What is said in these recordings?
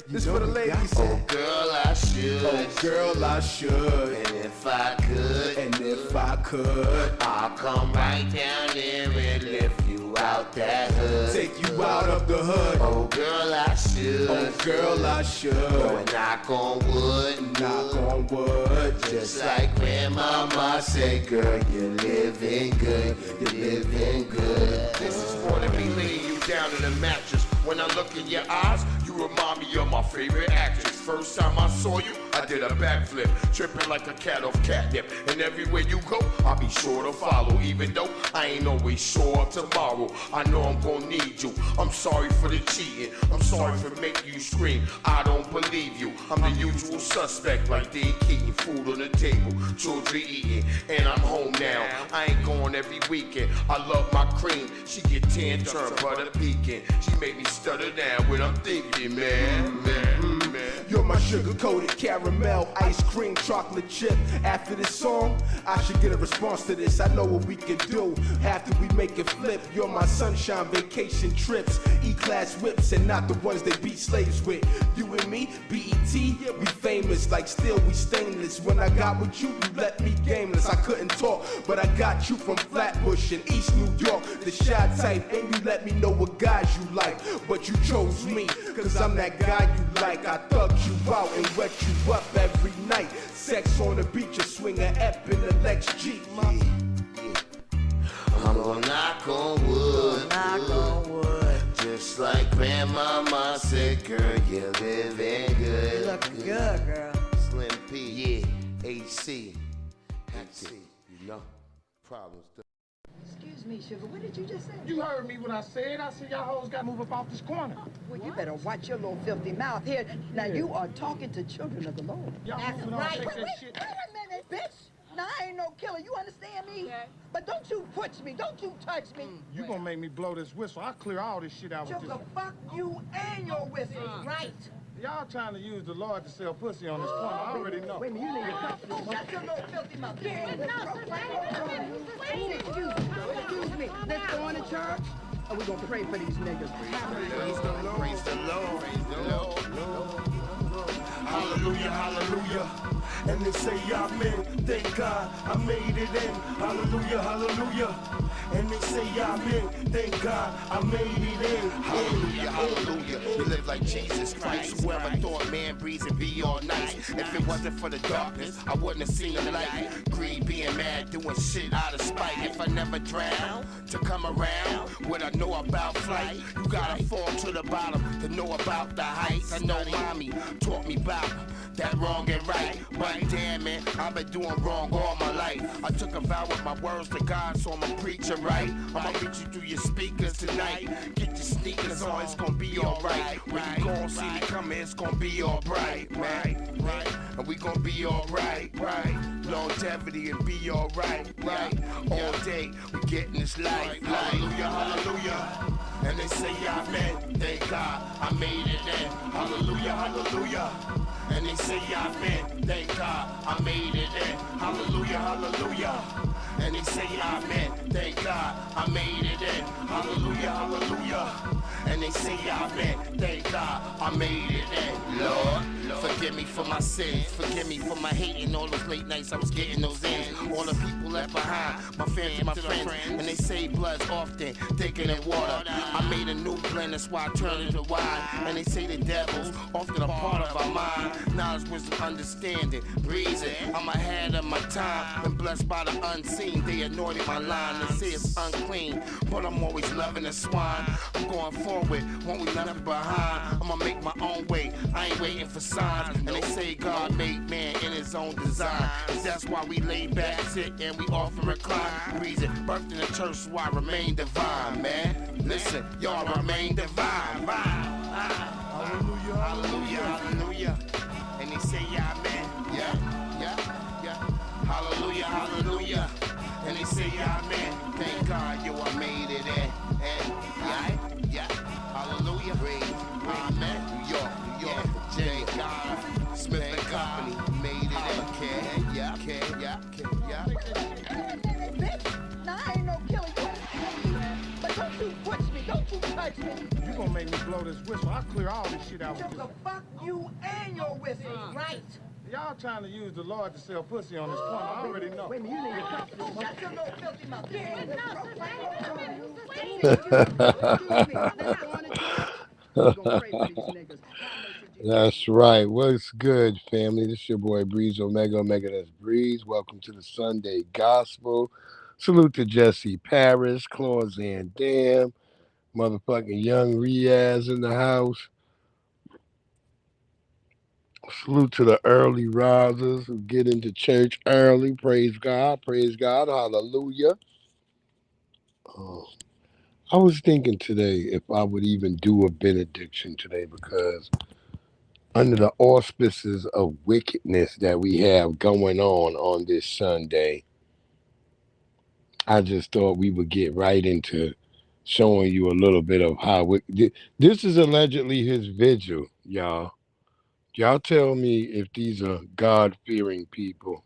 This for the ladies. Oh girl, I should. Oh girl, I should. And if I could, I'll come right down there and lift you out that hood. take you out of the hood. Oh girl, I should. Oh girl, I should. Go and knock on wood, Knock on wood. just like grandmama said, girl, you're living good, you're living good. This is more than me laying you down in a mattress. When I look in your eyes, you remind me of my favorite actress. First time I saw you, I did a backflip, tripping like a cat off catnip. And everywhere you go, I'll be sure to follow. Even though I ain't always sure of tomorrow, I know I'm gonna need you. I'm sorry for the cheating, I'm sorry for making you scream. I don't believe you. I'm the usual suspect, like Dean Keaton. Food on the table, children eating, and I'm home now. I ain't going every weekend. I love my cream. She get tan, turn butter pecan. She make me stutter down when I'm thinking, man. You're my sugar-coated caramel, ice cream, chocolate chip. After this song, I should get a response to this. I know what we can do after we make it flip. You're my sunshine vacation trips, E-class whips, and not the ones they beat slaves with. You and me, BET, we famous, like steel, we stainless. When I got with you, you let me gameless. I couldn't talk, but I got you from Flatbush in East New York, the shy type, and you let me know what guys you like. But you chose me, cause I'm that guy you like. I thug you out and wet you up every night. Sex on the beach, you swing a F in the Lex G. I'm gonna knock on wood, just like grandmama said, girl, you're living good. You looking good, girl. Slim P, yeah, HC, you know, problems. Excuse me, sugar, what did you just say? You heard me when I said. I said y'all hoes got to move up off this corner. Well, you better watch your little filthy mouth here. Now, you are talking to children of the Lord. Y'all That's moving on, right. take Wait that shit. a minute, bitch. Now, I ain't no killer. You understand me? Okay. But don't you push me. Don't you touch me. You gonna make me blow this whistle. I'll clear all this shit out with Sugar, this. fuck you and your whistle. Right. Y'all trying to use the Lord to sell pussy on this corner. I already know. Wait a minute, you need to touch this. Shut your little filthy mouth. Excuse me. Let's go on to church. Or we gonna pray for these niggas. Praise the Lord, praise the Lord, praise the Lord. Hallelujah, hallelujah. And they say amen. Thank God I made it in. Hallelujah, hallelujah. And they say amen. Thank God I made it in. Hallelujah, hallelujah. You live like Jesus Christ. Whoever thought man breathes and be all nice. If it wasn't for the darkness, I wouldn't have seen the light. Greed, being mad, doing shit out of spite. If I never drown to come around, what I know about flight, you gotta fall to the bottom to know about the heights. I know mommy taught me about that wrong and right. But damn man, I've been doing wrong all my life. I took a vow with my words to God, so I'ma preach it right. I'ma reach you through your speakers tonight. Get your sneakers on, it's gonna be alright. When you gon' see me coming, it's gonna be alright, man. Right? And we gonna be alright, right? Longevity and be alright, right? All day, we getting this life. Hallelujah, hallelujah. And they say amen, thank God I made it in. Hallelujah, hallelujah. And they say amen, thank God I made it in. Hallelujah, hallelujah. And they say amen, thank God I made it in. Hallelujah, hallelujah. And they say amen, thank God I made it in. Lord, forgive me for my sins. Forgive me for my hating. All those late nights I was getting those in. All the people left behind, my family, my friends. And they say blood's often thicker than water. I made a new blend, that's why I turned it to wine. And they say the devil's often a part of our mind. Knowledge, wisdom, understanding, breezing. I'm ahead of my time. Been blessed by the unseen. They anointed my line. They say it's unclean, but I'm always loving the swine. I'm going forward, won't we left behind. I'ma make my own way. I ain't waiting for signs. And they say God made man in his own design. And that's why we lay back, sit, and we often recline. Reason, birthed in the church, so I remain divine, man. Listen, y'all remain divine. Hallelujah, hallelujah, hallelujah. And they say, yeah, man, yeah. Hallelujah, hallelujah. And they say, yeah, man, thank God, yo, I made it in. And yeah, hallelujah. Amen. New York, J. God, Smith and Company, made it in. Yeah. Bitch, now I ain't no killer. But don't you push me. Don't you touch me. You gonna make me blow this whistle. I'll clear all this shit out with So this. fuck you and your whistle. Right. Y'all trying to use the Lord to sell pussy on this corner. I already know. Wait a minute, you need to cut this. Shut your little filthy mouth. That's right. What's good, family? This is your boy Breeze Omega. Omega, that's Breeze. Welcome to the Sunday Gospel. Salute to Jesse Paris, Claus Van Dam, motherfucking Young Riaz in the house. Salute to the early risers who get into church early. Praise God. Praise God. Hallelujah. I was thinking today if I would even do a benediction today because under the auspices of wickedness that we have going on this Sunday, I just thought we would get right into showing you a little bit of how this is allegedly his vigil, y'all. Y'all tell me if these are God-fearing people.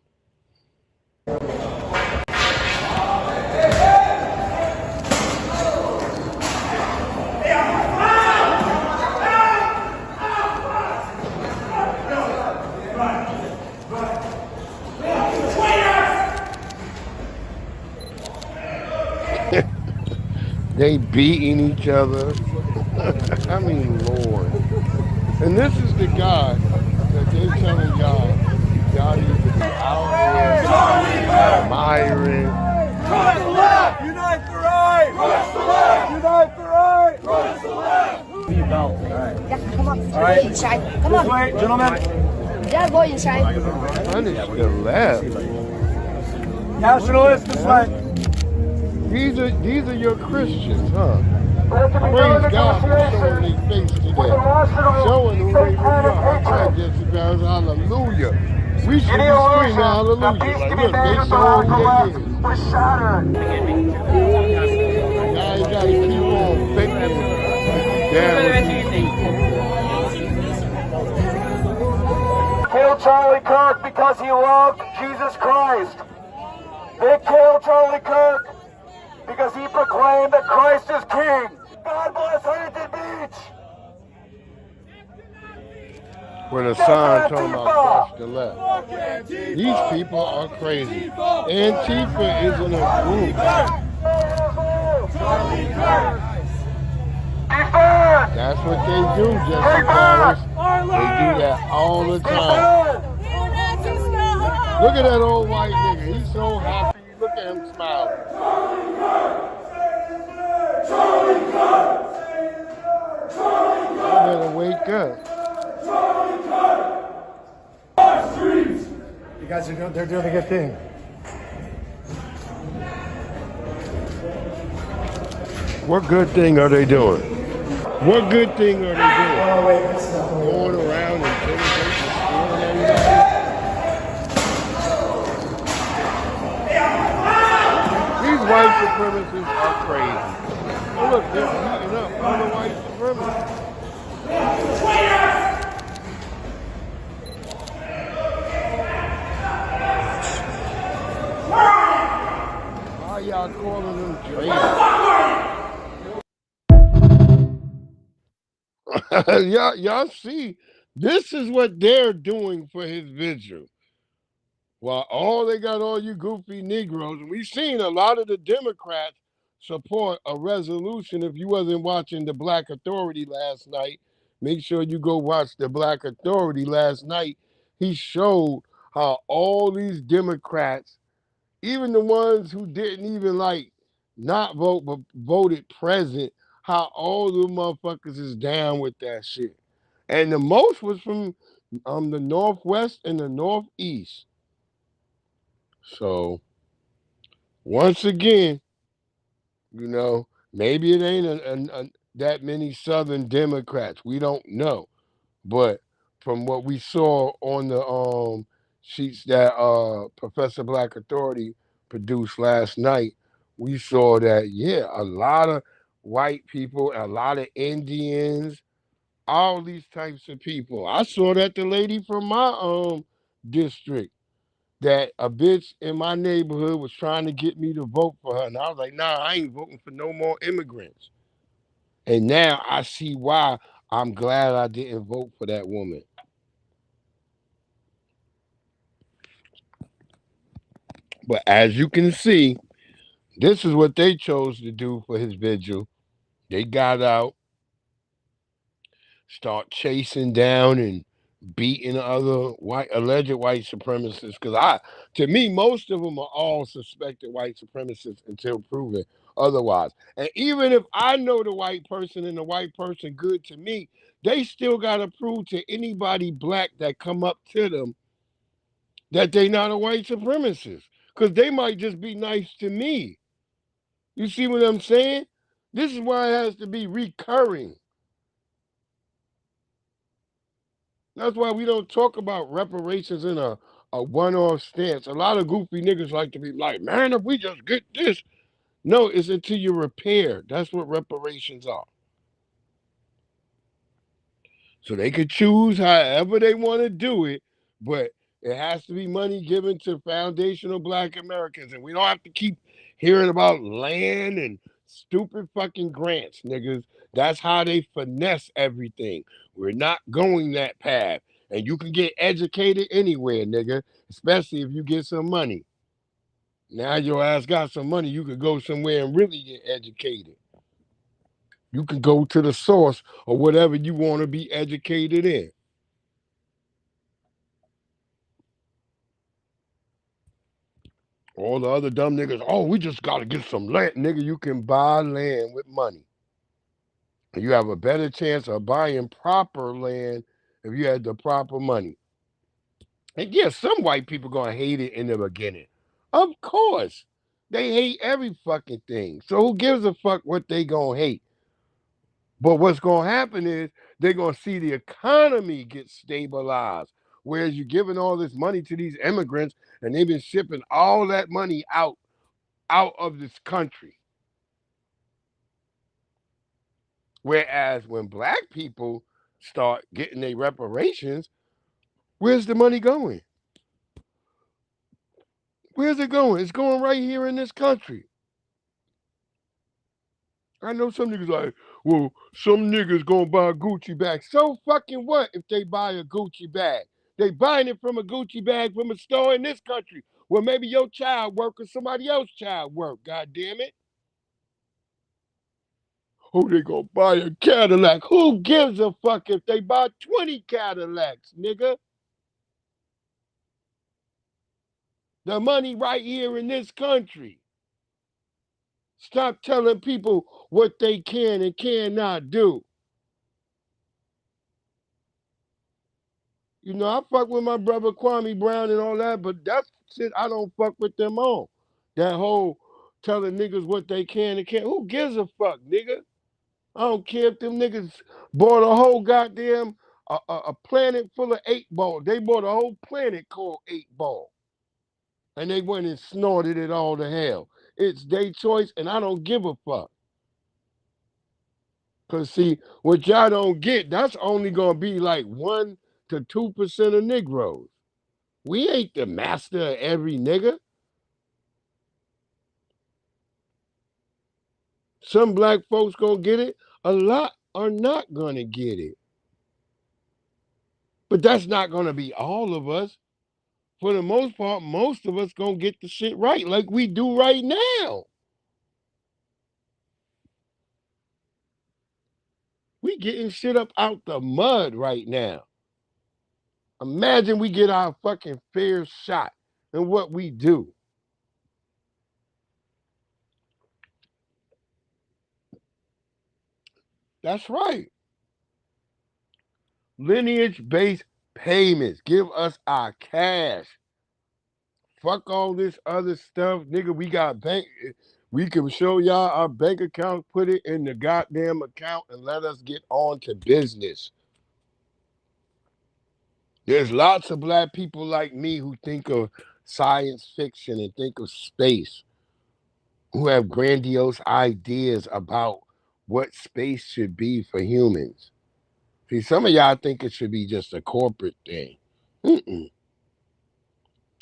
They beating each other. I mean, Lord. And this is the God that they're telling y'all need to be out here admiring. Cross the left! Unite the right! Cross the left! Unite the right! Cross the left! Be your belt. All right. Yeah, come on. All right. Inside. Come on. This way, gentlemen. Yeah, go inside. Punish the left. Nationalists, this way. These are your Christians, huh? Praise God for showing their face today. Showing who they really are. That's right, Jesse Barnes. Hallelujah. We should be screaming hallelujah. Like, look, they showing who they is. Now you gotta keep on faking Kill Charlie Kirk because he loved Jesus Christ. They killed Charlie Kirk because he proclaimed that Christ is King. God bless Huntington Beach. with a sign talking about cross the left. These people are crazy. Antifa isn't a group. That's what they do, Jesse Paris. They do that all the time. Look at that old white nigga. He's so happy. Look at him smiling. I better wake up. You guys they're doing a good thing. What good thing are they doing? What good thing are they doing? Oh, wait, that's not Going around and stealing everybody? These white supremacists are crazy. Oh, look, they're beating up other white supremacists. Why y'all calling them traitors? y'all see, this is what they're doing for his vigil. While they got all you goofy Negroes, and we've seen a lot of the Democrats support a resolution. If you wasn't watching the Black Authority last night, make sure you go watch the Black Authority last night. He showed how all these Democrats, even the ones who didn't even not vote but voted present, how all the motherfuckers is down with that shit. And the most was from the Northwest and the Northeast. So, once again, maybe it ain't that many Southern Democrats. We don't know. But from what we saw on the sheets that Professor Black Authority produced last night, we saw that, a lot of white people, a lot of Indians, all these types of people. I saw that the lady from my district, that a bitch in my neighborhood was trying to get me to vote for her. And I was like, nah, I ain't voting for no more immigrants. And now I see why I'm glad I didn't vote for that woman. But as you can see, this is what they chose to do for his vigil. They got out, start chasing down and beating other alleged white supremacists. Because to me, most of them are all suspected white supremacists until proven otherwise. And even if I know the white person and the white person good to me, they still got to prove to anybody black that come up to them that they not a white supremacist. Because they might just be nice to me. You see what I'm saying? This is why it has to be recurring. That's why we don't talk about reparations in a one-off stance. A lot of goofy niggas like to be like, man, if we just get this. No, it's until you repair. That's what reparations are. So they could choose however they want to do it, but it has to be money given to foundational black Americans. And we don't have to keep hearing about land and stupid fucking grants, niggas. That's how they finesse everything. We're not going that path. And you can get educated anywhere, nigga, especially if you get some money. Now your ass got some money, you could go somewhere and really get educated. You can go to the source or whatever you want to be educated in. All the other dumb niggas, oh, we just got to get some land. Nigga, you can buy land with money. And you have a better chance of buying proper land if you had the proper money. And yeah, some white people going to hate it in the beginning. Of course. They hate every fucking thing. So who gives a fuck what they going to hate? But what's going to happen is they're going to see the economy get stabilized. Whereas you're giving all this money to these immigrants and they've been shipping all that money out of this country. Whereas when black people start getting their reparations, where's the money going? Where's it going? It's going right here in this country. I know some niggas like, well, some niggas gonna buy a Gucci bag. So fucking what if they buy a Gucci bag? They buying it from a Gucci bag from a store in this country where maybe your child work or somebody else's child work. God damn it. Oh, they gonna buy a Cadillac. Who gives a fuck if they buy 20 Cadillacs, nigga? The money right here in this country. Stop telling people what they can and cannot do. You know, I fuck with my brother Kwame Brown and all that, but that's shit I don't fuck with them on. That whole telling niggas what they can and can't. Who gives a fuck, nigga? I don't care if them niggas bought a whole goddamn a planet full of 8-ball. They bought a whole planet called 8-ball. And they went and snorted it all to hell. It's their choice, and I don't give a fuck. Because, see, what y'all don't get, that's only going to be like 1 to 2% of Negroes. We ain't the master of every nigga. Some black folks going to get it. A lot are not going to get it. But that's not going to be all of us. For the most part, most of us going to get the shit right like we do right now. We getting shit up out the mud right now. Imagine we get our fucking fair shot in what we do. That's right. Lineage-based payments. Give us our cash. Fuck all this other stuff. Nigga, we got bank. We can show y'all our bank account, put it in the goddamn account, and let us get on to business. There's lots of black people like me who think of science fiction and think of space, who have grandiose ideas about what space should be for humans. See, some of y'all think it should be just a corporate thing.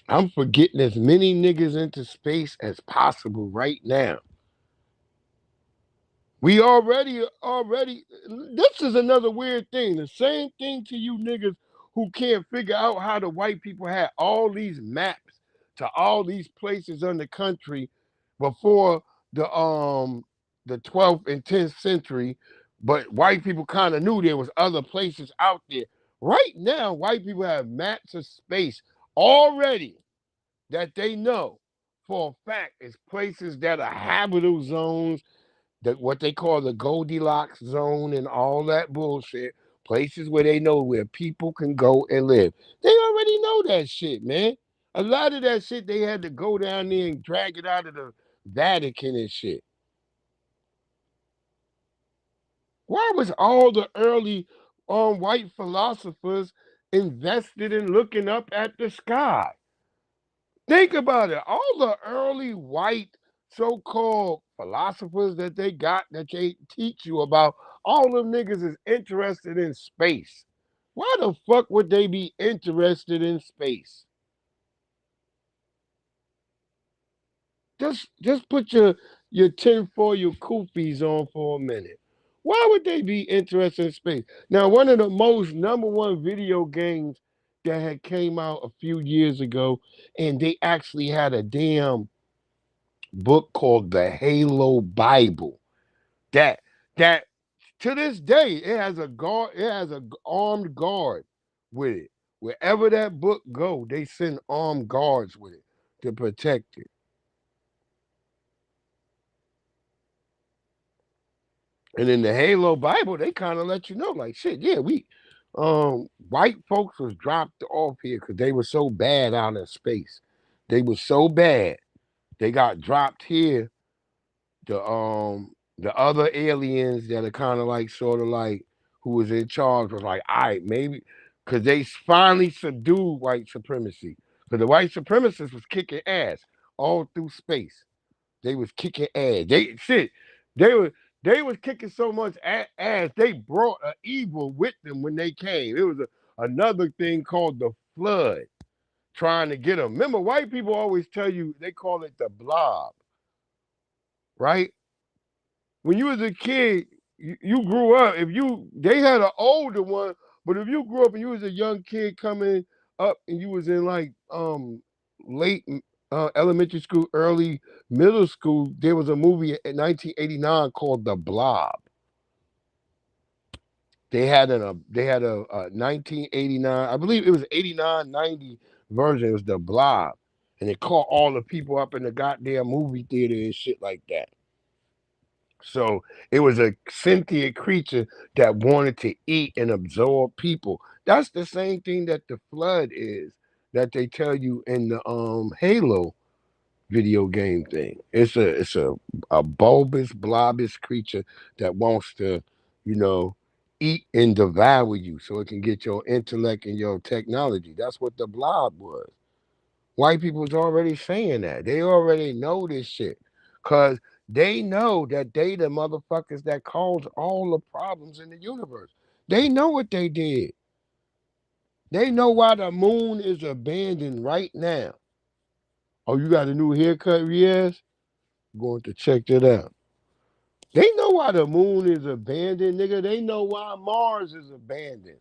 I'm for getting as many niggas into space as possible right now. We already, this is another weird thing. The same thing to you niggas who can't figure out how the white people had all these maps to all these places in the country before the 12th and 10th century, but white people kind of knew there was other places out there. Right now, white people have maps of space already that they know for a fact is places that are habitable zones, that what they call the Goldilocks zone and all that bullshit, places where they know where people can go and live. They already know that shit, man. A lot of that shit they had to go down there and drag it out of the Vatican and shit. Why was all the early white philosophers invested in looking up at the sky? Think about it. All the early white so-called philosophers that they got that they teach you about, all them niggas is interested in space. Why the fuck would they be interested in space? Just put your tinfoil koofies on for a minute. Why would they be interested in space? Now, one of the most number one video games that had came out a few years ago, and they actually had a damn book called the Halo Bible. That to this day it has a guard, it has a armed guard with it. Wherever that book go, they send armed guards with it to protect it. And in the Halo Bible, they kind of let you know, like, shit, yeah, we white folks was dropped off here because they were so bad out in space. They were so bad, they got dropped here. The other aliens that are kind of like sort of like who was in charge was like, all right, maybe because they finally subdued white supremacy. Because the white supremacists was kicking ass all through space. They was kicking ass. They was kicking so much ass. They brought an evil with them when they came. It was another thing called the flood, trying to get them. Remember, white people always tell you they call it the blob, right? When you was a kid, you grew up. They had an older one, but if you grew up and you was a young kid coming up and you was in like late elementary school, early middle school, there was a movie in 1989 called The Blob. They had a 1989, I believe it was 89, 90 version. It was The Blob, and it caught all the people up in the goddamn movie theater and shit like that. So it was a sentient creature that wanted to eat and absorb people. That's the same thing that the flood is, that they tell you in the Halo video game thing. It's a bulbous, blobbish creature that wants to, eat and devour you so it can get your intellect and your technology. That's what the blob was. White people was already saying that. They already know this shit. Cause they know that they the motherfuckers that caused all the problems in the universe. They know what they did. They know why the moon is abandoned right now. Oh, you got a new haircut, Riaz? I'm going to check that out. They know why the moon is abandoned, nigga. They know why Mars is abandoned.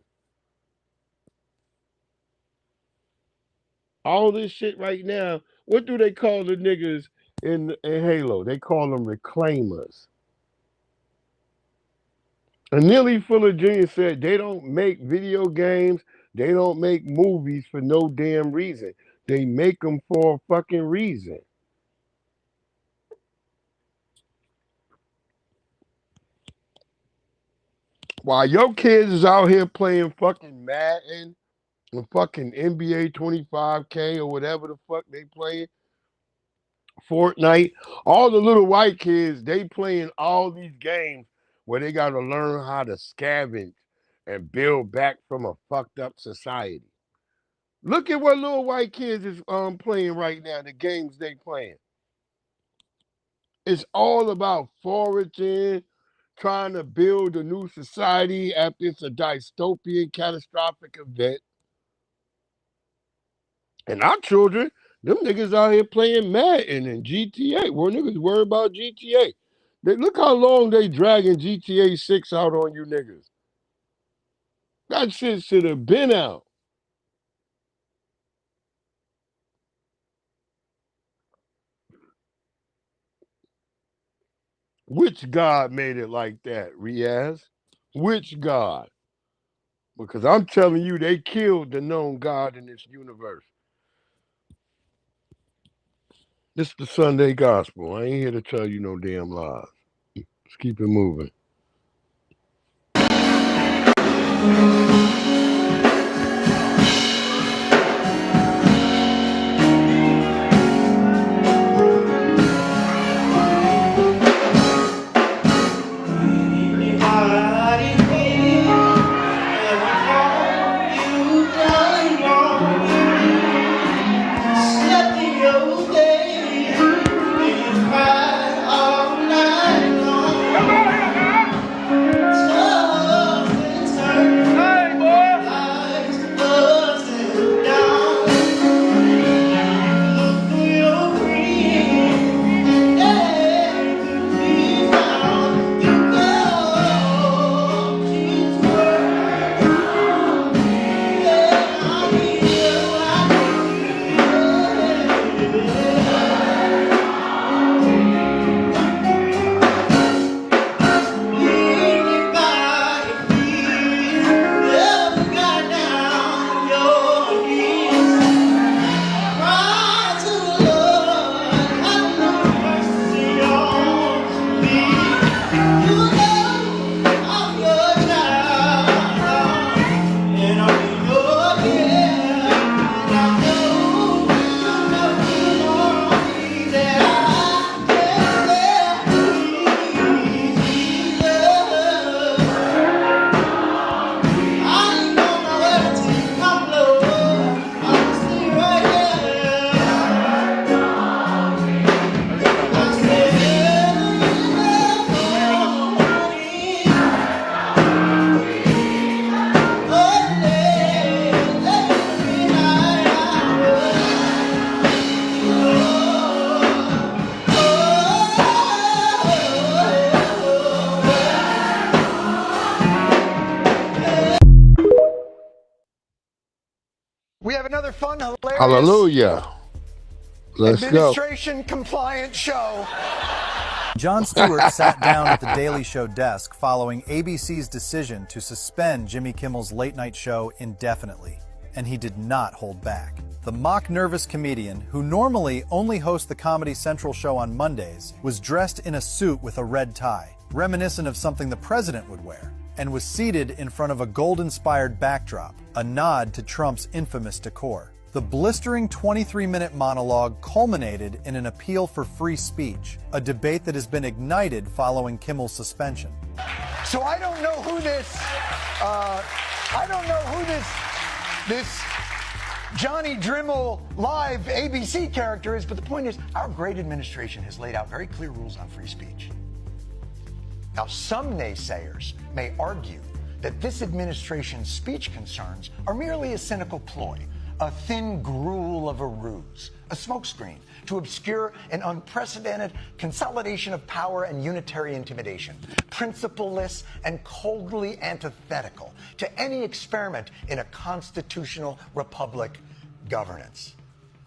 All this shit right now, what do they call the niggas in Halo? They call them reclaimers. And Neely Fuller Jr. said they don't make video games, they don't make movies for no damn reason. They make them for a fucking reason. While your kids is out here playing fucking Madden and fucking NBA 25K or whatever the fuck they playing, Fortnite, all the little white kids, they playing all these games where they got to learn how to scavenge and build back from a fucked up society. Look at what little white kids is playing right now, the games they playing. It's all about foraging, trying to build a new society after it's a dystopian, catastrophic event. And our children, them niggas out here playing Madden and GTA. Well, niggas worry about GTA. Look how long they dragging GTA 6 out on you niggas. That shit should have been out. Which God made it like that, Riaz? Which God? Because I'm telling you, they killed the known God in this universe. This is the Sunday gospel. I ain't here to tell you no damn lies. Let's keep it moving. We have another fun, hilarious, Hallelujah. Let's go. administration compliant show. Jon Stewart sat down at the Daily Show desk following ABC's decision to suspend Jimmy Kimmel's late night show indefinitely, and he did not hold back. The mock nervous comedian, who normally only hosts the Comedy Central show on Mondays, was dressed in a suit with a red tie, reminiscent of something the president would wear, and was seated in front of a gold-inspired backdrop, a nod to Trump's infamous decor. The blistering 23-minute monologue culminated in an appeal for free speech, a debate that has been ignited following Kimmel's suspension. So I don't know who this Johnny Drimmel live ABC character is, but the point is, our great administration has laid out very clear rules on free speech. Now, some naysayers may argue that this administration's speech concerns are merely a cynical ploy, a thin gruel of a ruse, a smokescreen to obscure an unprecedented consolidation of power and unitary intimidation, principleless and coldly antithetical to any experiment in a constitutional republic governance.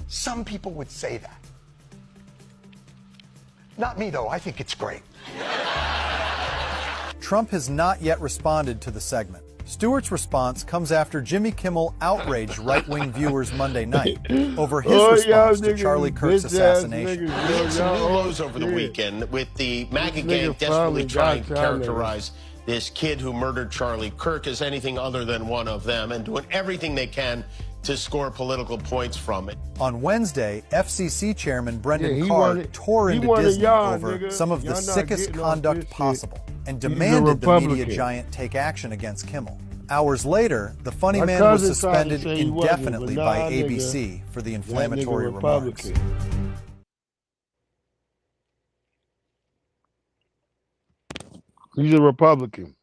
Some people would say that. Not me, though. I think it's great. Trump has not yet responded to the segment. Stewart's response comes after Jimmy Kimmel outraged right-wing viewers Monday night over his response to Charlie Kirk's assassination. We had some new lows over the weekend with the MAGA gang desperately trying to characterize this kid who murdered Charlie Kirk as anything other than one of them and doing everything they can to score political points from it. On Wednesday, FCC Chairman Brendan Carr tore into Disney over some of the sickest conduct possible and demanded the media giant take action against Kimmel. Hours later, the funny man was suspended indefinitely by ABC for the inflammatory remarks. He's a Republican.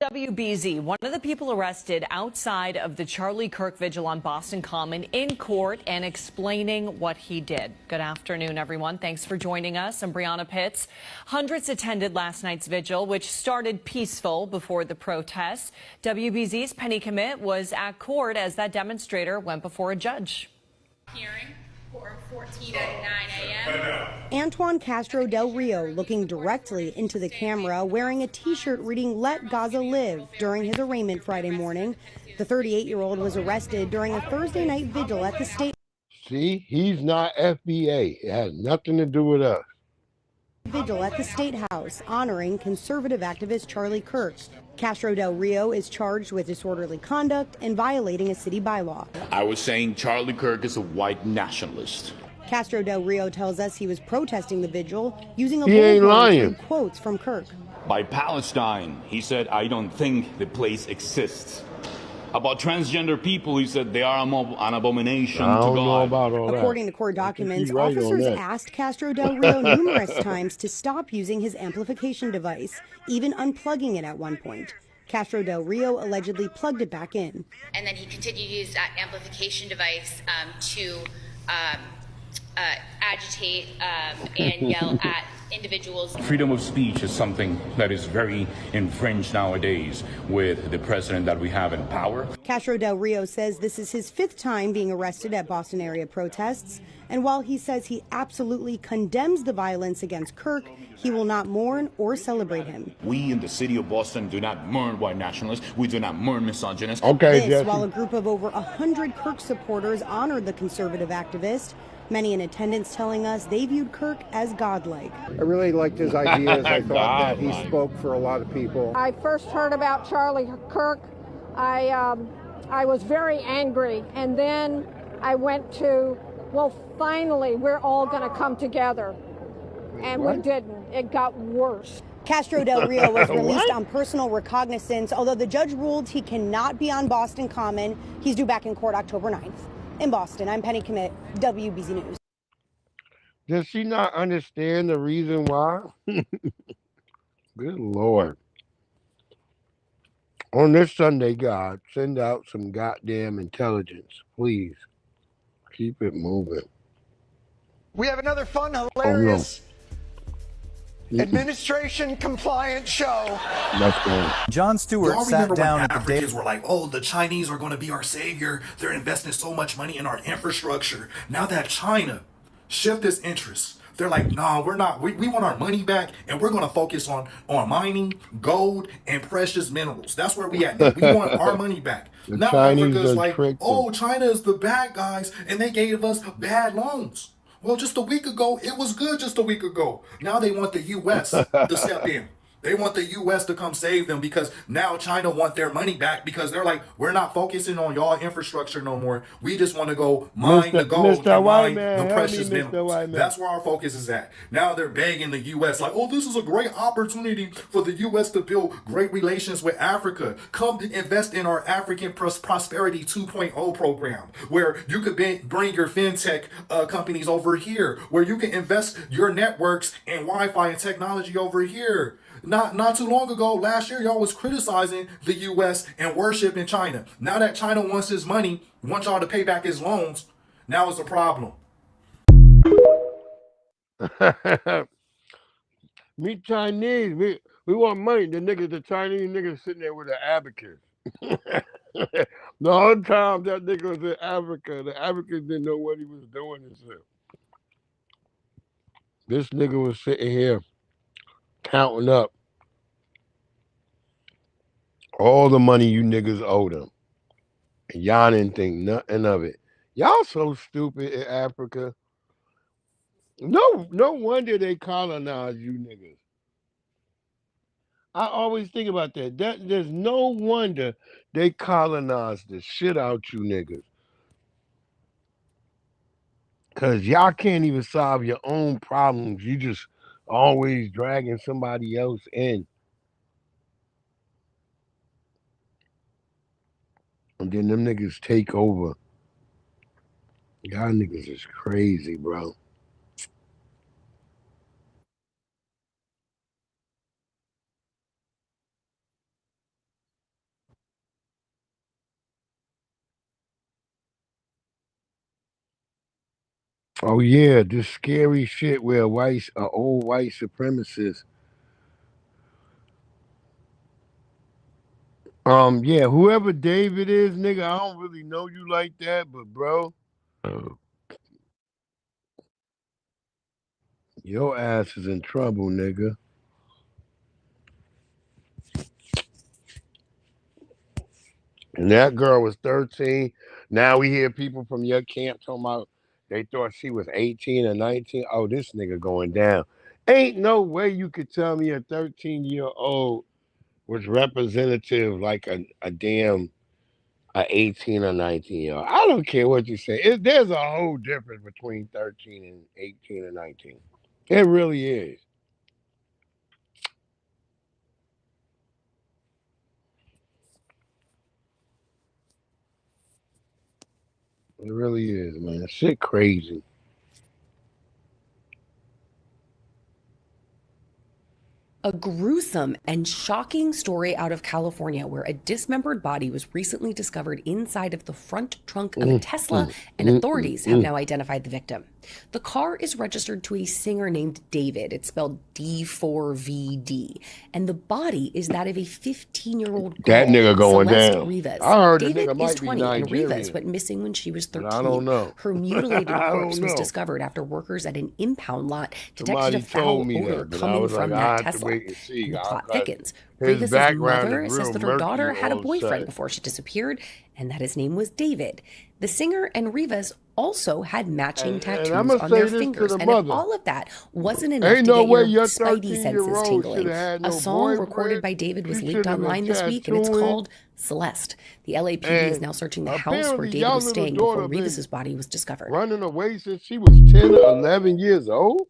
WBZ, one of the people arrested outside of the Charlie Kirk vigil on Boston Common in court and explaining what he did. Good afternoon, everyone. Thanks for joining us. I'm Brianna Pitts. Hundreds attended last night's vigil, which started peaceful before the protests. WBZ's Penny Commit was at court as that demonstrator went before a judge. Hearing. 4:14 at 9 a.m. Antoine Castro Del Rio looking directly into the camera, wearing a T-shirt reading "Let Gaza Live" during his arraignment Friday morning. The 38-year-old was arrested during a Thursday night vigil at the state. See, he's not FBA. It has nothing to do with us. Vigil at the State House, honoring conservative activist Charlie Kirk. Castro Del Rio is charged with disorderly conduct and violating a city bylaw. I was saying Charlie Kirk is a white nationalist. Castro Del Rio tells us he was protesting the vigil using a bullhorn and quotes from Kirk. By Palestine, he said, I don't think the place exists. About transgender people, he said they are an abomination to God. Know about all According to court documents, officers asked Castro Del Rio numerous times to stop using his amplification device, even unplugging it at one point. Castro Del Rio allegedly plugged it back in. And then he continued to use that amplification device to agitate and yell at individuals. Freedom of speech is something that is very infringed nowadays with the president that we have in power. Castro Del Rio says this is his 5th time being arrested at Boston area protests. And while he says he absolutely condemns the violence against Kirk, he will not mourn or celebrate him. We in the city of Boston do not mourn white nationalists. We do not mourn misogynists. Okay, this, while a group of over 100 Kirk supporters honored the conservative activist. Many in attendance telling us they viewed Kirk as godlike. I really liked his ideas. I thought that he spoke for a lot of people. I first heard about Charlie Kirk. I was very angry, and then I went to, well, finally, we're all going to come together. And we didn't. It got worse. Castro Del Rio was released on personal recognizance, although the judge ruled he cannot be on Boston Common. He's due back in court October 9th. In Boston, I'm Penny Commit, WBZ News. Does she not understand the reason why? Good Lord. On this Sunday, God, send out some goddamn intelligence, please. Keep it moving. We have another fun, hilarious, administration compliant show. Let's go. Jon Stewart sat down at the Africans were like, oh, the Chinese are going to be our savior. They're investing so much money in our infrastructure. Now that China shifted its interests, they're like, no, we're not. We want our money back, and we're going to focus on mining, gold, and precious minerals. That's where we at now. We want our money back. Now Africa's like, oh, China is the bad guys, and they gave us bad loans. Well, just a week ago, it was good just a week ago. Now they want the U.S. to step in. They want the U.S. to come save them because now China want their money back because they're like, we're not focusing on y'all infrastructure no more. We just want to go mine the gold and mine the precious minerals. That's where our focus is at. Now they're begging the U.S. like, oh, this is a great opportunity for the U.S. to build great relations with Africa. Come invest in our African Prosperity 2.0 program where you could bring your fintech companies over here, where you can invest your networks and Wi-Fi and technology over here. Not too long ago, last year, y'all was criticizing the U.S. and worshiping China. Now that China wants his money, wants y'all to pay back his loans, now it's a problem. Me Chinese, we want money. The Chinese niggas sitting there with an abacus. The whole time that nigga was in Africa, the Africans didn't know what he was doing and shit. This nigga was sitting here counting up all the money you niggas owed him. And y'all didn't think nothing of it. Y'all so stupid in Africa. No wonder they colonize you niggas. I always think about that. There's no wonder they colonize the shit out you niggas. Because y'all can't even solve your own problems. You just always dragging somebody else in. And then them niggas take over. Y'all niggas is crazy, bro. Oh yeah, this scary shit where old white supremacists. Yeah, whoever David is, nigga, I don't really know you like that, but bro, your ass is in trouble, nigga. And that girl was 13. Now we hear people from your camp talking about they thought she was 18 or 19. Oh, this nigga going down. Ain't no way you could tell me a 13-year-old was representative like a damn a 18 or 19-year-old. I don't care what you say. There's a whole difference between 13 and 18 and 19. It really is. It really is, man. Shit crazy. A gruesome and shocking story out of California where a dismembered body was recently discovered inside of the front trunk of a Tesla, and authorities have now identified the victim. The car is registered to a singer named David. It's spelled D4VD. And the body is that of a 15-year-old girl, That nigga going Celeste down. Rivas. I heard the David nigga is might 20 be and Rivas Nigerian. went missing when she was 13. I don't know. Her mutilated I don't corpse was know. discovered after workers at an impound lot detected Somebody a foul told me odor that, but I coming was from like, I that have to Tesla. wait and see. And the plot Because thickens. his Rivas' background mother is says real that her daughter murky had a all of a boyfriend sudden. before she disappeared, and that his name was David. The singer and Rivas also had matching tattoos I'ma on say their this to fingers. the And mother. if all of that wasn't enough Ain't to no get way your your spidey senses 13-year-old tingling, shoulda had a no song recorded boyfriend. by David was She leaked shoulda been online this week, and it's tattooing. called Celeste. The LAPD is And now searching the house where apparently David y'all was little staying before daughter been Rivas' body was discovered. running away since she was 10 or 11 years old?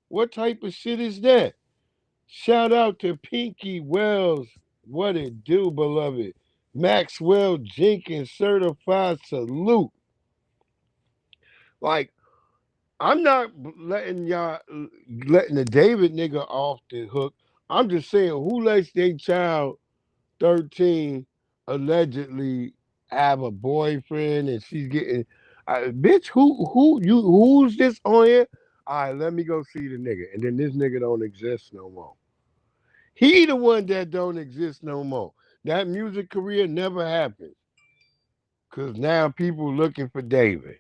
What type of shit is that? Shout out to Pinky Wells. What it do, beloved? Maxwell Jenkins, certified salute. Like, I'm not letting the David nigga off the hook. I'm just saying, who lets their child 13 allegedly have a boyfriend and she's getting, bitch, who's this on here? All right, let me go see the nigga. And then this nigga don't exist no more. He the one that don't exist no more. That music career never happened. Cause now people looking for David.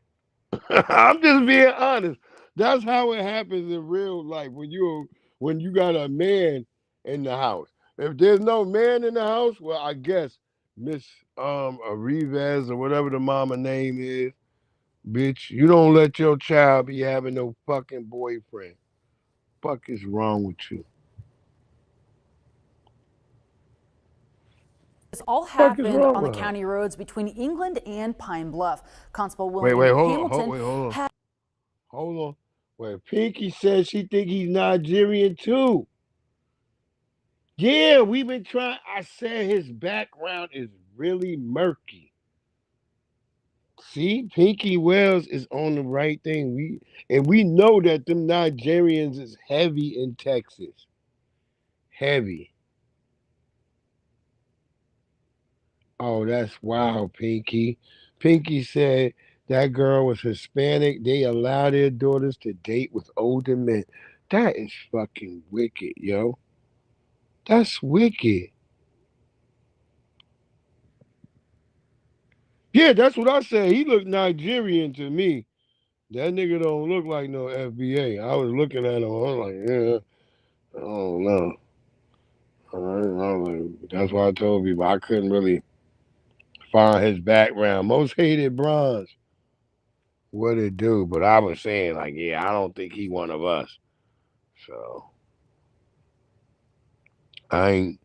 I'm just being honest. That's how it happens in real life when you got a man in the house. If there's no man in the house, well, I guess Miss Rivas or whatever the mama name is, bitch, you don't let your child be having no fucking boyfriend. Fuck is wrong with you? This all Fuck is happened wrong on the with her? county roads between England and Pine Bluff. Constable Wait, William hold Hamilton on. had Hold on. Wait, Pinky says she think he's Nigerian too. Yeah, we've been trying. I said his background is really murky. See, Pinky Wells is on the right thing. We know that them Nigerians is heavy in Texas. Heavy. Oh, that's wild, Pinky. Pinky said that girl was Hispanic. They allow their daughters to date with older men. That is fucking wicked, yo. That's wicked. Yeah, that's what I said. He looked Nigerian to me. That nigga don't look like no FBA. I was looking at him. I was like, yeah, I don't know. That's why I told people I couldn't really find his background. Most hated bronze. What it do? But I was saying, like, yeah, I don't think he one of us. So I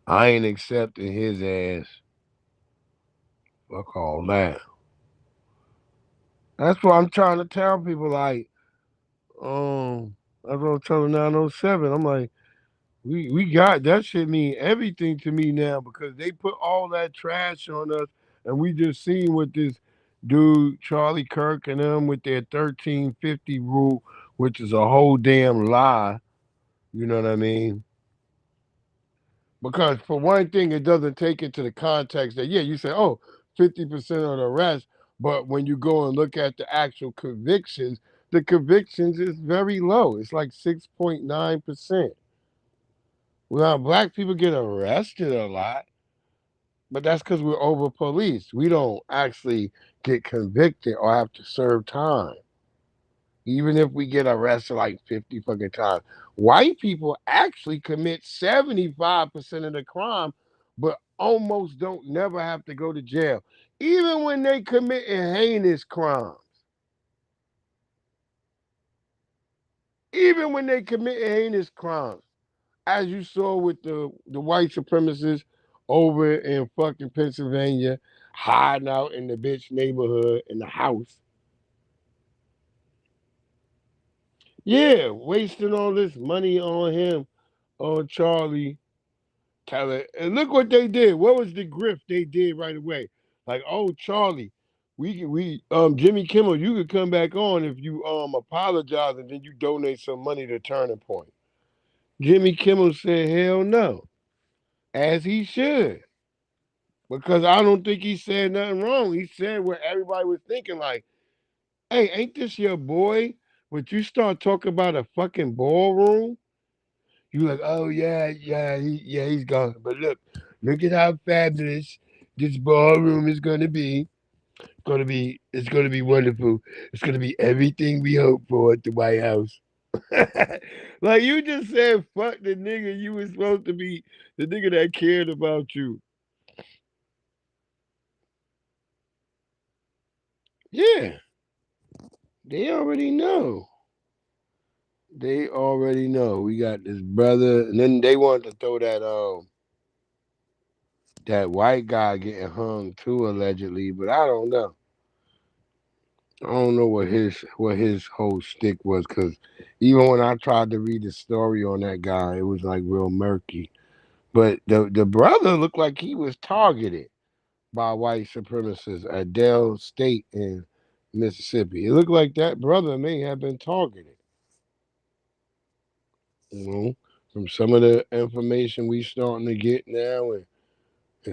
ain't accepting his ass. Fuck all that. That's what I'm trying to tell people. Like, that's what I'm telling 907. I'm like, we got that shit mean everything to me now because they put all that trash on us, and we just seen what this dude Charlie Kirk and them with their 1350 rule, which is a whole damn lie. You know what I mean? Because for one thing, it doesn't take into the context that, yeah, you say, oh, 50% of the arrests, but when you go and look at the actual convictions, the convictions is very low. It's like 6.9%. Well, black people get arrested a lot, but that's because we're over policed. We don't actually get convicted or have to serve time. Even if we get arrested like 50 fucking times. White people actually commit 75% of the crime, but almost don't never have to go to jail. Even when they commit heinous crimes. Even when they commit heinous crimes. As you saw with the white supremacists over in fucking Pennsylvania, hiding out in the bitch neighborhood in the house. Yeah, wasting all this money on him, on Charlie Taylor. And look what they did. What was the grift they did right away? Like, oh, Charlie, Jimmy Kimmel, you could come back on if you apologize and then you donate some money to Turning Point. Jimmy Kimmel said, hell no. As he should. Because I don't think he said nothing wrong. He said what everybody was thinking, like, hey, ain't this your boy? But you start talking about a fucking ballroom, you like, oh yeah, he's gone. But look at how fabulous this ballroom is gonna be. It's gonna be wonderful. It's gonna be everything we hope for at the White House. Like you just said, fuck the nigga you was supposed to be the nigga that cared about you. Yeah. They already know. They already know. We got this brother, and then they wanted to throw that white guy getting hung too, allegedly, but I don't know. I don't know what his whole stick was, because even when I tried to read the story on that guy, it was like real murky. But the brother looked like he was targeted by white supremacists at Dell State in Mississippi. It looked like that brother may have been targeted. You know, from some of the information we starting to get now, and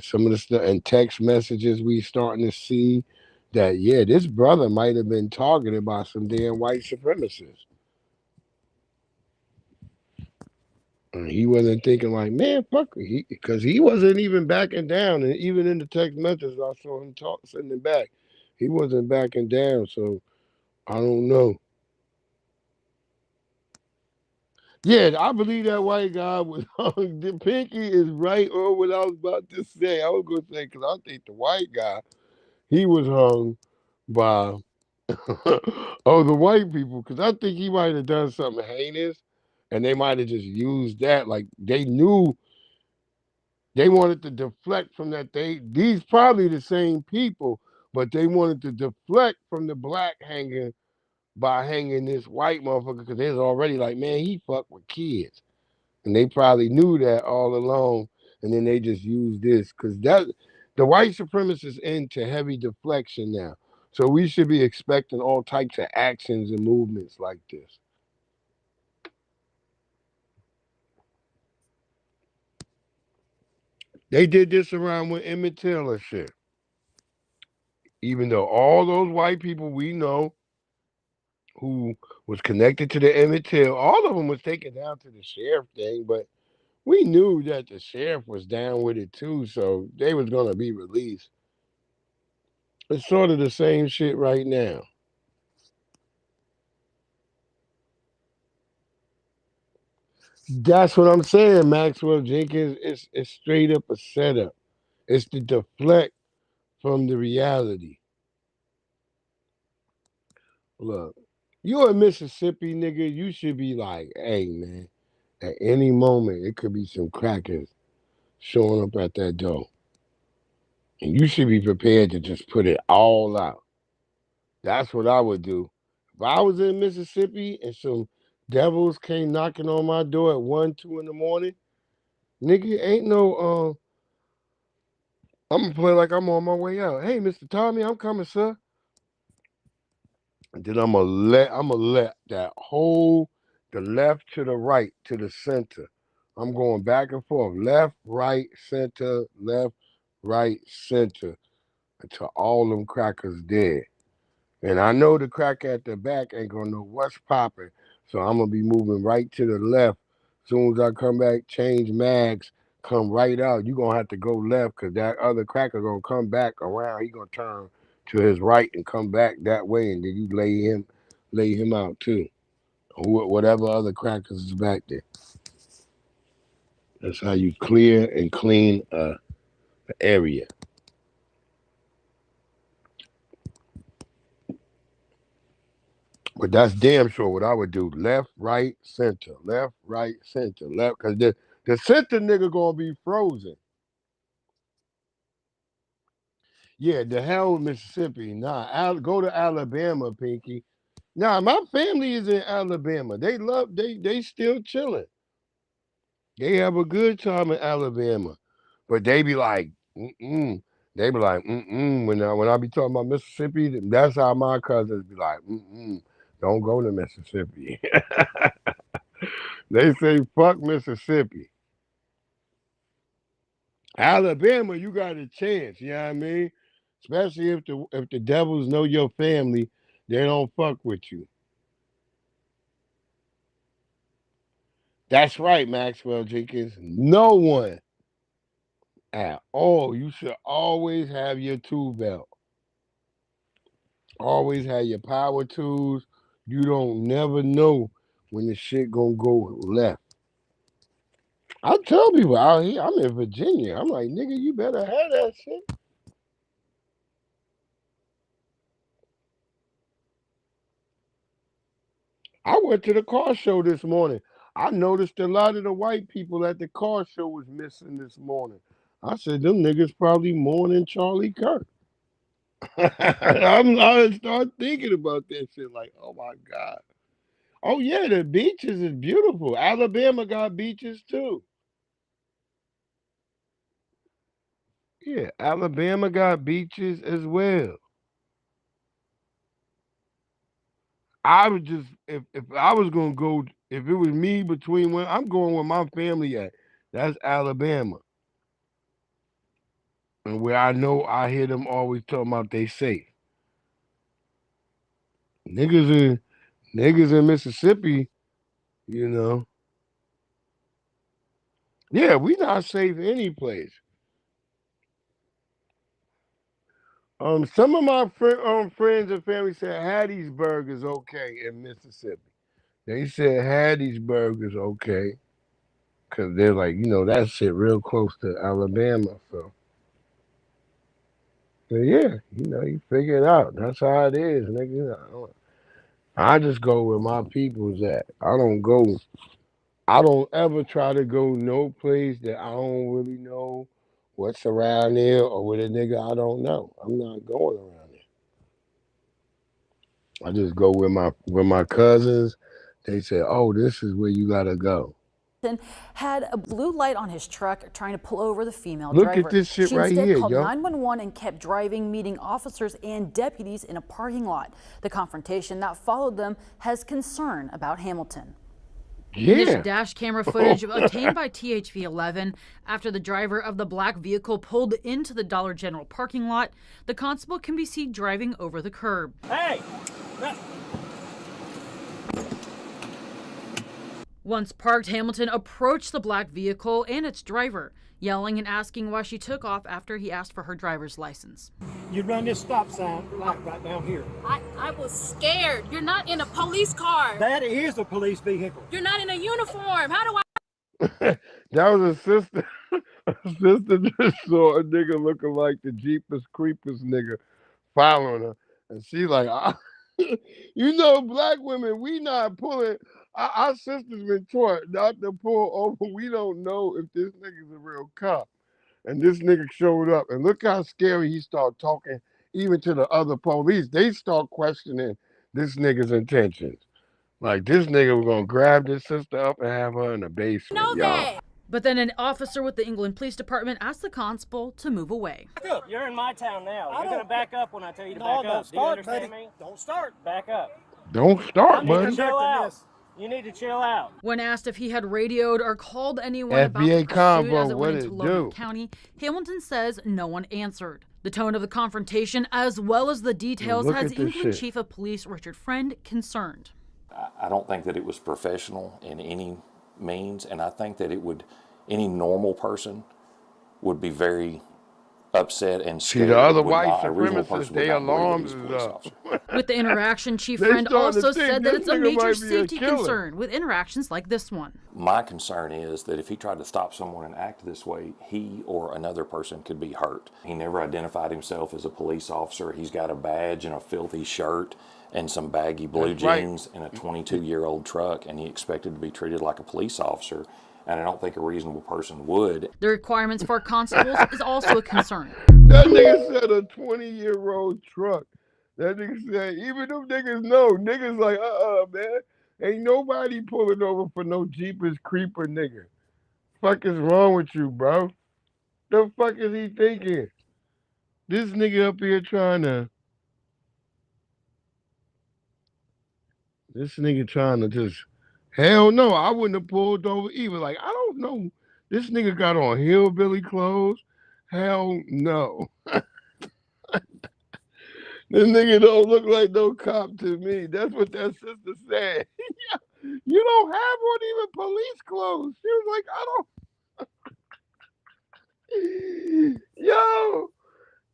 some of the stuff and text messages we starting to see, that yeah, this brother might have been targeted by some damn white supremacists. And he wasn't thinking like, man, fuck it, because he wasn't even backing down, and even in the text messages I saw him sending back, he wasn't backing down. So I don't know. Yeah, I believe that white guy was hung. The Pinky is right on what I was about to say. I was going to say, because I think the white guy, he was hung by the white people, because I think he might have done something heinous, and they might have just used that. Like, they knew they wanted to deflect from that. These probably the same people, but they wanted to deflect from the black hanging by hanging this white motherfucker, because they was already like, man, he fucked with kids. And they probably knew that all along, and then they just used this, because the white supremacists into heavy deflection now. So we should be expecting all types of actions and movements like this. They did this around with Emmett Till shit. Even though all those white people we know who was connected to the Emmett Till, all of them was taken down to the sheriff thing, but we knew that the sheriff was down with it too, so they was going to be released. It's sort of the same shit right now. That's what I'm saying, Maxwell Jenkins. It's straight up a setup. It's to deflect from the reality. Look, you're in Mississippi, nigga. You should be like, hey, man, at any moment, it could be some crackers showing up at that door. And you should be prepared to just put it all out. That's what I would do. If I was in Mississippi and some devils came knocking on my door at 1, 2 in the morning, nigga, ain't no, I'm going to play like I'm on my way out. Hey, Mr. Tommy, I'm coming, sir. And then I'm going to let that whole, the left to the right to the center. I'm going back and forth. Left, right, center, left, right, center. Until all them crackers dead. And I know the crack at the back ain't gonna know what's popping. So I'm gonna be moving right to the left. As soon as I come back, change mags, come right out. You're gonna have to go left because that other cracker gonna come back around. He gonna turn to his right and come back that way, and then you lay him out too. Or whatever other crackers is back there. That's how you clear and clean the area. But that's damn sure what I would do. Left, right, center. Left, right, center. Left, because the center nigga gonna be frozen. Yeah, the hell with Mississippi. Nah, go to Alabama, Pinky. Nah, my family is in Alabama. They still chilling. They have a good time in Alabama. But they be like, mm-mm. They be like, mm-mm. When I be talking about Mississippi, that's how my cousins be like, mm-mm. Don't go to Mississippi. They say, fuck Mississippi. Alabama, you got a chance, you know what I mean? Especially if the devils know your family, they don't fuck with you. That's right, Maxwell Jenkins. No one at all. You should always have your tool belt. Always have your power tools. You don't never know when the shit gonna go left. I tell people out here, I'm in Virginia. I'm like, nigga, you better have that shit. I went to the car show this morning. I noticed a lot of the white people at the car show was missing this morning. I said, them niggas probably mourning Charlie Kirk. I start thinking about that shit like, oh my God. Oh yeah, the beaches is beautiful. Alabama got beaches too. Yeah, Alabama got beaches as well. I would just, if I was gonna go, if it was me between when I'm going where my family at, that's Alabama. And where I know I hear them always talking about they safe. Niggas in Mississippi, you know. Yeah, we not safe any place. Some of my friends and family said Hattiesburg is okay in Mississippi. They said Hattiesburg is okay. Cause they're like, you know, that shit real close to Alabama, so. But yeah, you know, you figure it out. That's how it is, nigga. I just go where my people's at. I don't ever try to go no place that I don't really know what's around there or with a nigga I don't know. I'm not going around there. I just go with my cousins. They say, oh, this is where you gotta go. Had a blue light on his truck trying to pull over the female driver. driver. Look at this shit she right instead here, called yo. 911 and kept driving, meeting officers and deputies in a parking lot. The confrontation that followed them has concern about Hamilton. Yeah. This dash camera footage obtained by THV11 after the driver of the black vehicle pulled into the Dollar General parking lot. The constable can be seen driving over the curb. Hey! Once parked, Hamilton approached the black vehicle and its driver, yelling and asking why she took off after he asked for her driver's license. You run this stop sign right down here. I was scared. You're not in a police car. That is a police vehicle. You're not in a uniform. How do I? That was a sister. A sister just saw a nigga looking like the Jeepers Creepers nigga following her. And she like, you know, black women, we not pulling. Our sister's been taught not to pull over. We don't know if this nigga's a real cop. And this nigga showed up. And look how scary he started talking, even to the other police. They start questioning this nigga's intentions. Like, this nigga was going to grab this sister up and have her in the basement, y'all. But then an officer with the England Police Department asked the constable to move away. Back up. You're in my town now. You're going to back up when I tell you to back up. Don't start, do you understand me? Don't start. Back up. Don't start, buddy. Chill out. You need to chill out. When asked if he had radioed or called anyone FBA about the pursuit convo, as it what went it into Logan do? County, Hamilton says no one answered. The tone of the confrontation, as well as the details, Look has at this England shit. Chief of Police Richard Friend concerned. I don't think that it was professional in any means, and I think that any normal person would be very upset and See, scared. the other Would white not- a reasonable supremacists, person would their not believe that alarms he's a is police up. officer. With the interaction, Chief They Friend starting to also think said that this it's a nigga major might be a safety killer. concern with interactions like this one. My concern is that if he tried to stop someone and act this way, he or another person could be hurt. He never identified himself as a police officer. He's got a badge and a filthy shirt and some baggy blue That's right. jeans and a 22-year-old truck, and he expected to be treated like a police officer, and I don't think a reasonable person would. The requirements for constables is also a concern. That nigga said a 20-year-old truck. That nigga said, even them niggas know. Niggas like, man. Ain't nobody pulling over for no Jeepers Creeper nigga. Fuck is wrong with you, bro? The fuck is he thinking? This nigga up here trying to... This nigga trying to just... Hell no, I wouldn't have pulled over either. Like, I don't know. This nigga got on hillbilly clothes. Hell no. This nigga don't look like no cop to me. That's what that sister said. You don't have on even police clothes. She was like, I don't.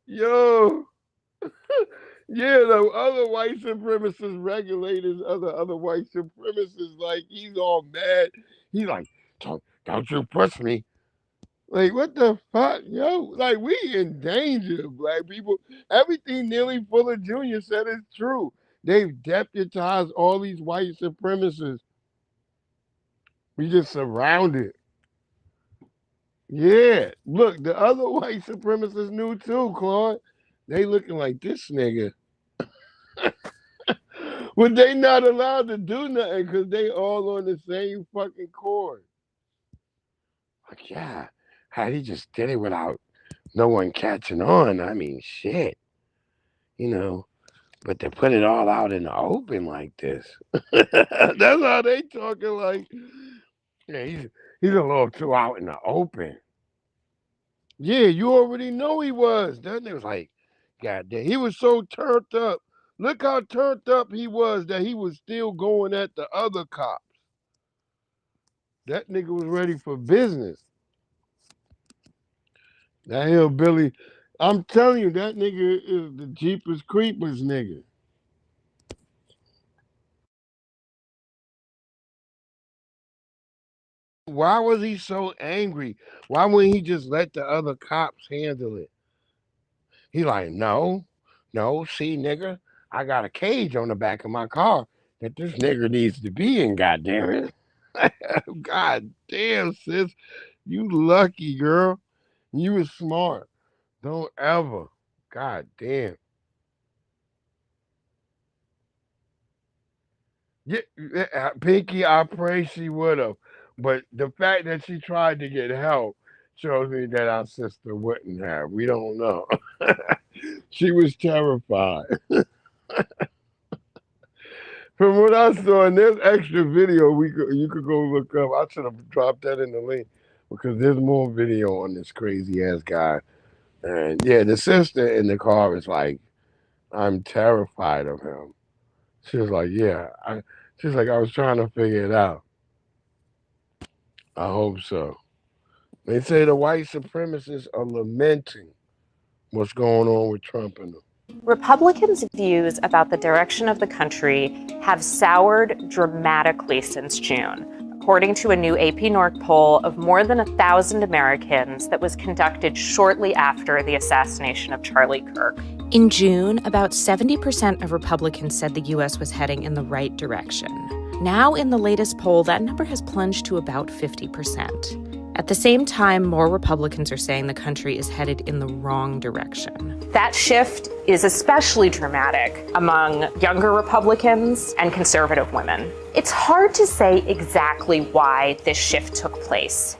Yo. Yeah, the other white supremacist regulators, other white supremacists, like, he's all mad. He's like, don't you push me. Like, what the fuck, yo? Like, we in danger, black people. Everything Neely Fuller Jr. said is true. They've deputized all these white supremacists. We just surrounded. Yeah. Look, the other white supremacists knew too, Claude. They looking like this nigga. But they not allowed to do nothing because they all on the same fucking cord. Like, yeah. How he just did it without no one catching on. I mean, shit. You know, but to put it all out in the open like this. That's how they talking, like, yeah, he's a little too out in the open. Yeah, you already know he was. That nigga was like, goddamn, he was so turned up. Look how turned up he was that he was still going at the other cops. That nigga was ready for business. That hillbilly, I'm telling you, that nigga is the Jeepers Creepers nigga. Why was he so angry? Why wouldn't he just let the other cops handle it? He like, no, see, nigga, I got a cage on the back of my car that this nigga needs to be in, goddamn it. God damn, sis, you lucky, girl. You was smart. Don't ever. God damn. Yeah, Pinky, I pray she would have. But the fact that she tried to get help shows me that our sister wouldn't have. We don't know. She was terrified. From what I saw, and there's extra video you could go look up. I should have dropped that in the link because there's more video on this crazy ass guy. And yeah, the sister in the car is like, I'm terrified of him. She was like, yeah. She's like, I was trying to figure it out. I hope so. They say the white supremacists are lamenting what's going on with Trump and them. Republicans' views about the direction of the country have soured dramatically since June, according to a new AP North poll of more than 1,000 Americans that was conducted shortly after the assassination of Charlie Kirk. In June, about 70% of Republicans said the U.S. was heading in the right direction. Now, in the latest poll, that number has plunged to about 50%. At the same time, more Republicans are saying the country is headed in the wrong direction. That shift is especially dramatic among younger Republicans and conservative women. It's hard to say exactly why this shift took place,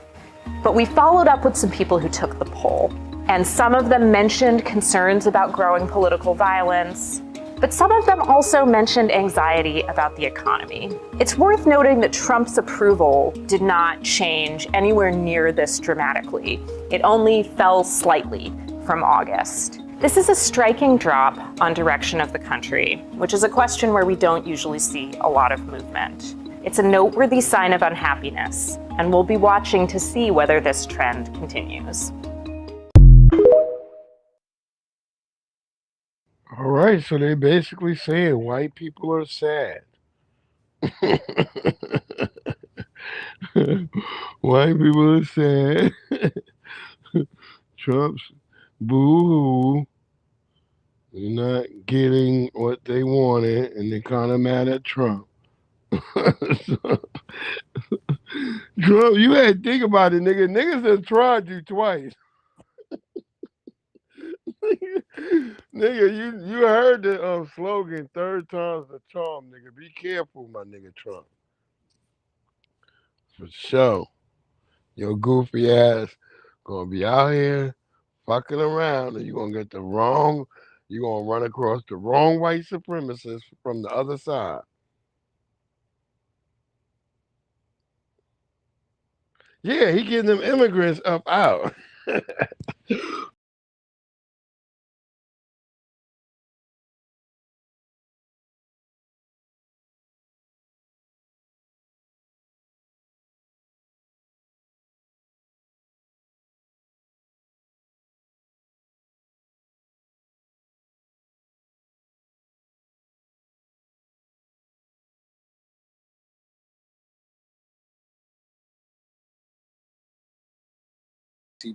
but we followed up with some people who took the poll, and some of them mentioned concerns about growing political violence, but some of them also mentioned anxiety about the economy. It's worth noting that Trump's approval did not change anywhere near this dramatically. It only fell slightly from August. This is a striking drop on direction of the country, which is a question where we don't usually see a lot of movement. It's a noteworthy sign of unhappiness, and we'll be watching to see whether this trend continues. All right, so they basically saying white people are sad. White people are sad. Trump's boo-hoo. They're not getting what they wanted, and they're kind of mad at Trump. Trump, you had to think about it, nigga. Niggas have tried you twice. Nigga, you heard the slogan, third time's the charm, nigga. Be careful, my nigga Trump. For sure. Your goofy ass gonna be out here fucking around, and you're gonna get the wrong, you're gonna run across the wrong white supremacists from the other side. Yeah, he getting them immigrants up out.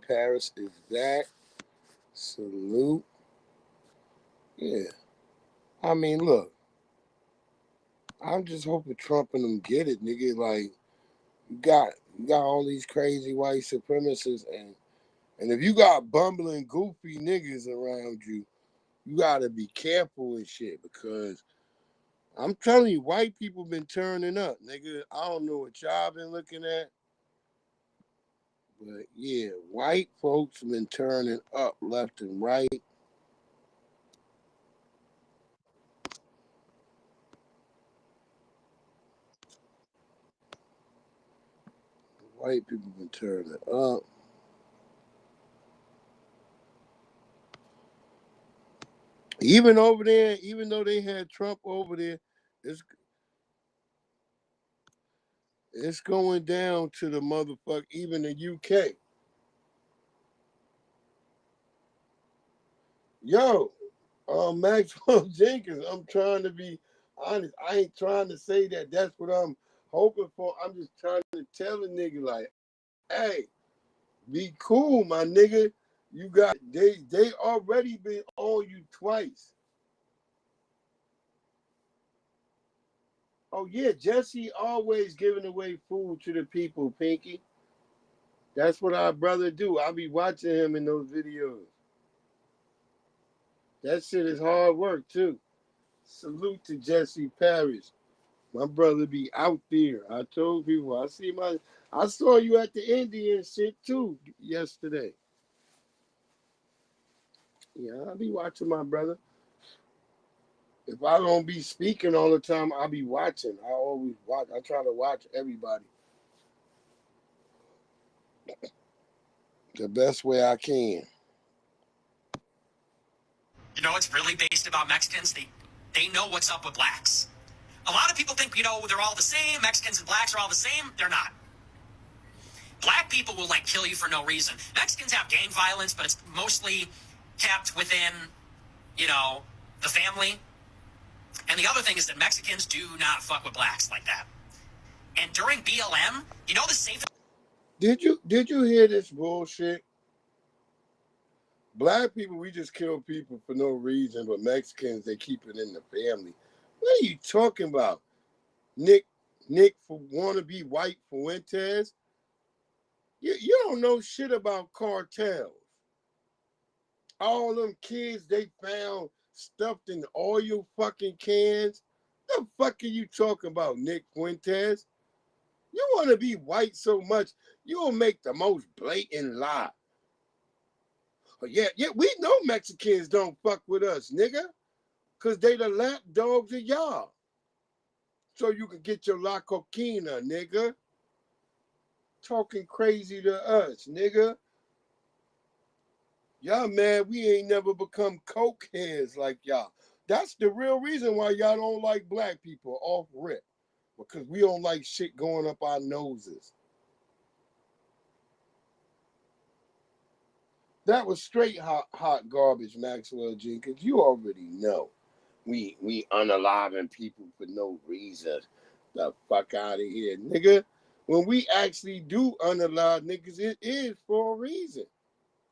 Paris is back. Salute. Yeah. I mean, look. I'm just hoping Trump and them get it, nigga. Like, you got all these crazy white supremacists, and if you got bumbling, goofy niggas around you, you gotta be careful and shit, because I'm telling you, white people been turning up, nigga. I don't know what y'all been looking at, but yeah, white folks been turning up left and right. White people been turning up. Even over there, even though they had Trump over there, it's going down to the motherfucker, even the UK. Yo, Maxwell Jenkins, I'm trying to be honest. I ain't trying to say that that's what I'm hoping for. I'm just trying to tell a nigga, like, hey, be cool, my nigga. You got, they already been on you twice. Oh yeah, Jesse always giving away food to the people, Pinky. That's what our brother do. I be watching him in those videos. That shit is hard work too. Salute to Jesse Paris. My brother be out there. I told people, I saw you at the Indian shit too yesterday. Yeah, I be watching my brother. If I don't be speaking all the time, I'll be watching. I always watch. I try to watch everybody the best way I can. You know, it's really based about Mexicans. They know what's up with blacks. A lot of people think, you know, they're all the same. Mexicans and blacks are all the same. They're not. Black people will, like, kill you for no reason. Mexicans have gang violence, but it's mostly kept within, you know, the family. And the other thing is that Mexicans do not fuck with blacks like that. And during BLM, you know the safest... Did you hear this bullshit? Black people, we just kill people for no reason, but Mexicans, they keep it in the family. What are you talking about? Nick for wannabe white Fuentes? You don't know shit about cartels. All them kids they found stuffed in oil fucking cans. The fuck are you talking about, Nick Fuentes? You want to be white so much, you'll make the most blatant lie. Oh, yeah, we know Mexicans don't fuck with us, nigga, because they the lap dogs of y'all. So you can get your La Coquina, nigga. Talking crazy to us, nigga. Y'all mad we ain't never become coke heads like y'all. That's the real reason why y'all don't like black people off rip. Because we don't like shit going up our noses. That was straight hot garbage, Maxwell Jenkins. You already know. We unaliving people for no reason. The fuck out of here, nigga. When we actually do unalive niggas, it is for a reason.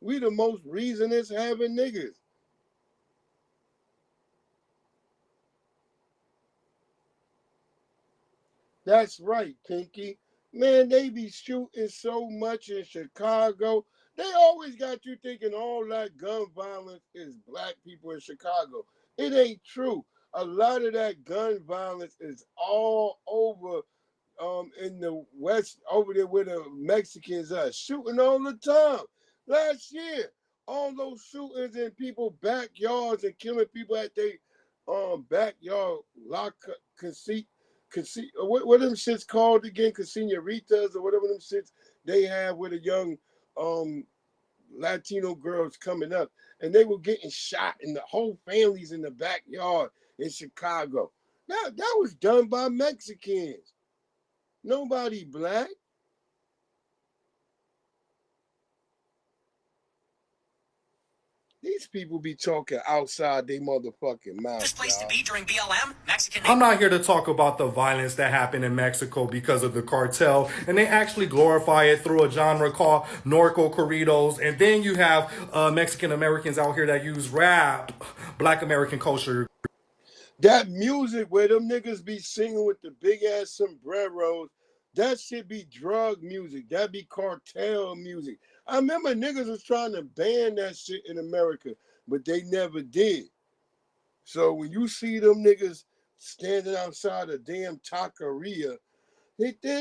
We the most reasonest having niggas. That's right, Pinky. Man, they be shooting so much in Chicago. They always got you thinking all that gun violence is black people in Chicago. It ain't true. A lot of that gun violence is all over in the West, over there where the Mexicans are shooting all the time. Last year, all those shootings in people's backyards and killing people at their backyard, what them shits called again? Casineritas or whatever them shits they have with the young Latino girls coming up. And they were getting shot and the whole families in the backyard in Chicago. That was done by Mexicans. Nobody black. These people be talking outside their motherfucking mouth. This place to be during BLM, Mexican. I'm not here to talk about the violence that happened in Mexico because of the cartel, and they actually glorify it through a genre called Norco Corridos, and then you have Mexican Americans out here that use rap, Black American culture. That music where them niggas be singing with the big ass sombreros, that shit be drug music. That be cartel music. I remember niggas was trying to ban that shit in America, but they never did. So when you see them niggas standing outside a damn taqueria, and them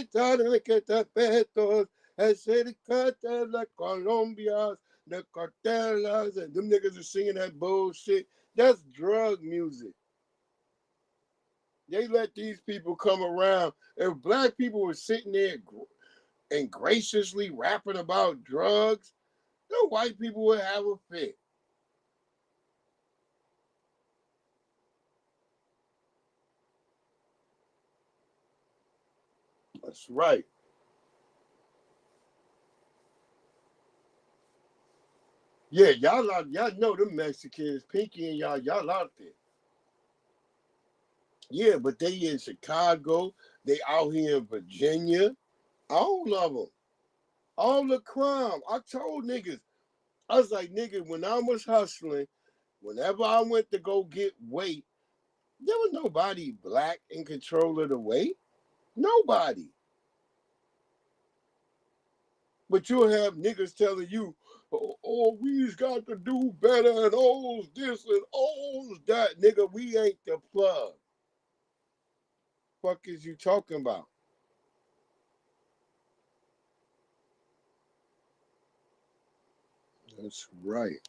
niggas are singing that bullshit, that's drug music. They let these people come around. If black people were sitting there and graciously rapping about drugs, the white people would have a fit. That's right. Yeah, y'all know them Mexicans, Pinky and y'all out there. Yeah, but they in Chicago, they out here in Virginia. All of them. All the crime. I told niggas, I was like, nigga, when I was hustling, whenever I went to go get weight, there was nobody black in control of the weight. Nobody. But you'll have niggas telling you, oh, we's got to do better and oh, this and oh, that. Nigga, we ain't the plug. Fuck is you talking about? That's right.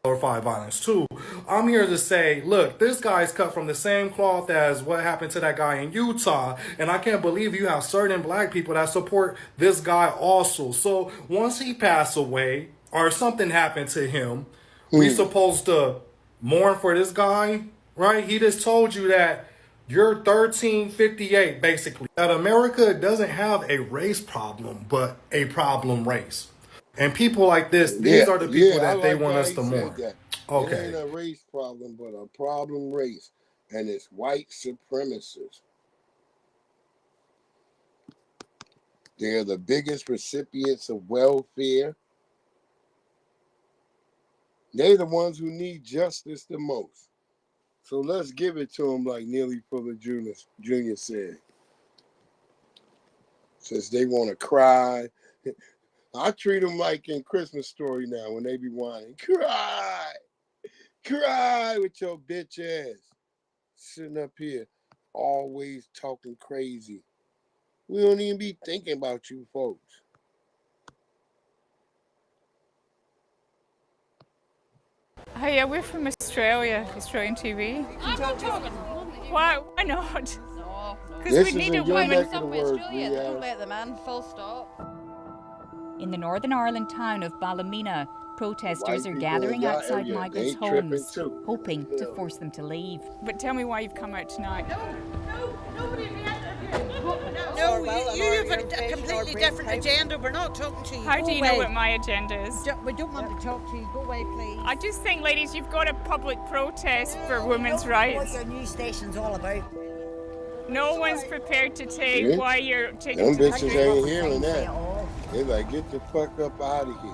Glorify violence too. I'm here to say, look, this guy's cut from the same cloth as what happened to that guy in Utah, and I can't believe you have certain black people that support this guy also. So once he passed away or something happened to him, we supposed to mourn for this guy, right? He just told you that you're 1358, basically. That America doesn't have a race problem, but a problem race. And people like this, these are the people that they want us to mourn. Okay. It ain't a race problem, but a problem race. And it's white supremacists. They're the biggest recipients of welfare. They're the ones who need justice the most. So let's give it to them like Neely Fuller Jr. said. Since they want to cry. I treat them like in Christmas Story now when they be whining. Cry! Cry with your bitch ass. Sitting up here, always talking crazy. We don't even be thinking about you folks. Hi, yeah, we're from Australia, Australian TV. Why not? No, This because is we need a in your woman neck of the somewhere, woods, Australia. They don't Riaz. let them in, full stop. In the Northern Ireland town of Ballymena, protesters White are people in gathering y'all outside area, migrants' they tripping homes, too. hoping to force them to leave. But tell me why you've come out tonight. No, you have a completely different agenda. We're not talking to you. How Go do you know away. what my agenda is? We don't want to talk to you. Go away, please. I just think, ladies, you've got a public protest for women's rights. What your news station's all about. No one's prepared to take Yeah. why you're Them taking to bitches the ain't hearing that. They like, get the fuck up out of here.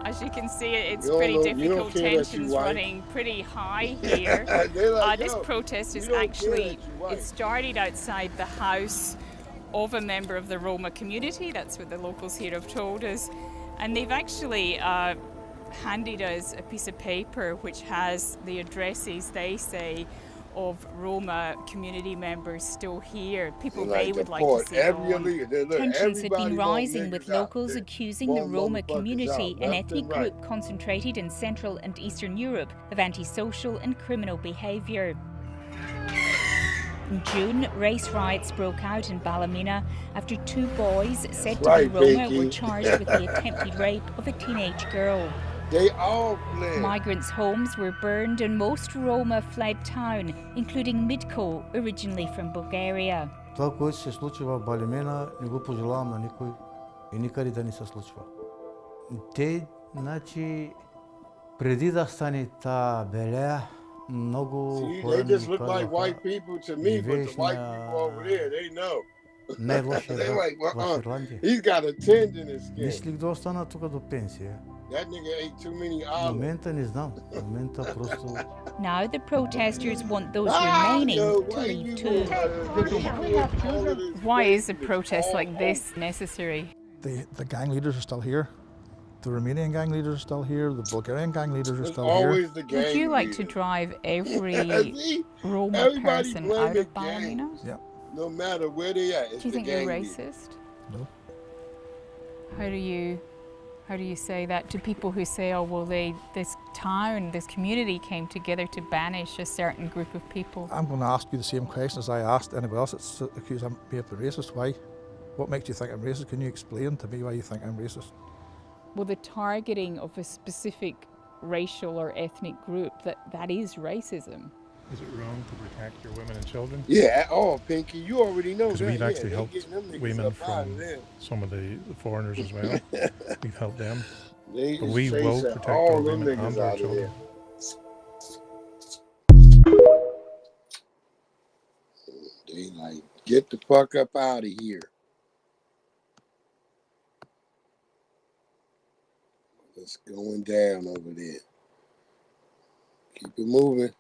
As you can see, it's You don't pretty know- you don't difficult. care that you Tensions white. running pretty high here. They're like, This yo, protest is we don't care actually, that you white. it started outside the house of a member of the Roma community. That's what the locals here have told us. And they've actually handed us a piece of paper which has the addresses, they say, of Roma community members still here, people they would like to see gone. Tensions had been rising, with locals accusing the Roma community, an ethnic group concentrated in Central and Eastern Europe, of antisocial and criminal behaviour. In June, race riots broke out in Ballymena after two boys said to right, be Roma Vicky. were charged with the attempted rape of a teenage girl. They all fled. Migrants' homes were burned and most Roma fled town, including Midko, originally from Bulgaria. Това, което се случва в Балимена, не го пожелавам на никой и никъде да не се случва. Те, значи, преди да стане та беля, много See, хора they ми just look like казаха, white people to me, but the white people over there, they know. най-лошия They like, в Ирландия. he's got a tend in his skin. Мислих да остана тук до пенсия. That nigga ate too many В olives. момента не знам. В момента просто... Now the protesters want those remaining to leave too. Why is a protest like this necessary? The gang leaders are still here. The Romanian gang leaders are still here. The Bulgarian gang leaders are still here. Always the gang Would you like to leader. drive every See? Roma Everybody person blame out the of Ballymena? Yeah. No matter where they at, it's Do you the think you're gang leader. racist? No. How do you say that to people who say, oh well, this town, this community came together to banish a certain group of people? I'm going to ask you the same question as I asked anybody else that's accused me of being racist. Why? What makes you think I'm racist? Can you explain to me why you think I'm racist? Well, the targeting of a specific racial or ethnic group, that is racism. Is it wrong to protect your women and children? Yeah, Pinky, you already know that. Because we've Yeah, actually they helped getting them niggas women up out of from there. some of the foreigners as well. We've helped them. They But just we will chasing protect all our them women niggas and our out of children. there. They like, get the fuck up out of here. It's going down over there. Keep it moving.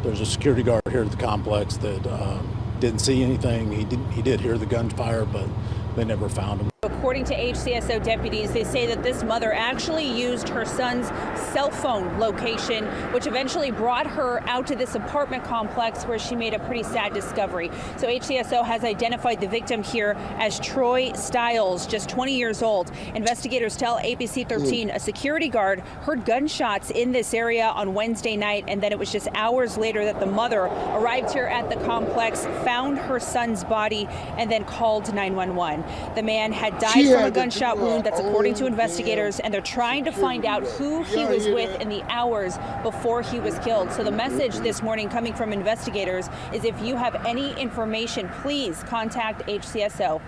There's a security guard here at the complex that didn't see anything. He did hear the gunfire, but they never found him. According to HCSO deputies, they say that this mother actually used her son's cell phone location, which eventually brought her out to this apartment complex where she made a pretty sad discovery. So HCSO has identified the victim here as Troy Stiles, just 20 years old. Investigators tell ABC 13 a security guard heard gunshots in this area on Wednesday night, and then it was just hours later that the mother arrived here at the complex, found her son's body, and then called 911. The man had died from a gunshot wound. That's according to investigators, and they're trying to find out who he was with in the hours before he was killed. So the message this morning coming from investigators is if you have any information, please contact HCSO.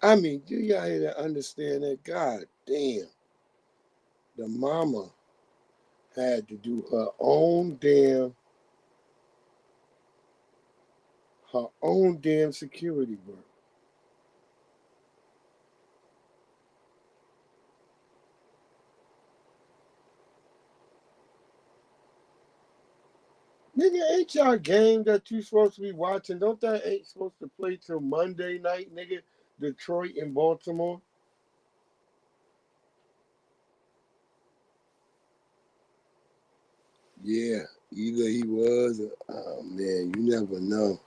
I mean, do y'all here to understand that? God damn. The mama had to do her own damn security work. Nigga, ain't y'all game that you supposed to be watching? Don't that ain't supposed to play till Monday night, nigga? Detroit and Baltimore. Yeah, either he was or, oh man, you never know.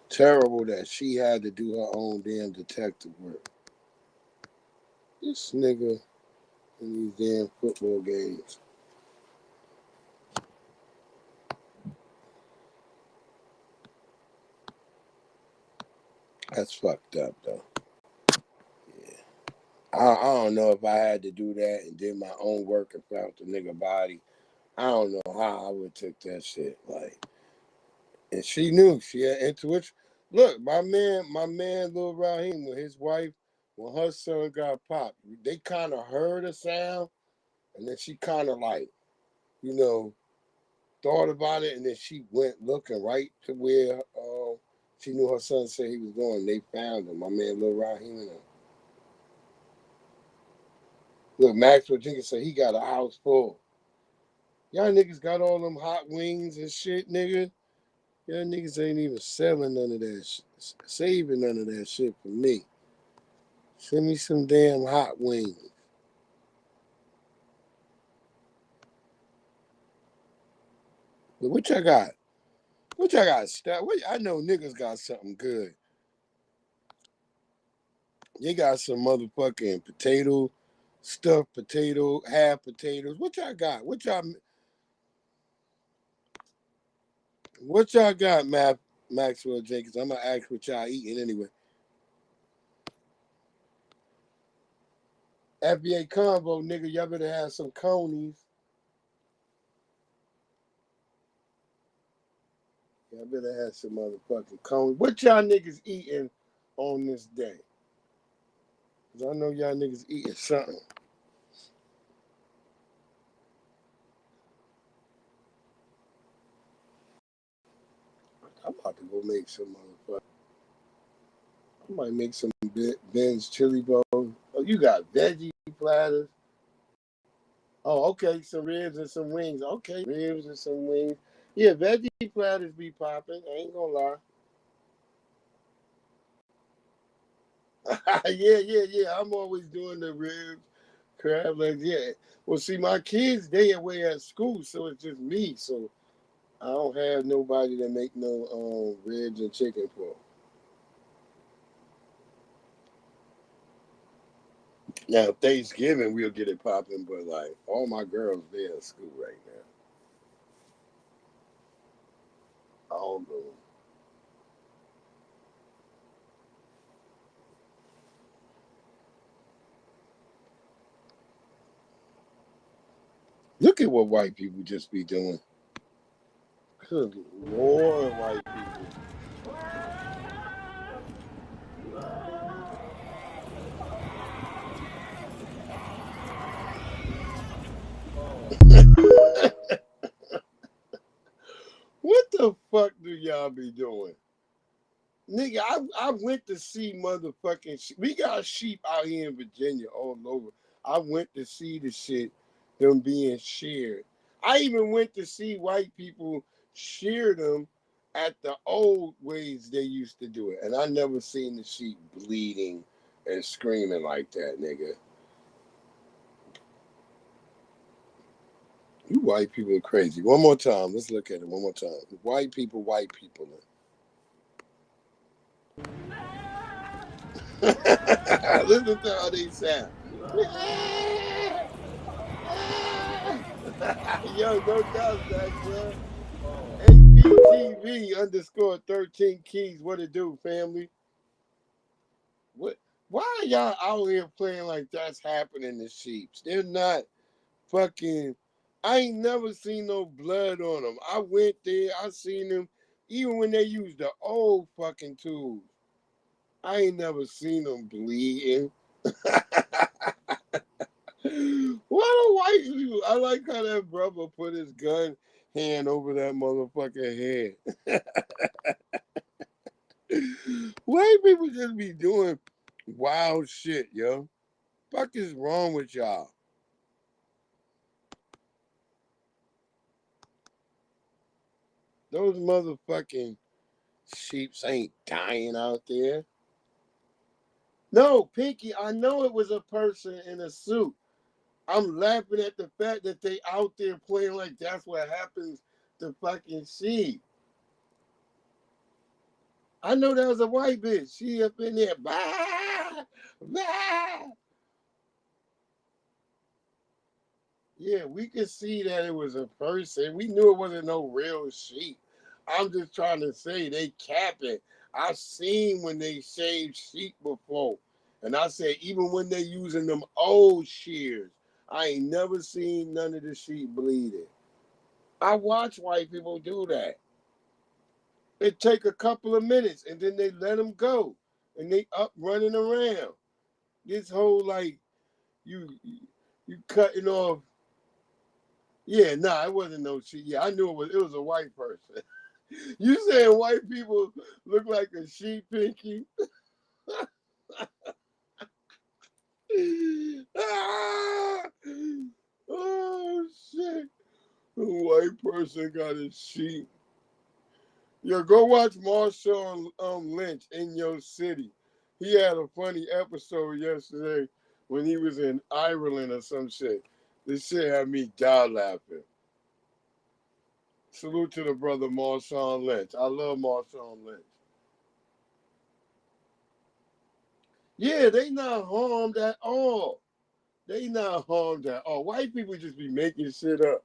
Terrible that she had to do her own damn detective work. This nigga in these damn football games. That's fucked up, though. I don't know if I had to do that and did my own work and found the nigga body. I don't know how I would take that shit. Like, and she knew. She had intuition. Look, my man, Lil Raheem, with his wife, when her son got popped, they kind of heard a sound, and then she kind of like, thought about it, and then she went looking right to where she knew her son said he was going. They found him. My man, Lil Raheem, and him. Look, Maxwell Jenkins said he got a house full. Y'all niggas got all them hot wings and shit, nigga. Y'all niggas ain't even selling none of that shit. Saving none of that shit for me. Send me some damn hot wings. But what y'all got? What y'all got? I know niggas got something good. They got some motherfucking potato, stuffed potato, half potatoes. What y'all got? What y'all got, Maxwell Jenkins? I'm gonna ask what y'all eating anyway. FBA combo, nigga, y'all better have some conies. Y'all better have some motherfucking conies. What y'all niggas eating on this day? Cause I know y'all niggas eating something. I'm about to go make some motherfucker. I might make some Ben's chili bowl. Oh, you got veggie platters. Oh, okay, some ribs and some wings. Okay, ribs and some wings. Yeah, veggie platters be popping. I ain't gonna lie. Yeah. I'm always doing the ribs, crab legs. Yeah. Well, see, my kids, they away at school, so it's just me. So I don't have nobody to make no ribs and chicken for. Now, Thanksgiving, we'll get it popping, but like all my girls, they're in school right now. All of them. Look at what white people just be doing. Good Lord, white people. What the fuck do y'all be doing? Nigga, I went to see motherfucking we got sheep out here in Virginia all over. I went to see the shit, them being sheared. I even went to see white people shear them at the old ways they used to do it. And I never seen the sheep bleeding and screaming like that, nigga. You white people are crazy. One more time. Let's look at it one more time. White people. Listen to how they sound. Yo, no doubt that, bro. APTV_13 keys. What it do, family? What? Why are y'all out here playing like that's happening to sheeps? They're not fucking. I ain't never seen no blood on them. I went there. I seen them even when they used the old fucking tools. I ain't never seen them bleeding. What a white people. I like how that brother put his gun hand over that motherfucking head. White people just be doing wild shit, yo. Fuck is wrong with y'all? Those motherfucking sheeps ain't dying out there. No, Pinky, I know it was a person in a suit. I'm laughing at the fact that they out there playing like that's what happens to fucking sheep. I know that was a white bitch. She up in there. Bah! Bah! Yeah, we could see that it was a person. We knew it wasn't no real sheep. I'm just trying to say they capping. I've seen when they shaved sheep before. And I said, even when they using them old shears, I ain't never seen none of the sheep bleeding. I watch white people do that. It take a couple of minutes and then they let them go. And they up running around. This whole like, you cutting off. Yeah, nah, it wasn't no sheep. Yeah, I knew it was a white person. You saying white people look like a sheep, Pinky? Oh shit! A white person got a sheep. Yo, go watch Marshawn Lynch in your city. He had a funny episode yesterday when he was in Ireland or some shit. This shit had me die laughing. Salute to the brother Marshawn Lynch. I love Marshawn Lynch. Yeah, they not harmed at all. They not harmed at all. White people just be making shit up.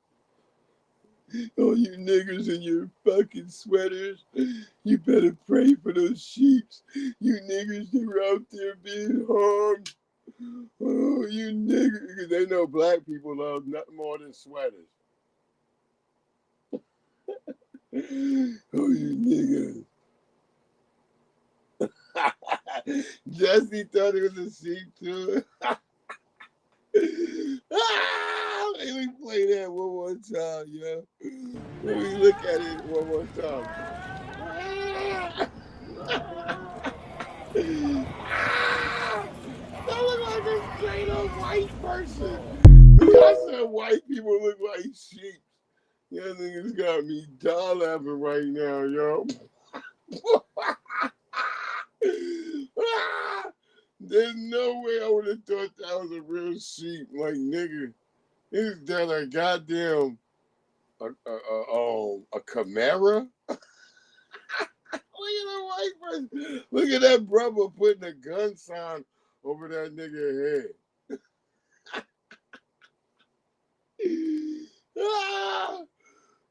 Oh, you niggas in your fucking sweaters. You better pray for those sheeps. You niggas that are out there being harmed. Oh, you niggas. Because they know black people love nothing more than sweaters. Oh, you niggas. Jesse thought it was a sheep too. Let me play that one more time, yo. Let me look at it one more time. That look like a straight up white person. I said white people look like sheep. Y'all niggas got me die laughing right now, yo. There's no way I would have thought that was a real sheep. Like, nigga, it's that a goddamn a Camaro. Look at the white person. Look at that brother putting a gun sign over that nigga head.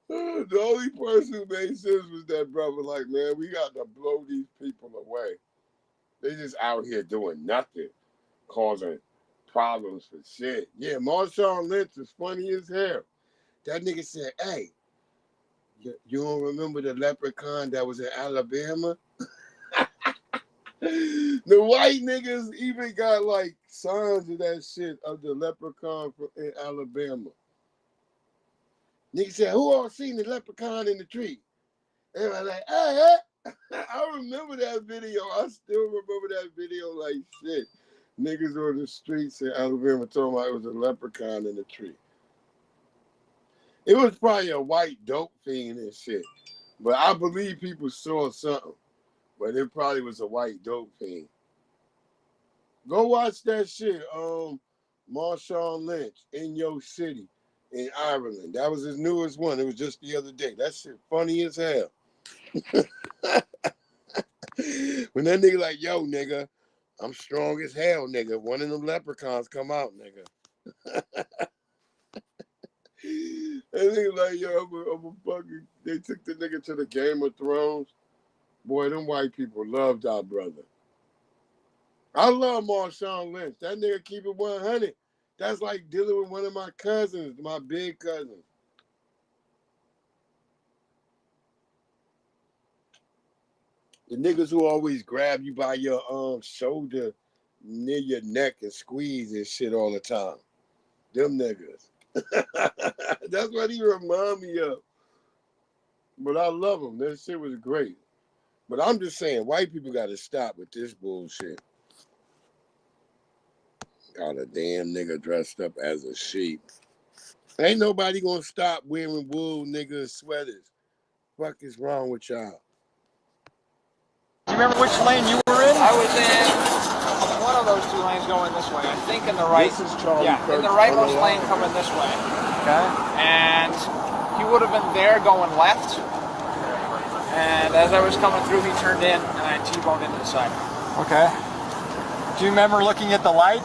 The only person who made sense was that brother. Like, man, we got to blow these people away. They just out here doing nothing, causing problems for shit. Yeah, Marshawn Lynch is funny as hell. That nigga said, hey, you don't remember the leprechaun that was in Alabama? The white niggas even got like signs of that shit of the leprechaun in Alabama. Nigga said, who all seen the leprechaun in the tree? Everybody like, hey. I remember that video. I still remember that video like shit. Niggas on the streets in Alabama talking about it was a leprechaun in the tree. It was probably a white dope fiend and shit. But I believe people saw something. But it probably was a white dope fiend. Go watch that shit. Marshawn Lynch in your city in Ireland. That was his newest one. It was just the other day. That shit funny as hell. When that nigga like, yo, nigga, I'm strong as hell, nigga. One of them leprechauns come out, nigga. That nigga like, yo, I'm a fucking. They took the nigga to the Game of Thrones. Boy, them white people loved our brother. I love Marshawn Lynch. That nigga keep it 100. That's like dealing with one of my cousins, my big cousin. The niggas who always grab you by your shoulder near your neck and squeeze and shit all the time. Them niggas. That's what he remind me of. But I love him. That shit was great. But I'm just saying, white people got to stop with this bullshit. Got a damn nigga dressed up as a sheep. Ain't nobody gonna stop wearing wool nigga sweaters. Fuck is wrong with y'all? Do you remember which lane you were in? I was in one of those two lanes going this way. I think in the right. This is Charlie. Yeah, in the rightmost lane coming this way. Okay. And he would have been there going left. And as I was coming through, he turned in and I T-boned into the side. Okay. Do you remember looking at the light?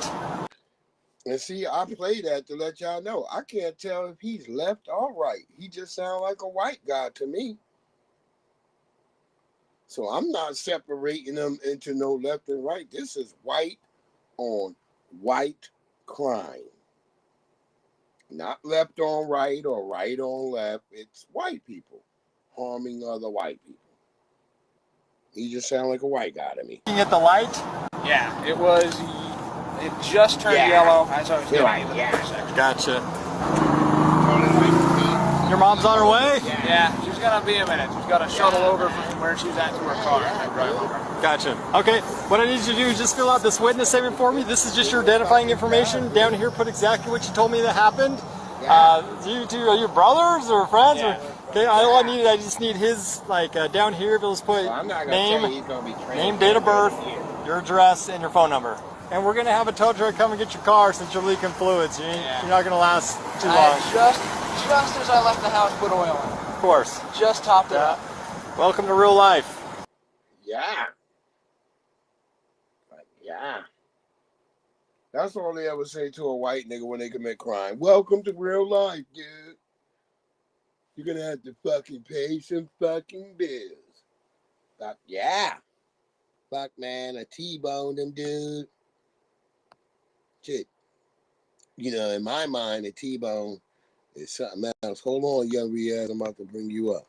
And see, I play that to let y'all know. I can't tell if he's left or right. He just sounds like a white guy to me. So I'm not separating them into no left and right. This is white on white crime. Not left on right or right on left. It's white people harming other white people. He just sounded like a white guy to me. Looking at the light? Yeah, it just turned yellow as I was getting into the intersection. Gotcha. Your mom's on her way? Yeah, she's gonna be a minute. She's got to shuttle over from where she's at to her car and drive over. Gotcha. Okay, what I need you to do is just fill out this witness statement for me. This is just your identifying information. Down here, put exactly what you told me that happened. You two, are you brothers or friends? Yeah. Okay, all I need, I just need his, down here, let's put name, date of birth, your address, and your phone number. And we're going to have a tow truck come and get your car since you're leaking fluids. You're not going to last too long. Just as I left the house, put oil in it. Of course. Just topped it up. Welcome to real life. Yeah. Yeah. That's all they ever say to a white nigga when they commit crime. Welcome to real life, dude. You're gonna have to fucking pay some fucking bills. But yeah. Fuck, man, I T-boned him, dude. Shit. You know, in my mind, a T-bone is something else. Hold on, young Riaz, I'm about to bring you up.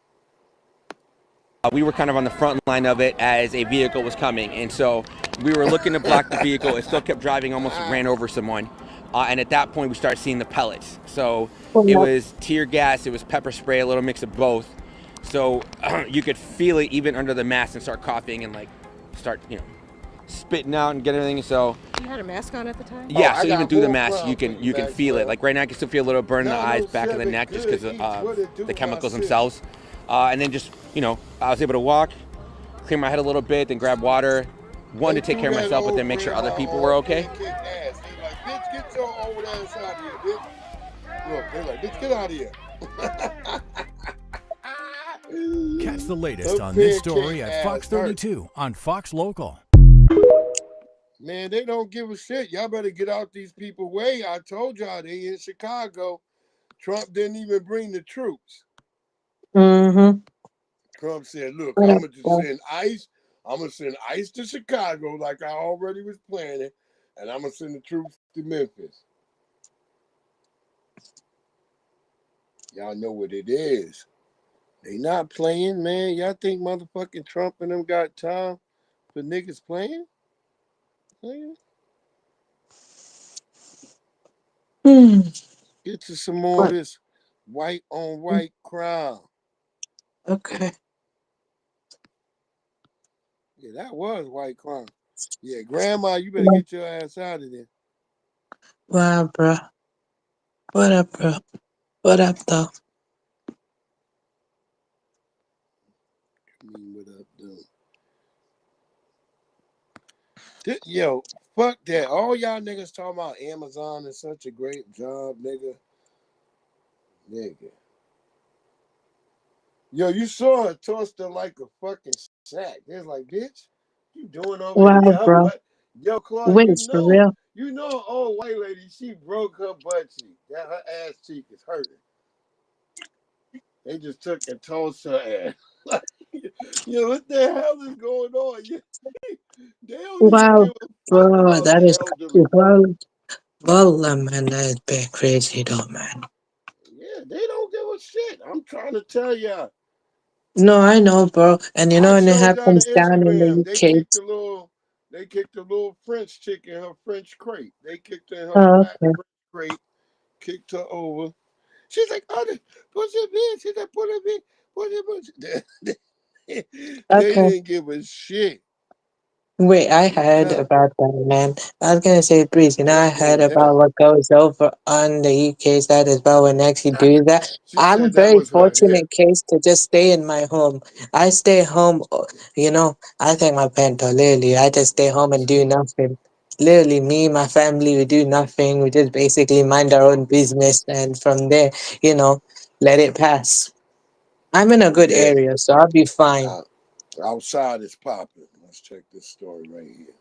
We were kind of on the front line of it as a vehicle was coming, and so we were looking to block the vehicle. It still kept driving, almost ran over someone. And at that point, we started seeing the pellets. So it was tear gas, it was pepper spray, a little mix of both. So you could feel it even under the mask and start coughing and start, spitting out and get everything. So you had a mask on at the time? yeah, so even through the mask, you can feel it. Like right now, I can still feel a little burn in the eyes, back of the neck, just because of the chemicals themselves. And then just, I was able to walk, clear my head a little bit, then grab water. One, to take care of myself, but then make sure other people were okay. Bitch, get your old ass out of here, bitch. Look, they're like, bitch, get out of here. Catch the latest on this story at Fox 32 on Fox Local. Man, they don't give a shit. Y'all better get out these people's way. I told y'all they in Chicago. Trump didn't even bring the troops. Mm-hmm. Trump said, look, I'm going to send ICE. I'm going to send ICE to Chicago like I already was planning. And I'm going to send the troops to Memphis. Y'all know what it is. They not playing, man. Y'all think motherfucking Trump and them got time for niggas playing? Get to some more of this white on white crime. Okay. Yeah, that was white crime. Yeah, Grandma, you better get your ass out of there. Wow, bro. What up, bro? What up, though? What up, dude? Yo, fuck that. All y'all niggas talking about Amazon is such a great job, nigga. Yo, you saw her tossed her like a fucking sack. They're like, bitch, you doing over Wow, here? bro. Yo, Clark, Wait, for real? You know an old white lady, she broke her butt cheek. That her ass cheek is hurting. They just took and tossed her ass. Yo, what the hell is going on? They don't Wow, even give a bro, fuck that about is the elderly. well, man, that is bit crazy, though, man. Yeah, they don't give a shit. I'm trying to tell y'all. No, I know, bro. And you know, when it showed y'all happens the down in Instagram. the UK, They kicked the little French chick in her French crate. They kicked her in her oh, black okay. French crate, kicked her over. She's like, oh, what's your bitch? She's like, put it in. They Okay. didn't give a shit. Wait, I heard about that, man. I was gonna say, please, I heard about what goes over on the UK side as well when they actually do that. She I'm said that very was her, yeah. fortunate case to just stay in my home. I stay home, I thank my parents, literally. I just stay home and do nothing. Literally, me, my family, we do nothing. We just basically mind our own business, and from there, let it pass. I'm in a good Yeah. area, so I'll be fine. Outside is popping. Let's check this story right here.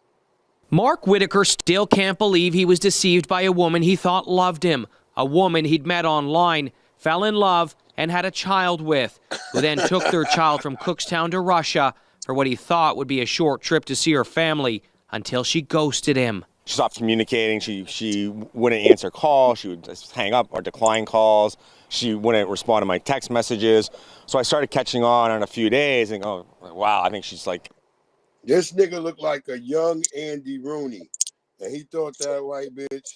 Mark Whitaker still can't believe he was deceived by a woman he thought loved him, a woman he'd met online, fell in love, and had a child with, who then took their child from Cookstown to Russia, for what he thought would be a short trip to see her family until she ghosted him. She stopped communicating. She wouldn't answer calls. She would just hang up or decline calls. She wouldn't respond to my text messages. So I started catching on a few days and go, wow, I think she's like. This nigga looked like a young Andy Rooney. And he thought that white bitch,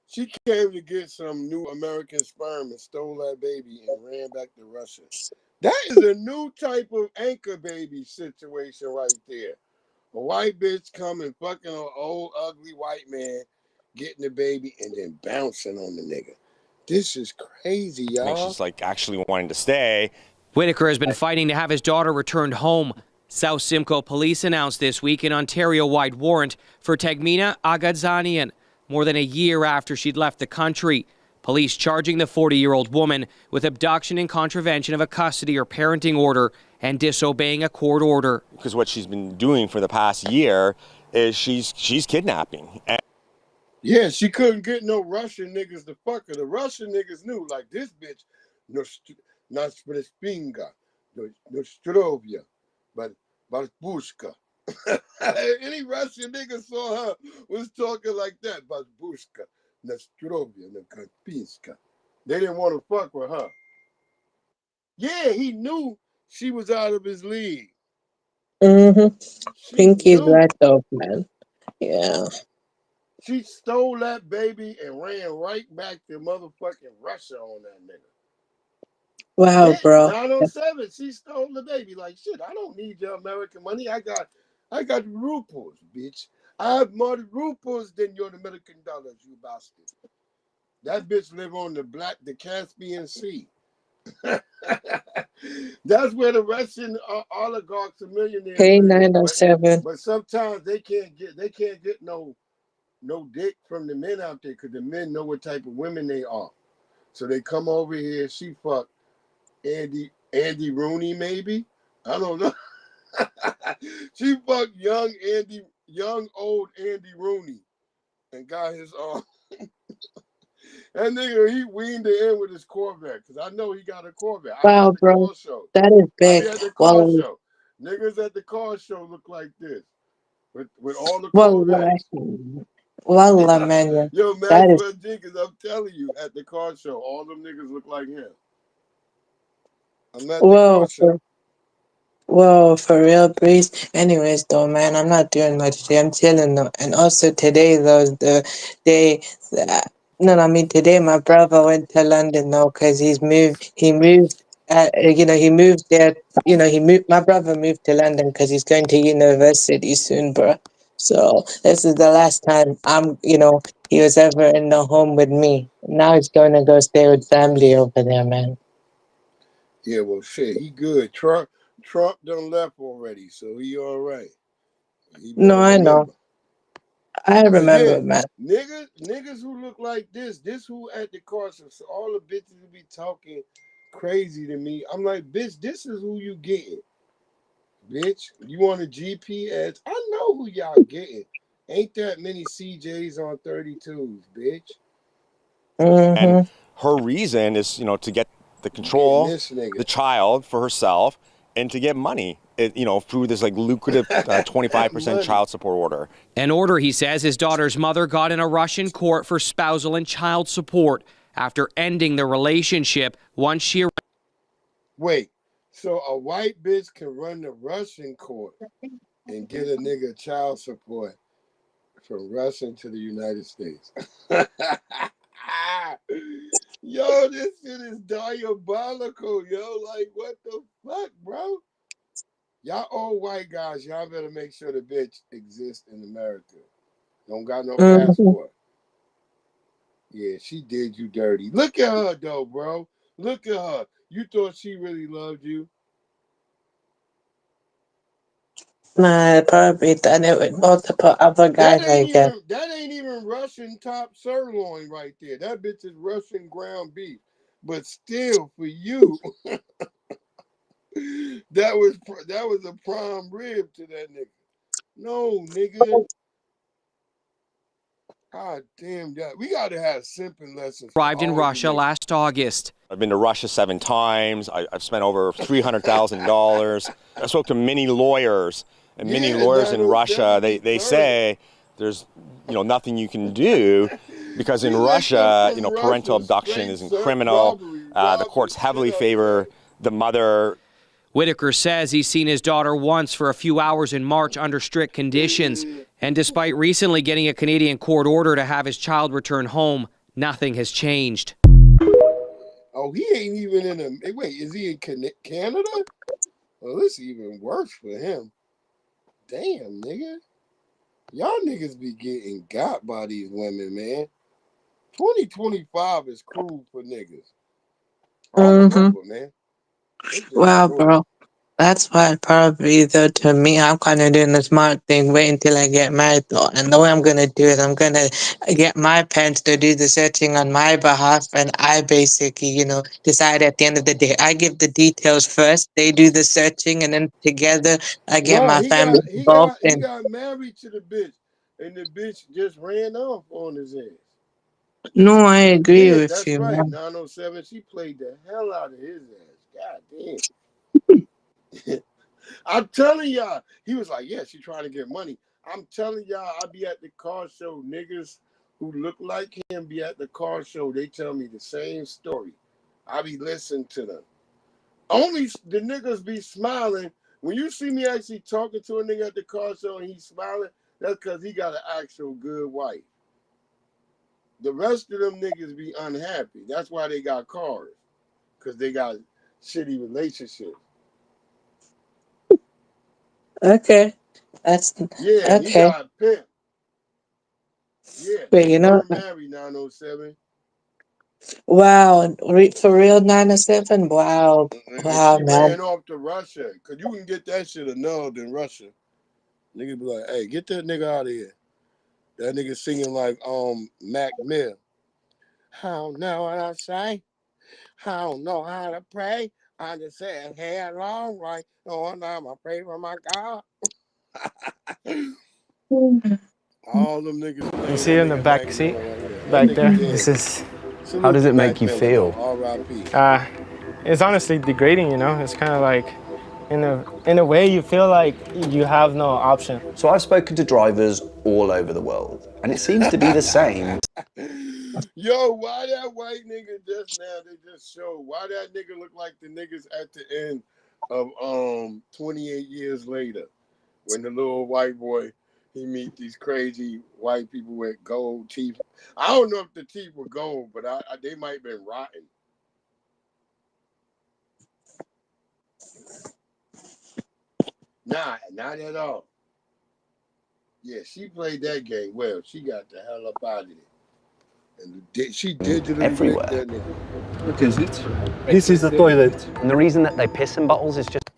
she came to get some new American sperm and stole that baby and ran back to Russia. That is a new type of anchor baby situation right there. A white bitch coming fucking an old ugly white man, getting the baby and then bouncing on the nigga. This is crazy, y'all. I think she's like actually wanting to stay. Whitaker has been fighting to have his daughter returned home. South Simcoe police announced this week an Ontario-wide warrant for Tegmina Agadzanian, more than a year after she'd left the country. Police charging the 40-year-old woman with abduction and contravention of a custody or parenting order and disobeying a court order. Because what she's been doing for the past year is she's kidnapping. Yeah, she couldn't get no Russian niggas to fuck her. The Russian niggas knew, like, this bitch, not Spinga, Nostrovia, but Barbushka. Any Russian nigga saw her was talking like that, Barbushka, Nostrovia, Kapinska. They didn't want to fuck with her. Yeah, he knew she was out of his league. Pinky's right up, man. Yeah. She stole that baby and ran right back to motherfucking Russia on that nigga. Wow, Yeah, bro. 907, she stole the baby. Like, shit, I don't need your American money. I got rubles, bitch. I have more rubles than your American dollars, you bastard. That bitch live on the Caspian Sea. That's where the Russian oligarchs are millionaires. Hey, 907. But sometimes they can't get no dick from the men out there because the men know what type of women they are. So they come over here. She fucked Andy Rooney, maybe. I don't know. She fucked young old Andy Rooney, and got his that nigga, he weaned her in with his Corvette because I know he got a Corvette. Wow, bro. That is big. At the car show. Niggas at the car show look like this with all the Corvettes. Wallah, man. Yo, Maxwell Jenkins, I'm telling you, at the car show, all them niggas look like him. I'm at the car show. Whoa, for real, Breeze. Anyways, though, man, I'm not doing much today. I'm chilling, though. And also today, though, today my brother went to London, though, because he moved there. My brother moved to London because he's going to university soon, bro. So this is the last time he was ever in the home with me. Now he's going to go stay with family over there, man. Yeah, well, shit, he good. Trump done left already, so he all right. No, I know. I remember, man. Niggas who look like this who at the car show, so all the bitches will be talking crazy to me. I'm like, bitch, this is who you getting. Bitch, you want a GPS? I know who y'all getting. Ain't that many CJs on 32s, bitch. And her reason is, to get the control, the child for herself, and to get money, through this lucrative 25% child support order. An order, he says, his daughter's mother got in a Russian court for spousal and child support after ending the relationship once she. Wait, so a white bitch can run the Russian court and get a nigga child support from Russia to the United States? Yo, this shit is diabolical, yo. Like, what the fuck, bro? Y'all old white guys, y'all better make sure the bitch exists in America. Don't got no passport. Yeah, she did you dirty. Look at her, though, bro. Look at her. You thought she really loved you? Nah, probably done it with multiple other guys, I guess. That ain't even Russian top sirloin right there. That bitch is Russian ground beef. But still, for you, that was a prime rib to that nigga. No, nigga. God damn, that we gotta have simping lessons. Arrived in Russia last August. I've been to Russia 7 times. I've spent over $300,000. I spoke to many lawyers, and many lawyers in Russia, they say there's nothing you can do because in Russia, parental abduction isn't criminal. The courts heavily favor the mother. Whitaker says he's seen his daughter once for a few hours in March under strict conditions. And despite recently getting a Canadian court order to have his child return home, nothing has changed. Oh, he ain't even in a... Wait, is he in Canada? Well, this is even worse for him. Damn, nigga. Y'all niggas be getting got by these women, man. 2025 is cruel for niggas. All over, man. Wow, bro. That's why probably though to me I'm kinda doing the smart thing, wait until I get married though. And the way I'm gonna do it, I'm gonna get my parents to do the searching on my behalf and I basically, decide at the end of the day. I give the details first, they do the searching, and then together I get my family involved He got married to the bitch and the bitch just ran off on his ass. No, I agree with that's you, right. man. 907, she played the hell out of his ass. God damn. I'm telling y'all, he was like, yeah, she trying to get money. I'm telling y'all, I be at the car show. Niggas who look like him be at the car show. They tell me the same story. I be listening to them. Only the niggas be smiling. When you see me actually talking to a nigga at the car show and he's smiling, that's because he got an actual good wife. The rest of them niggas be unhappy. That's why they got cars. Because they got shitty relationships. Okay. That's Yeah, okay. he got pimp. Yeah, Wait, they're married 907. Wow, for real 907? Wow. Wow, She man. ran off to Russia. Because you can get that shit annulled in Russia. Nigga be like, hey, get that nigga out of here. That nigga singing like Mac Mill. I don't know what I say. I don't know how to pray. I just said, hey, long right. Oh, I'm a pray for my God. All them niggas. You see in the back seat, back there. This is. How does it make you feel? It's honestly degrading, It's kind of like, in a way, you feel like you have no option. So I've spoken to drivers all over the world, and it seems to be the same. Yo, why that white nigga just now? They just showed why that nigga look like the niggas at the end of 28 years later, when the little white boy he meet these crazy white people with gold teeth. I don't know if the teeth were gold, but they might have been rotten. Nah, not at all. Yeah, she played that game well. She got the hell up out of there. And she digitally everywhere. That nigga. Look, this is the toilet. And the reason that they piss in bottles is just...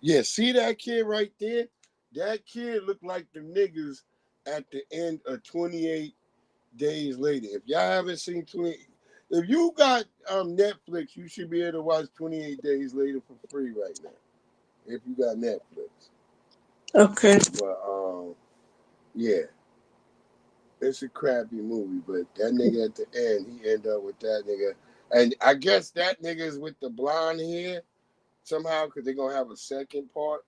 Yeah, see that kid right there? That kid looked like the niggas at the end of 28 Days Later. If y'all haven't seen 28, if you got Netflix, you should be able to watch 28 Days Later for free right now. If you got Netflix. Okay. But yeah. It's a crappy movie, but that nigga at the end, he ended up with that nigga. And I guess that nigga is with the blonde hair somehow, because they're going to have a second part.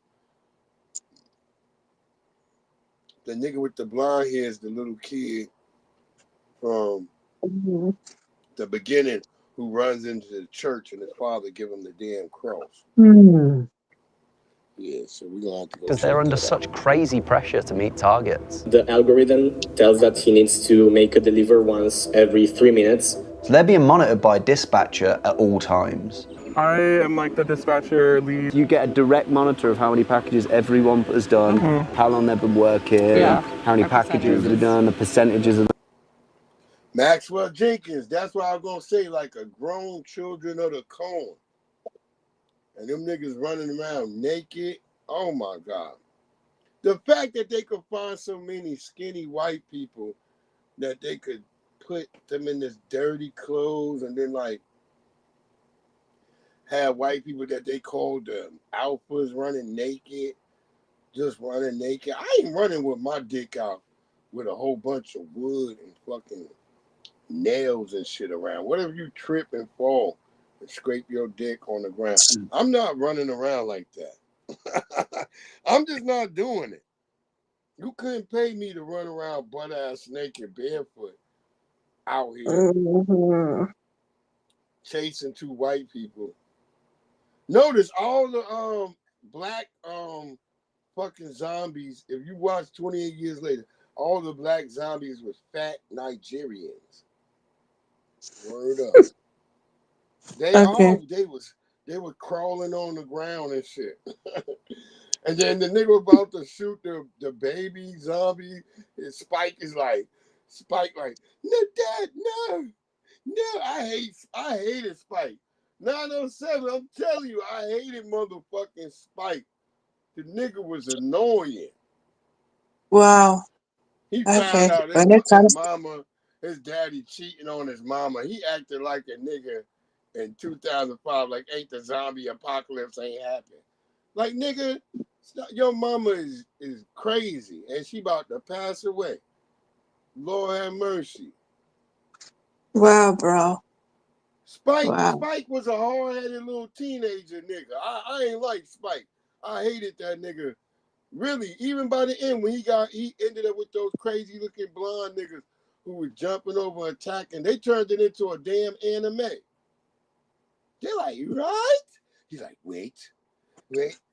The nigga with the blonde hair is the little kid from the beginning who runs into the church and his father give him the damn cross. Yeah, so we're going to have to go. Because they're under such crazy pressure to meet targets. The algorithm tells that he needs to make a deliver once every 3 minutes. So they're being monitored by a dispatcher at all times. I am like the dispatcher lead. You get a direct monitor of how many packages everyone has done, how long they've been working, how many packages they've done, the percentages of Maxwell Jenkins, that's what I was going to say, like a grown children of the corn. And them niggas running around naked. Oh, my God. The fact that they could find so many skinny white people that they could put them in this dirty clothes and then, like, have white people that they called alphas running naked, just running naked. I ain't running with my dick out with a whole bunch of wood and fucking nails and shit around. What if you trip and fall and scrape your dick on the ground? I'm not running around like that. I'm just not doing it. You couldn't pay me to run around butt ass naked barefoot out here chasing two white people. Notice all the black fucking zombies. If you watch 28 Years Later, all the black zombies was fat Nigerians. Word up. They were crawling on the ground and shit. And then the nigga about to shoot the baby zombie. His Spike like, no, Dad, no. I hated Spike. 907, I'm telling you, I hated motherfucking Spike. The nigga was annoying. Wow. He found out his daddy cheating on his mama. He acted like a nigga in 2005, like ain't the zombie apocalypse ain't happened. Like, nigga, your mama is crazy and she about to pass away. Lord have mercy. Wow, bro. Spike was a hard-headed little teenager nigga. I ain't like Spike. I hated that nigga. Really, even by the end when he ended up with those crazy looking blonde niggas who were jumping over and attacking. They turned it into a damn anime. They're like, right? He's like, wait.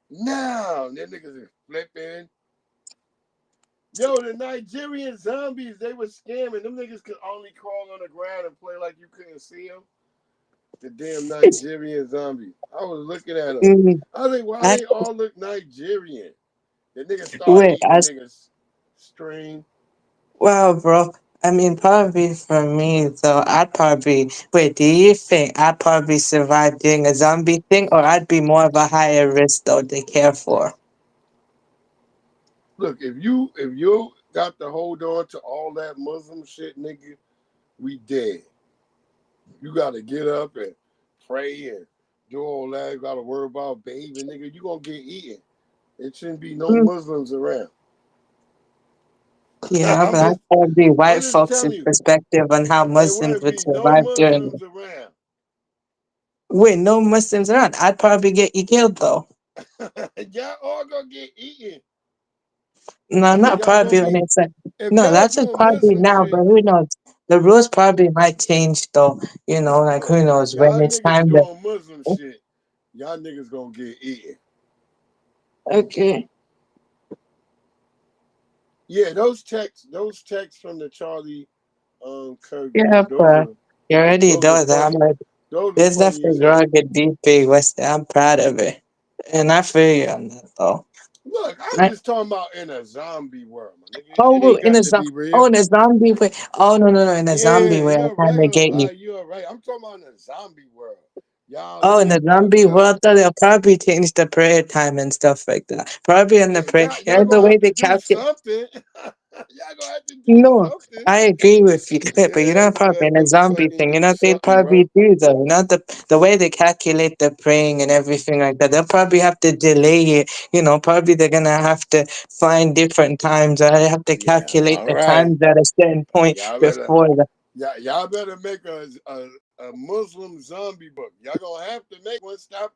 No, them niggas is flipping. Yo, the Nigerian zombies, they were scamming. Them niggas could only crawl on the ground and play like you couldn't see them. The damn Nigerian zombies. I was looking at them. I was like, why they all look Nigerian? The niggas started eating the niggas string. Wow, bro. I mean, probably for me, though, do you think I'd probably survive doing a zombie thing, or I'd be more of a higher risk, though, to care for? Look, if you got to hold on to all that Muslim shit, nigga, we dead. You got to get up and pray and do all that. You got to worry about baby, nigga. You going to get eaten. It shouldn't be no Muslims around. Yeah, but that's probably white folks' perspective on how Muslims would survive during. Wait, no Muslims around. I'd probably get you killed, though. Y'all all gonna get eaten. No, not probably when it's like. No, that's just probably now, but who knows? The rules probably might change, though. You know, like who knows when it's time to. Doing Muslim shit, y'all niggas gonna get eaten. Okay. Yeah, those texts from the Charlie Kirk. Yeah, but you already know that. I'm like, there's definitely rugged, deep, big West. I'm proud of it, and I feel you on that, though. Look, I'm just talking about in a zombie world, my nigga. Oh, in a zombie way. Oh no, in a zombie way. I kind of get you. You're right. I'm talking about in a zombie world. Y'all in the zombie world, though, they'll probably change the prayer time and stuff like that. Probably in the prayer, the way they calculate. No, I agree with you, but you know, probably in a zombie thing, you know, they'd probably do though. You know, the way they calculate the praying and everything like that, they'll probably have to delay it. You know, probably they're gonna have to find different times, or they have to calculate the times at a certain point before the. Y'all better make a Muslim zombie book. Y'all gonna have to make one. Stop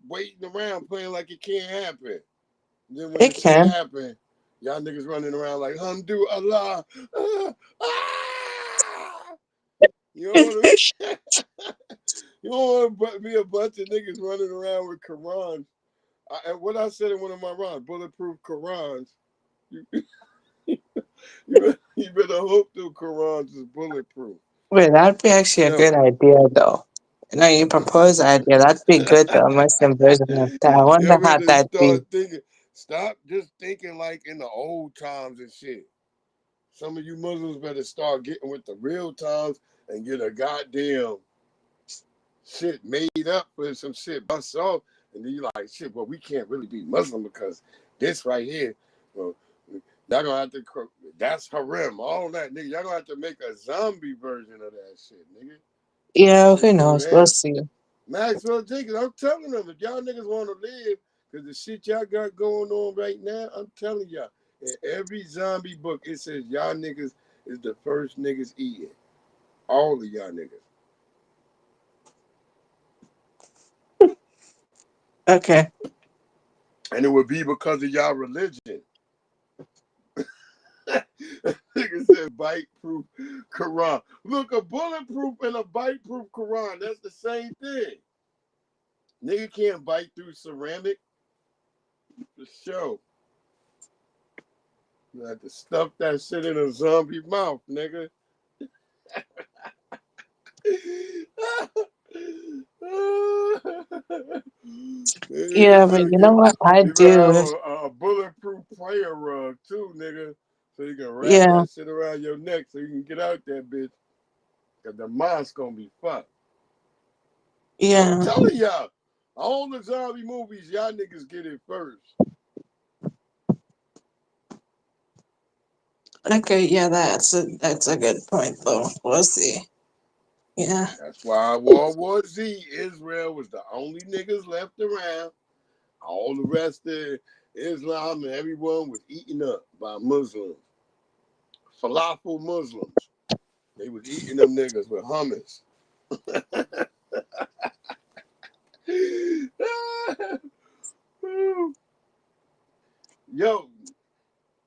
waiting around playing like it can't happen. Then when it can't happen, y'all niggas running around like Hamdu Allah. You know what I mean? You don't want to be a bunch of niggas running around with Qurans. And what I said in one of my runs, bulletproof Qurans. You better hope the Qurans is bulletproof. Wait, that'd be actually a good idea, though. You know, you propose an idea. That'd be good, though. A Muslim version of that. I wonder how that'd be. Stop just thinking like in the old times and shit. Some of you Muslims better start getting with the real times and get a goddamn shit made up with some shit bust off. And then you like, shit, well, we can't really be Muslim because this right here, well, y'all gonna have to, that's harem, all that, nigga. Y'all gonna have to make a zombie version of that shit, nigga. Yeah, who knows? We'll see. Maxwell Jenkins, I'm telling them, if y'all niggas want to live, because the shit y'all got going on right now, I'm telling y'all, In every zombie book, it says y'all niggas is the first niggas eating. All of y'all niggas. Okay. And it would be because of y'all religion. Nigga said bite-proof Quran. Look, a bulletproof and a bite-proof Quran, that's the same thing. Nigga can't bite through ceramic. For sure. You have to stuff that shit in a zombie mouth, nigga. Yeah, but you know what I You better have do? a bulletproof prayer rug too, nigga. So you can wrap Yeah, that shit around your neck so you can get out that bitch. Cause the mosque gonna be fucked. I'm yeah. telling y'all, all the zombie movies, y'all niggas get it first. Okay, yeah, that's a good point though. We'll see. Yeah. That's why World War Z, Israel was the only niggas left around. All the rest of Islam and everyone was eaten up by Muslims. Falafel Muslims. They was eating them niggas with hummus. Yo,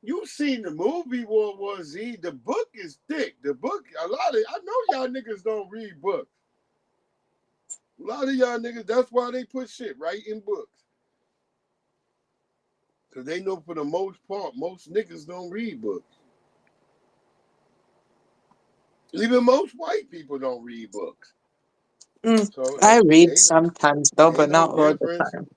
you seen the movie World War Z? The book is thick. The book, I know y'all niggas don't read books. A lot of y'all niggas, that's why they put shit right in books. Because they know for the most part, most niggas don't read books. Even most white people don't read books. So I read ain't sometimes though, but no not all the difference. time.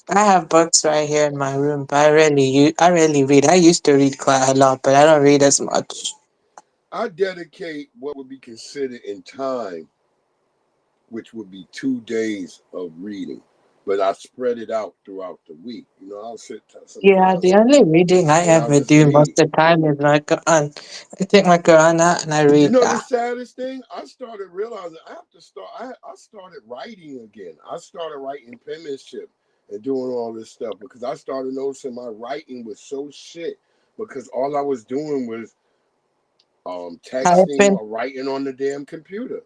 I have books right here in my room, but I rarely read. I used to read quite a lot, but I don't read as much. I dedicate what would be considered in time, which would be 2 days of reading, but I spread it out throughout the week. You know, I'll sit Yeah, sometimes the only reading I and I'll ever just do most read. of the time is my Quran. I take my Quran out and I You read know the that. saddest thing? I started realizing I have to start. I started writing again. I started writing penmanship and doing all this stuff because I started noticing my writing was so shit because all I was doing was texting Typing. or writing on the damn computer.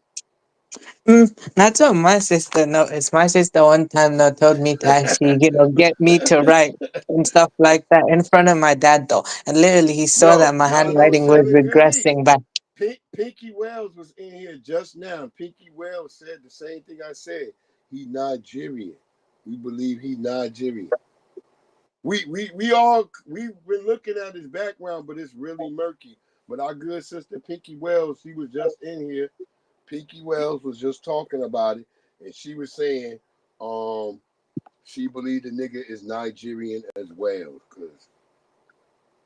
That's what my sister noticed. My sister one time though told me to actually, get me to write and stuff like that in front of my dad though. And literally he saw Yo, that my y'all know handwriting was 7 Good Eats? regressing back. Pinky Wells was in here just now. Pinky Wells said the same thing I said. He Nigerian. We believe he Nigerian. We've been looking at his background, but it's really murky. But our good sister Pinky Wells, she was just in here. Pinky Wells was just talking about it, and she was saying, she believed the nigga is Nigerian as well. Cause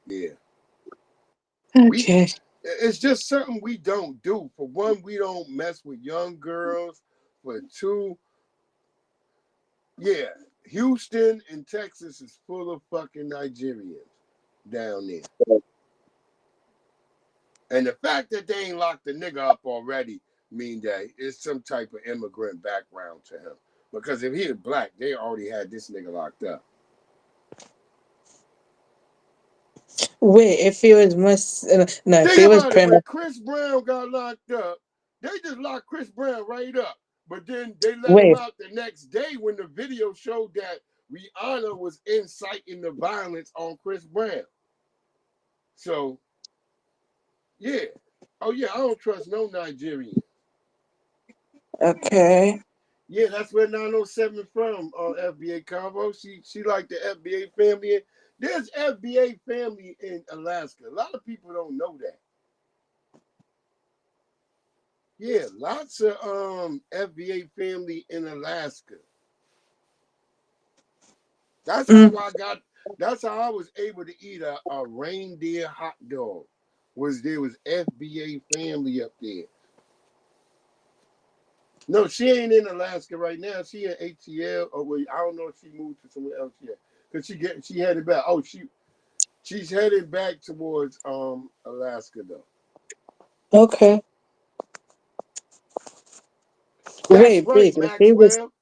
yeah, Okay. it's just something we don't do. For one, we don't mess with young girls. For two, yeah, Houston and Texas is full of fucking Nigerians down there. And the fact that they ain't locked the nigga up already mean that it's some type of immigrant background to him. Because if he was black, they already had this nigga locked up. Wait, if he was no, if Think he was about it. When Chris Brown got locked up, they just locked Chris Brown right up. But then they let him wait, out the next day when the video showed that Rihanna was inciting the violence on Chris Brown. So, yeah. Oh, yeah, I don't trust no Nigerian. okay. Yeah, that's where 907 from, FBA Convo. She like the FBA family. There's FBA family in Alaska. A lot of people don't know that. Yeah, lots of FBA family in Alaska. That's how I was able to eat a reindeer hot dog. There was FBA family up there. No, she ain't in Alaska right now. She in ATL. Or wait, I don't know if she moved to somewhere else yet. Cause she headed back. Oh, she's headed back towards Alaska though. Okay. That's Wait, right, Big. If he was Maxwell.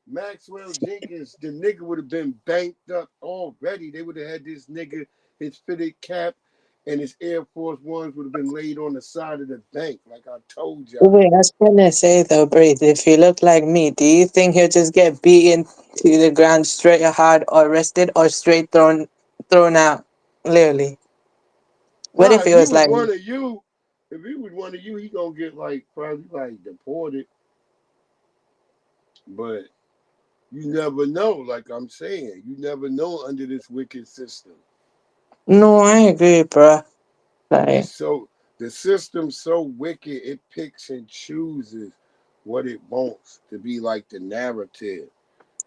Maxwell Jenkins, the nigga would have been banked up already. They would have had this nigga, his fitted cap, and his Air Force Ones would have been laid on the side of the bank, like I told y'all. Wait, I was gonna say though, Breeze, if you look like me, do you think he'll just get beaten to the ground straight hard or arrested or straight thrown out? Literally. What Nah, if if it he was was like, one of you, he gonna get like probably like deported. But you never know, like I'm saying. You never know under this wicked system. no, I agree, bro. Like, So the system's so wicked, it picks and chooses what it wants to be like the narrative.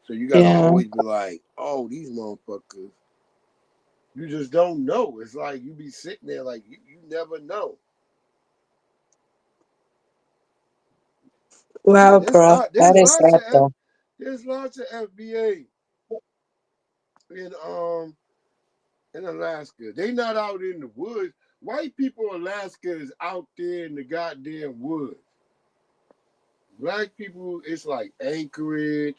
So you gotta yeah. always be like, oh, these motherfuckers. You just don't know. It's like you be sitting there like you never know. Yeah, Wow, bro. That is sad though. there's lots of FBA in Alaska. They not out in the woods. White people in Alaska is out there in the goddamn woods. Black people, it's like Anchorage.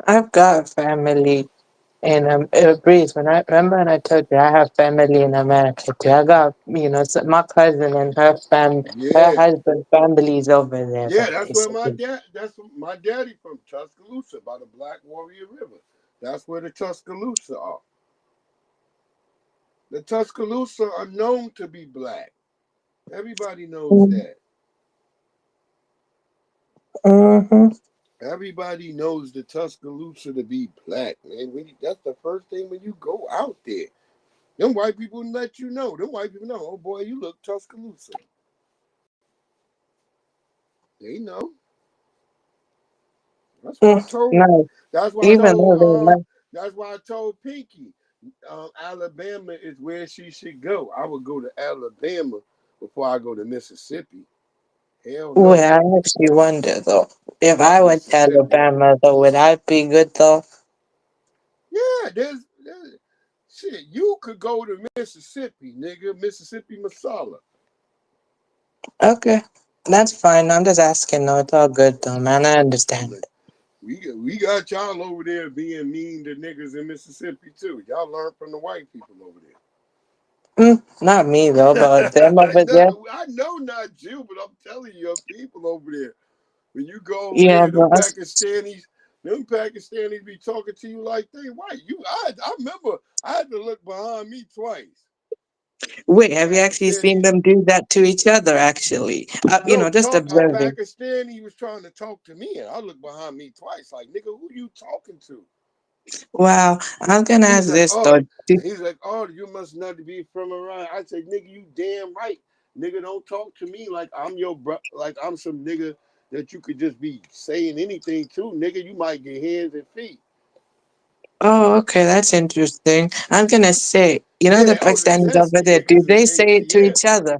I've got family in Breeze. When I told you I have family in America too. I got my cousin and her her Yeah. husband families over there. Yeah, Though, that's where basically. that's my daddy from, Tuscaloosa, by the Black Warrior River. That's where the Tuscaloosa are. The Tuscaloosa are known to be black. Everybody knows that. Mm-hmm. Everybody knows the Tuscaloosa to be black, man. That's the first thing when you go out there. Them white people let you know. Them white people know, oh boy, you look Tuscaloosa. They know. That's why I told. No, That's why I even though they told. like, That's why I told Pinky, Alabama is where she should go. I would go to Alabama before I go to Mississippi. Hell no. well, I actually wonder though, if I went to Mississippi. Alabama though, would I be good though? Yeah, there's shit. You could go to Mississippi, nigga. Mississippi Masala. Okay, that's fine. I'm just asking. No, it's all good though, man. I understand. We got y'all over there being mean to niggas in Mississippi too. Y'all learn from the white people over there. Not me though, but them over there. I know not you, but I'm telling you, your people over there. When you go over Yeah, there, them but Pakistanis be talking to you like they white. I remember I had to look behind me twice. wait, have you actually seen them do that to each other? Actually, just A observing. Pakistani was trying to talk to me, and I looked behind me twice, like, nigga, who you talking to? Wow, I'm gonna ask this though. He's like, oh, you must not be from Iran. I said, nigga, you damn right. Nigga, don't talk to me like I'm your like I'm some nigga that you could just be saying anything to. Nigga, you might get hands and feet. Oh, okay, that's interesting. I'm gonna say, the Pakistanis over Zesty there, do niggas they is say it to ATF. each other?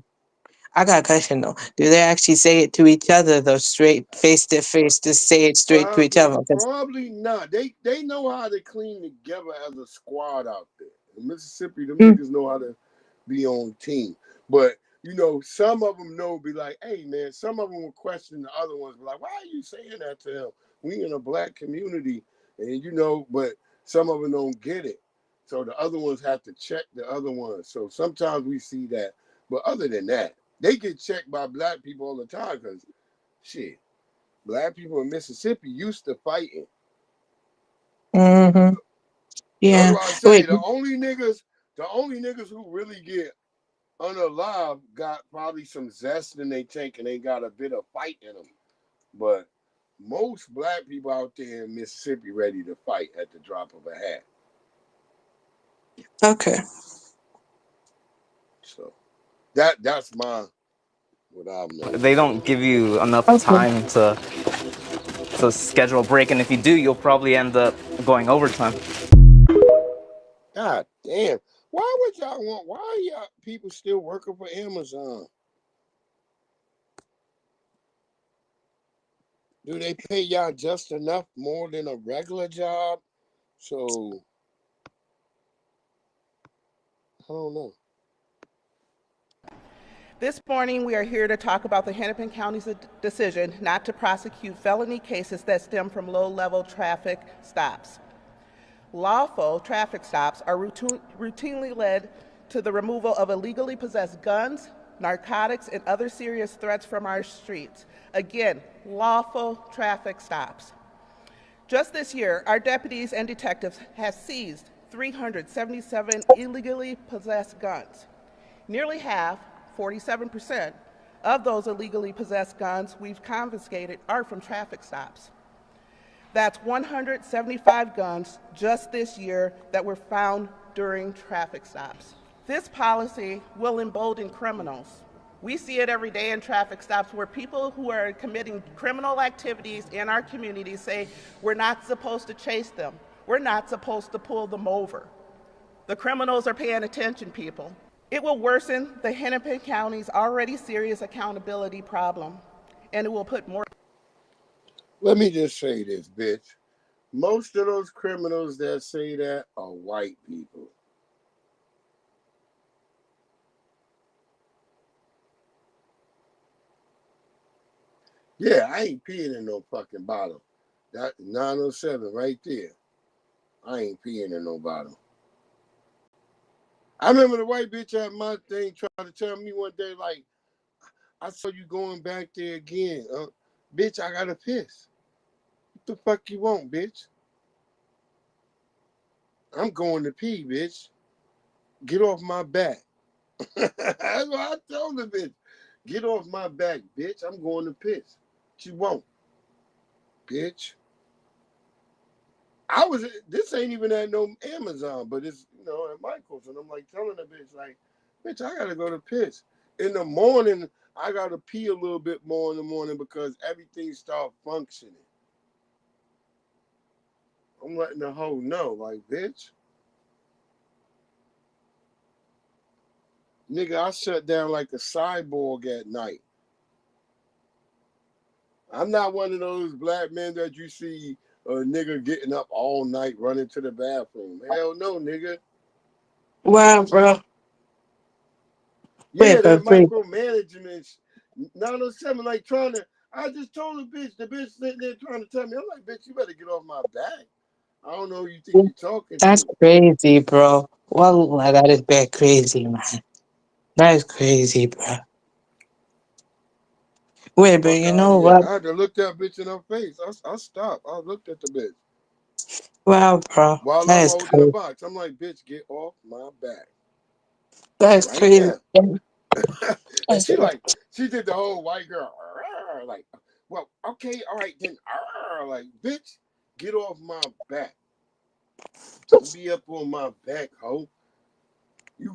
I got a question though. Do they actually say it to each other though, straight face to face, just say it straight to each other? Probably not. They know how to clean together as a squad out there. In Mississippi, them niggas know how to be on team. But some of them be like, hey man, some of them will question the other ones, be like, why are you saying that to him? We in a black community, and but some of them don't get it. So the other ones have to check the other ones. So sometimes we see that. But other than that, they get checked by black people all the time because shit. Black people in Mississippi used to fighting. Mm-hmm. Yeah. That's why I say the only niggas who really get unalive got probably some zest in their tank and they got a bit of fight in them. But most black people out there in Mississippi ready to fight at the drop of a hat. Okay. So that's what I've known. They don't give you enough time to schedule a break, and if you do, you'll probably end up going overtime. God damn. Why are y'all people still working for Amazon? Do they pay y'all just enough more than a regular job? So I don't know. This morning, we are here to talk about the Hennepin County's decision not to prosecute felony cases that stem from low-level traffic stops. Lawful traffic stops are routinely led to the removal of illegally possessed guns, narcotics, and other serious threats from our streets. Again, lawful traffic stops. Just this year, our deputies and detectives have seized 377 illegally possessed guns. Nearly half, 47%, of those illegally possessed guns we've confiscated are from traffic stops. That's 175 guns just this year that were found during traffic stops. This policy will embolden criminals. We see it every day in traffic stops where people who are committing criminal activities in our community say, we're not supposed to chase them. We're not supposed to pull them over. The criminals are paying attention, people. It will worsen the Hennepin County's already serious accountability problem, and it will put more. Let me just say this, bitch. Most of those criminals that say that are white people. Yeah, I ain't peeing in no fucking bottle. That 907 right there. I ain't peeing in no bottle. I remember the white bitch at my thing tried to tell me one day, like, I saw you going back there again. Bitch, I gotta piss. What the fuck you want, bitch? I'm going to pee, bitch. Get off my back. That's what I told the bitch. Get off my back, bitch. I'm going to piss. What you want, bitch? This ain't even at no Amazon, but it's, at Michael's. And I'm like telling the bitch, like, bitch, I gotta go to piss. In the morning, I gotta pee a little bit more in the morning because everything start functioning. I'm letting the hoe know, like, bitch. Nigga, I shut down like a cyborg at night. I'm not one of those black men that you see a nigga getting up all night running to the bathroom. Hell no, nigga. Wow, bro. Yeah, Wait, that wait. micromanagement. 907, like I just told the bitch sitting there trying to tell me, I'm like, bitch, you better get off my back. I don't know who you think you're talking That's to. crazy, bro. Wallah, that is bad crazy, man. That is crazy, bro. Wait, but you know what? I had to look that bitch in her face. I stopped. I looked at the bitch. Wow, bro. While That I'm is holding crazy. the box, I'm like, bitch, get off my back. That is Right crazy. And she did the whole white girl, like, well, okay, all right, then, like, bitch, get off my back. Don't be up on my back, ho.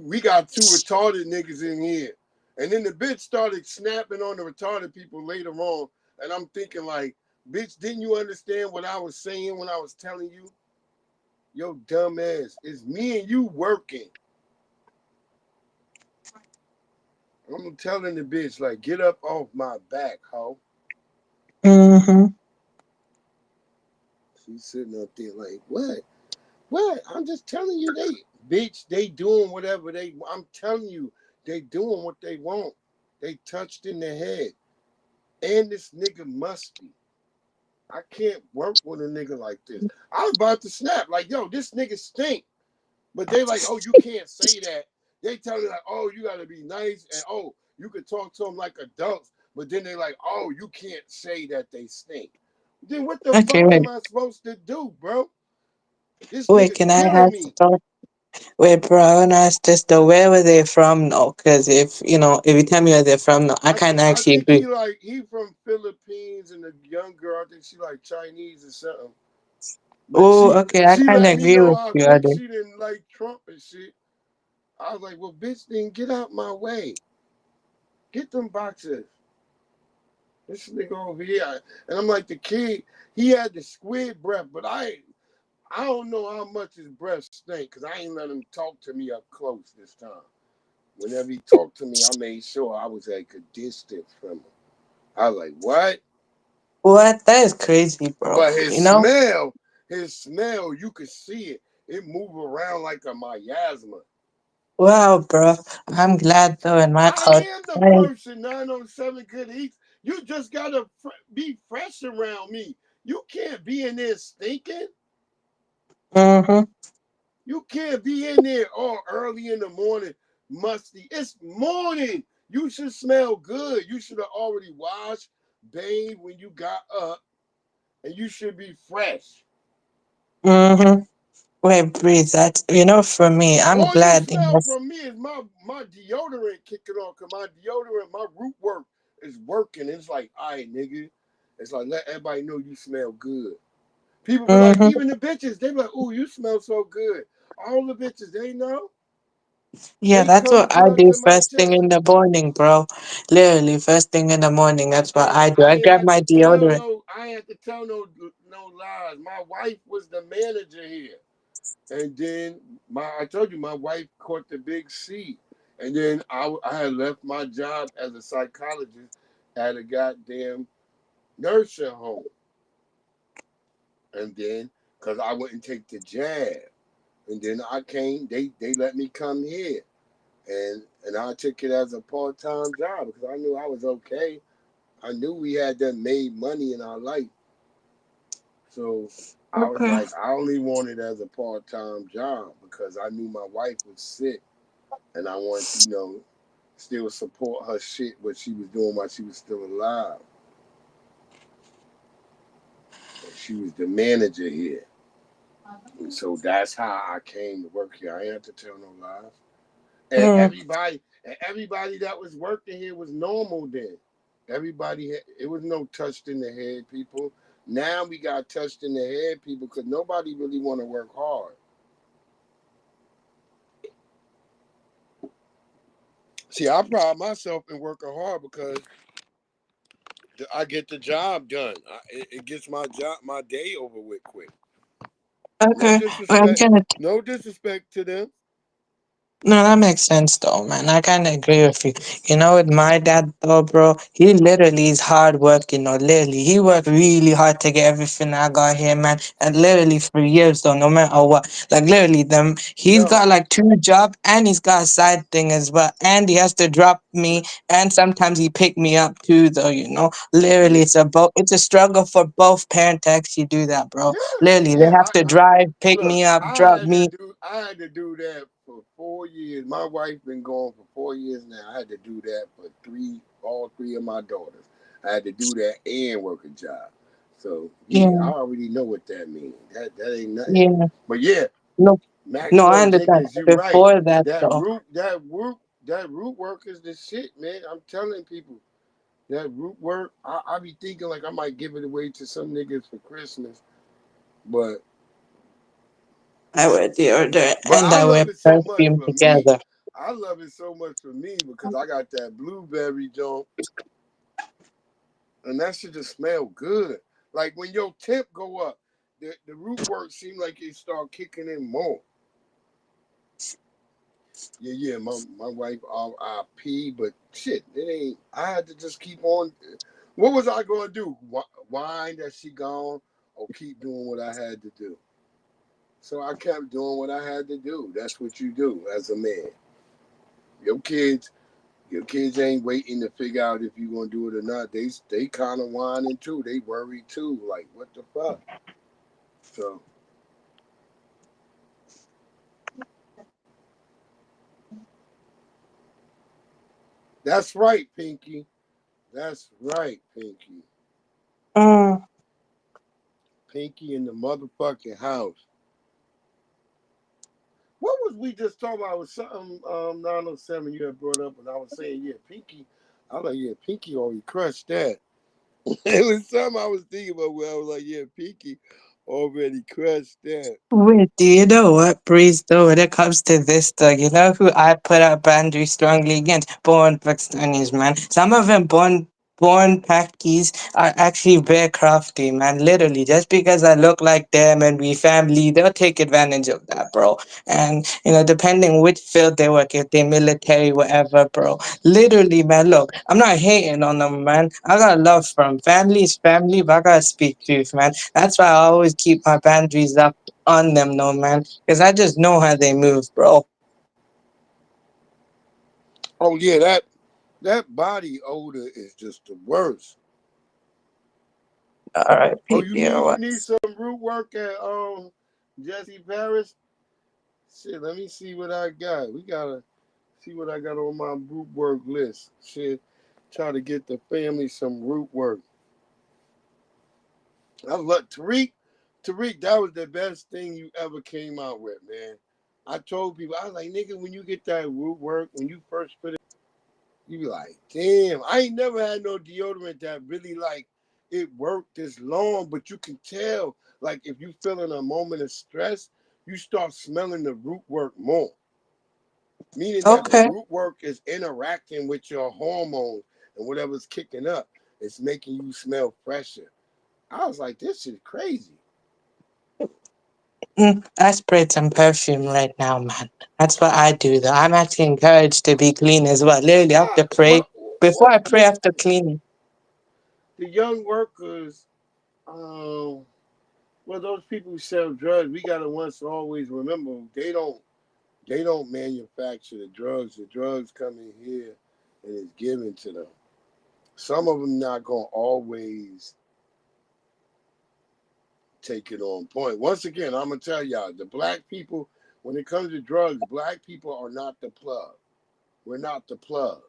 We got two retarded niggas in here. And then the bitch started snapping on the retarded people later on. And I'm thinking like, bitch, didn't you understand what I was saying when I was telling you? Yo, dumb ass, it's me and you working. I'm telling the bitch, like, get up off my back, ho. Mm-hmm. She's sitting up there like, what? What? I'm just telling you, they doing whatever I'm telling you, they doing what they want. They touched in the head. And this nigga musty. I can't work with a nigga like this. I was about to snap, like, yo, this nigga stink. But they like, oh, you can't say that. They tell me like, oh, you gotta be nice, and oh, you could talk to them like adults. But then they like, oh, you can't say that they stink. Then what the fuck am I supposed to do, bro? This Wait, nigga can I killing ask me. Wait, bro, I wanna ask this though. Where were they from though? Because if you tell me where they're from, though, I can't I actually think agree. he from Philippines, and the young girl, I think she like Chinese or something. But Oh, okay, I she kind of let me agree know with how you, quick Ade. she didn't like Trump and shit. I was like, well, bitch, then get out my way. Get them boxes. This nigga over here. And I'm like, the kid, he had the squid breath, but I don't know how much his breath stank because I ain't let him talk to me up close this time. Whenever he talked to me, I made sure I was at a distance from him. I was like, what? What? That is crazy, bro. But his smell, you could see it. It move around like a miasma. Wow, bro. I'm glad though in my I culture. am the person 907 could eat. You just gotta be fresh around me. You can't be in there stinking. Mm-hmm. You can't be in there all early in the morning, musty. It's morning. You should smell good. You should have already washed, bathed when you got up, and you should be fresh. Mm-hmm. Wait, breathe. That's for me. I'm All you glad. smell from me is my deodorant kicking on, cause my deodorant, my root work is working. It's like, all right, nigga. It's like let everybody know you smell good. People be like, Mm-hmm. even the bitches, they be like, ooh, you smell so good. All the bitches, they know. Yeah, They that's come what I to do my first thing chest. in the morning, bro. Literally, first thing in the morning. That's what I do. I I ain't grab have my to tell deodorant. no, I ain't have to tell no lies. My wife was the manager here. And then I told you my wife caught the big C. And then I had left my job as a psychologist at a goddamn nursing home. And then, because I wouldn't take the jab. And then I came, they let me come here. And I took it as a part-time job because I knew I was okay. I knew we had done made money in our life. So I was Okay. like, I only wanted it as a part-time job because I knew my wife was sick and I wanted to, still support her shit, what she was doing while she was still alive. And she was the manager here. And so that's how I came to work here. I ain't have to tell no lies. And everybody that was working here was normal then. It was no touched in the head people. Now we got touched in the head people because nobody really want to work hard. See, I pride myself in working hard because I get the job done. It gets my day over with quick. Okay. Well, I'm gonna. No disrespect to them. No, that makes sense though, man. I kind of agree with you. With my dad though, bro, he literally is hard working, literally. He worked really hard to get everything I got here, man. And literally for years though, no matter what. Like literally he's got like 2 jobs and he's got a side thing as well. And he has to drop me and sometimes he pick me up too though. Literally it's a struggle for both parents to actually do that, bro. Literally, they have to drive, pick me up, drop me. I had to do that for 4 years. My wife been gone for 4 years now. I had to do that for all three of my daughters. I had to do that and work a job. So yeah, I already know what that means. That ain't nothing. Yeah. But yeah, No, I Maxwell understand. Jenkins, you're right. Before that, That though. root work is the shit, man. I'm telling people. That root work, I be thinking like I might give it away to some niggas for Christmas, but I wear deodorant and I I wear love it so much perfume for me. together. I love it so much for me because I got that blueberry joint, and that should just smell good. Like when your temp go up, the root work seem like it start kicking in more. Yeah, my wife RIP, but shit, it ain't. I had to just keep on. What was I gonna do? Whine that she gone, or keep doing what I had to do? So I kept doing what I had to do. That's what you do as a man. Your kids ain't waiting to figure out if you're gonna do it or not. They kind of whining too. They worry too. Like what the fuck? So that's right, Pinky. That's right, Pinky. Pinky in the motherfucking house. What was we just talking about? It was something 907 you had brought up, and I was saying, yeah, Pinky. I was like, yeah, Pinky already crushed that. It was something I was thinking about where I was like, yeah, Pinky already crushed that. Wait, do you know what, Breeze, though, when it comes to this, though, you know who I put up boundaries strongly against? Born Pakistanis, man. Some of them born Pakis are actually very crafty, man. Literally, just because I look like them and we family, they'll take advantage of that, bro. And, depending which field they work, if they military, whatever, bro. Literally, man, look, I'm not hating on them, man. I got love for them. Family is family, but I gotta speak truth, man. That's why I always keep my boundaries up on them, no, man. Because I just know how they move, bro. Oh yeah, that body odor is just the worst. All right, Oh, you PPR. need some root work at Jesse Paris? Shit, let me see what I got. We gotta see what I got on my root work list. Shit, try to get the family some root work. I love Tariq. Tariq, that was the best thing you ever came out with, man. I told people, I was like, nigga, when you get that root work, when you first put it, you be like, damn, I ain't never had no deodorant that really like it worked this long, but you can tell, like if you feeling a moment of stress, you start smelling the root work more. Meaning that the Okay. root work is interacting with your hormones and whatever's kicking up. It's making you smell fresher. I was like, this is crazy. I sprayed some perfume right now, man. That's what I do, though. I'm actually encouraged to be clean as well. Literally, I have to pray. Before I pray, I have to clean. The young workers, well, those people who sell drugs, we gotta once always remember they don't manufacture the drugs. The drugs come in here and it's given to them. Some of them not gonna always take it on point. Once again, I'm gonna tell y'all, the black people, when it comes to drugs, black people are not the plug. We're not the plug.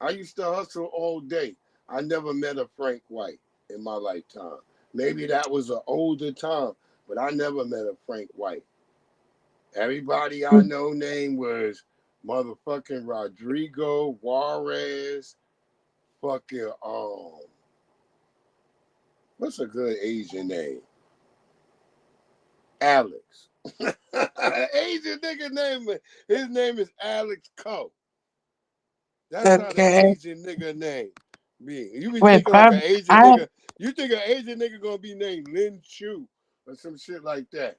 I used to hustle all day. I never met a Frank White in my lifetime. Maybe that was an older time, but I never met a Frank White. Everybody I know name was motherfucking Rodrigo, Juarez, fucking what's a good Asian name? Alex. Asian nigga name, his name is Alex Coe. That's how the Asian nigga name be. You be thinking like an Asian nigga. You think an Asian nigga gonna be named Lin Chu or some shit like that.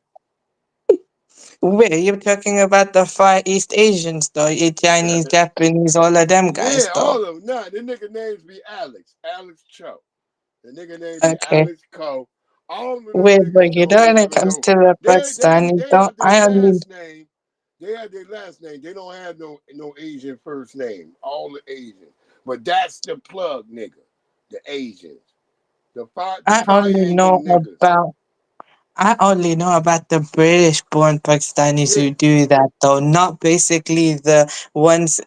Wait, you're talking about the Far East Asians, though? Chinese, Japanese, all of them guys, Yeah, though. all of them. Nah, the nigga names be Alex Cho. The nigga name be Alex Coe. All of them Wait, niggas but you know when it comes to the Pakistani, they though, have their last name. They have their last name. They don't have no Asian first name. All the Asians. But that's the plug, nigga. The Asians. The triangle niggas. I only know about the British-born Pakistanis who do that, though. Not basically the ones.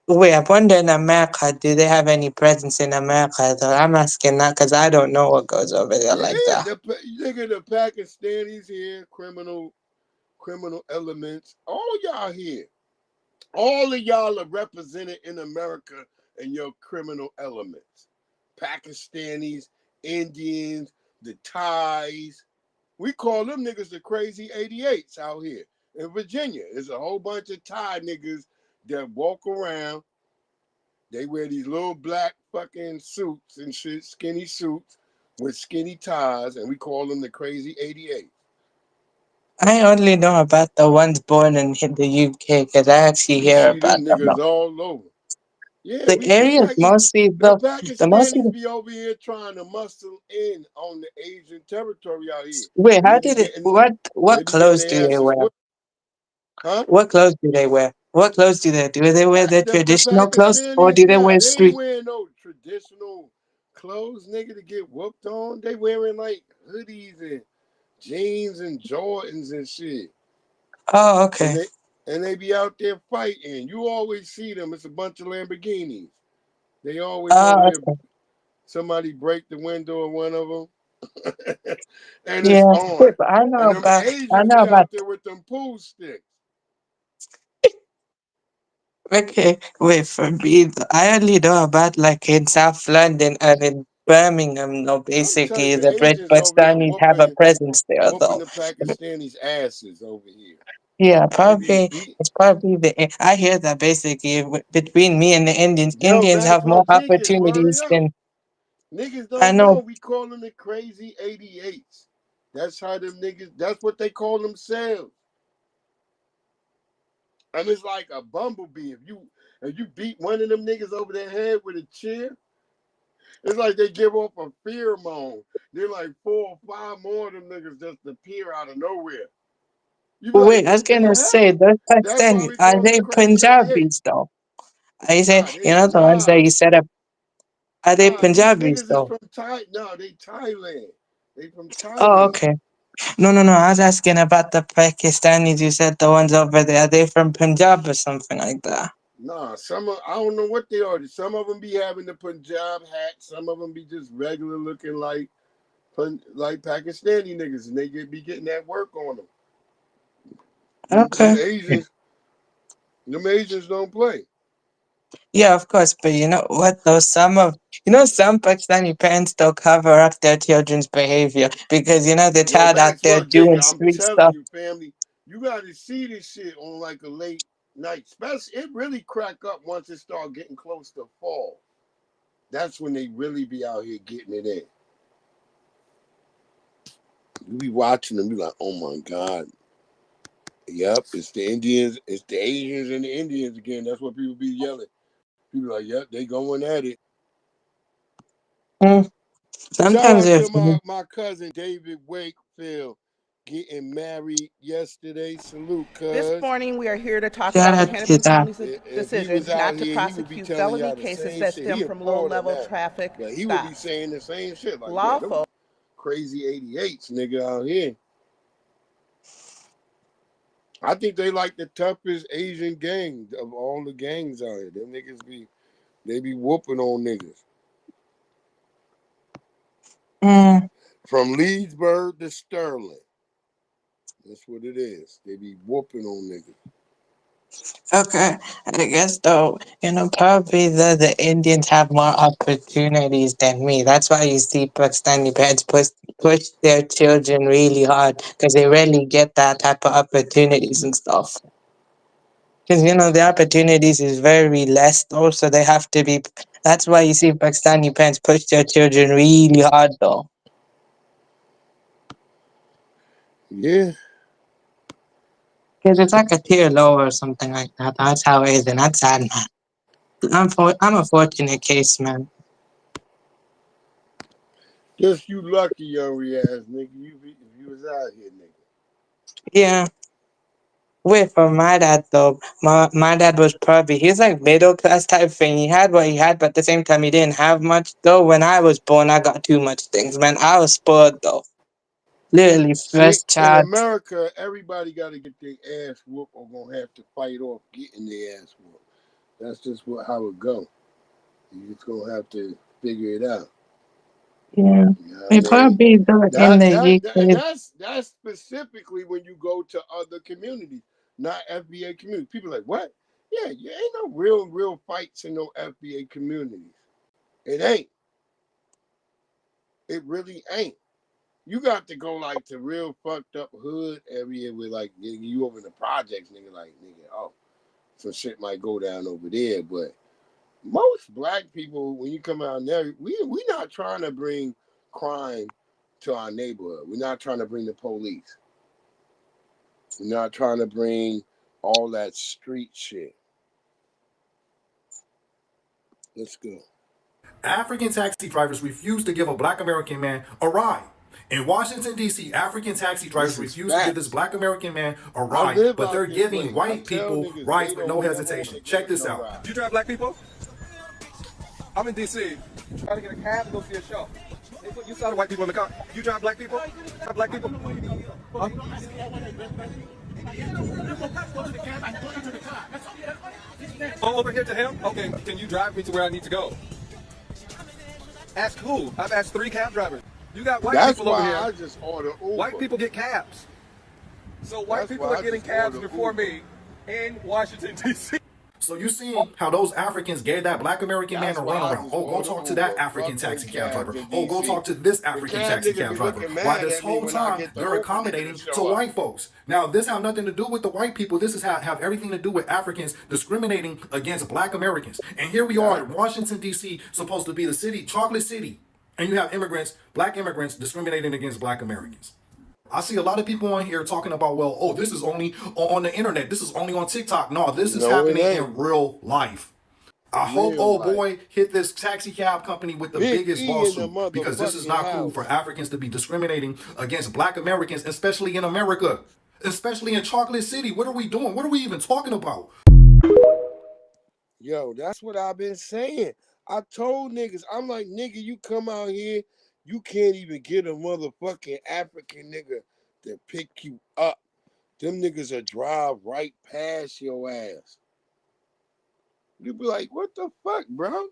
Wait, I wonder in America, do they have any presence in America? Though I'm asking that because I don't know what goes over there like that. The Pakistanis here, criminal elements. All y'all here. All of y'all are represented in America in your criminal elements. Pakistanis, Indians, the Thais. We call them niggas the crazy 88s out here. In Virginia, there's a whole bunch of Thai niggas that walk around. They wear these little black fucking suits and shit, skinny suits with skinny ties, and we call them the crazy 88. I only know about the ones born in the UK because I actually hear about them. Niggas all over. Yeah, the area is mostly the Pakistanis be over here trying to muscle in on the Asian territory out here. Wait, how did it? What clothes do they wear? Huh? What clothes do they wear? What clothes do they? Do they wear their traditional clothes or do they wear they street? ain't wearing no traditional clothes, nigga, to get whooped on. They wearing like hoodies and jeans and Jordans and shit. Oh, okay. And they be out there fighting. You always see them. It's a bunch of Lamborghinis. They always over there. Somebody break the window of one of them, and it's on. But I know and them Asians be out there with them pool sticks. Okay, wait for me. I only know about like in South London and in Birmingham. No, basically the Pakistanis have a presence there, Whooping though. the Pakistanis' asses over here. Yeah, probably. It's probably I hear that basically between me and the Indians, Indians have more opportunities than. Niggas don't know. We call them the crazy 88s. That's how them niggas. That's what they call themselves. And it's like a bumblebee. If you beat one of them niggas over their head with a chair, it's like they give off a pheromone. They're like 4 or 5 more of them niggas just appear out of nowhere. Wait, I was gonna say those Pakistanis are they Punjabis though? I say, Nah, they you know, the ones that nah, you set up, are they nah. These Punjabis niggas is though? from Thai. No, they Thailand. They from Oh, Thailand. okay. No, no, no. I was asking about the Pakistanis. You said the ones over there. Are they from Punjab or something like that? Nah, I don't know what they are. Some of them be having the Punjab hat. Some of them be just regular looking like Pakistani niggas, and they be getting that work on them. Okay. Them Asians don't play. Yeah, of course. But you know what though? Some Pakistani parents don't cover up their children's behavior because you know the Yo, child out Max, there look, Jacob, doing I'm street telling stuff. you, family, you got to see this shit on like a late night. Especially, it really crack up once it start getting close to fall. That's when they really be out here getting it in. You be watching them, you like, oh my God. Yep, it's the Indians, it's the Asians and the Indians again. That's what people be yelling. People like, yep, they going at it. Sometimes Shout out if to my cousin David Wakefield getting married yesterday. Salute, cuz. This morning, we are here to talk Shout about the out to Hennepin that. County's decision not to He would be prosecute telling felony y'all the cases same that shit. stem He in from Florida low-level now. traffic But he would be stops. saying the same shit. Like, Lawful. them crazy 88s, nigga, out here. I think they like the toughest Asian gang of all the gangs out here. Them niggas they be whooping on niggas. From Leesburg to Sterling. That's what it is. They be whooping on niggas. Okay, I guess though, you know, probably the Indians have more opportunities than me. That's why you see Pakistani parents push their children really hard because they rarely get that type of opportunities and stuff. Because you know the opportunities is very less though, so they have to be. That's why you see Pakistani parents push their children really hard though. Yeah. Because it's like a tier lower or something like that. That's how it is, and that's sad, man. I'm a fortunate case, man. Just you lucky, young ass nigga. If you was out here, nigga. Yeah. Wait, for my dad though, my dad was probably, he's like middle class type thing. He had what he had, but at the same time he didn't have much though. When I was born, I got too much things, man. I was spoiled though. Literally See, first in child. America, everybody got to get their ass whooped or gonna have to fight off getting their ass whooped. That's just how it go. You just gonna have to figure it out. Yeah, you know we probably do it in the and UK. that's specifically when you go to other communities, not FBA communities. People are like, what? Yeah, you ain't no real fights in no FBA communities. It ain't. It really ain't. You got to go like to real fucked up hood area where like you over in the projects, nigga. Like nigga, oh, some shit might go down over there. But most black people, when you come out there, we not trying to bring crime to our neighborhood. We're not trying to bring the police. We're not trying to bring all that street shit. Let's go. African taxi drivers refuse to give a black American man a ride. In Washington, D.C., African taxi drivers refuse to give this black American man a ride, but they're giving white people rides with no hesitation. Check this out. You drive black people? I'm in D.C. Trying to get a cab to go see a show. They put you saw the white people in the car. You drive black people? Drive black people? Huh? Oh, over here to him? Okay, can you drive me to where I need to go? Ask who? I've asked 3 cab drivers. You got white people over here. That's why I just order Uber. White people get cabs. So white people are getting cabs before me in Washington, D.C. So you see how those Africans gave that black American man a runaround. Oh, go talk to that African taxi cab driver. Oh, go talk to this African taxi cab driver. While this whole time, they're accommodating to white folks. Now, this have nothing to do with the white people. This is have everything to do with Africans discriminating against black Americans. And here we are in Washington, D.C., supposed to be the city, chocolate city. And you have immigrants, black immigrants, discriminating against black Americans. I see a lot of people on here talking about, well, oh, this is only on the internet. This is only on TikTok. No, this is happening in real life. I hope old boy hit this taxi cab company with the biggest lawsuit, because this is not cool for Africans to be discriminating against black Americans, especially in America, especially in Chocolate City. What are we doing? What are we even talking about? Yo, that's what I've been saying. I told niggas, I'm like, nigga, you come out here, you can't even get a motherfucking African nigga to pick you up. Them niggas will drive right past your ass. You be like, what the fuck, bro?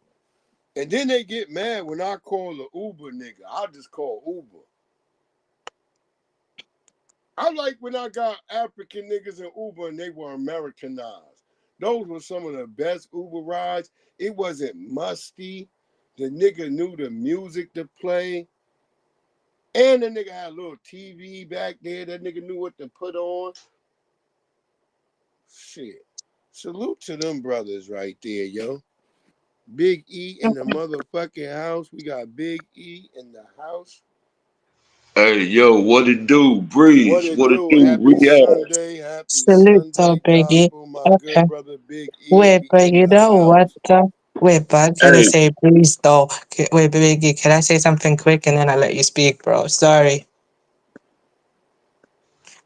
And then they get mad when I call the Uber nigga. I just call Uber. I like when I got African niggas in Uber and they were Americanized. Those were some of the best Uber rides. It wasn't musty. The nigga knew the music to play. And the nigga had a little TV back there. That nigga knew what to put on. Shit. Salute to them brothers right there, yo. Big E in the motherfucking house. We got Big E in the house. Hey, yo, what it do? Breeze. What it do? Happy React. Sunday. Happy Salute, Sunday, Biggie. gospel. My Okay. good brother Big E. Wait, We but in you the know house. what? Wait, but I gotta Hey, say, please, though. Wait, Biggie, can I say something quick and then I'll let you speak, bro? Sorry.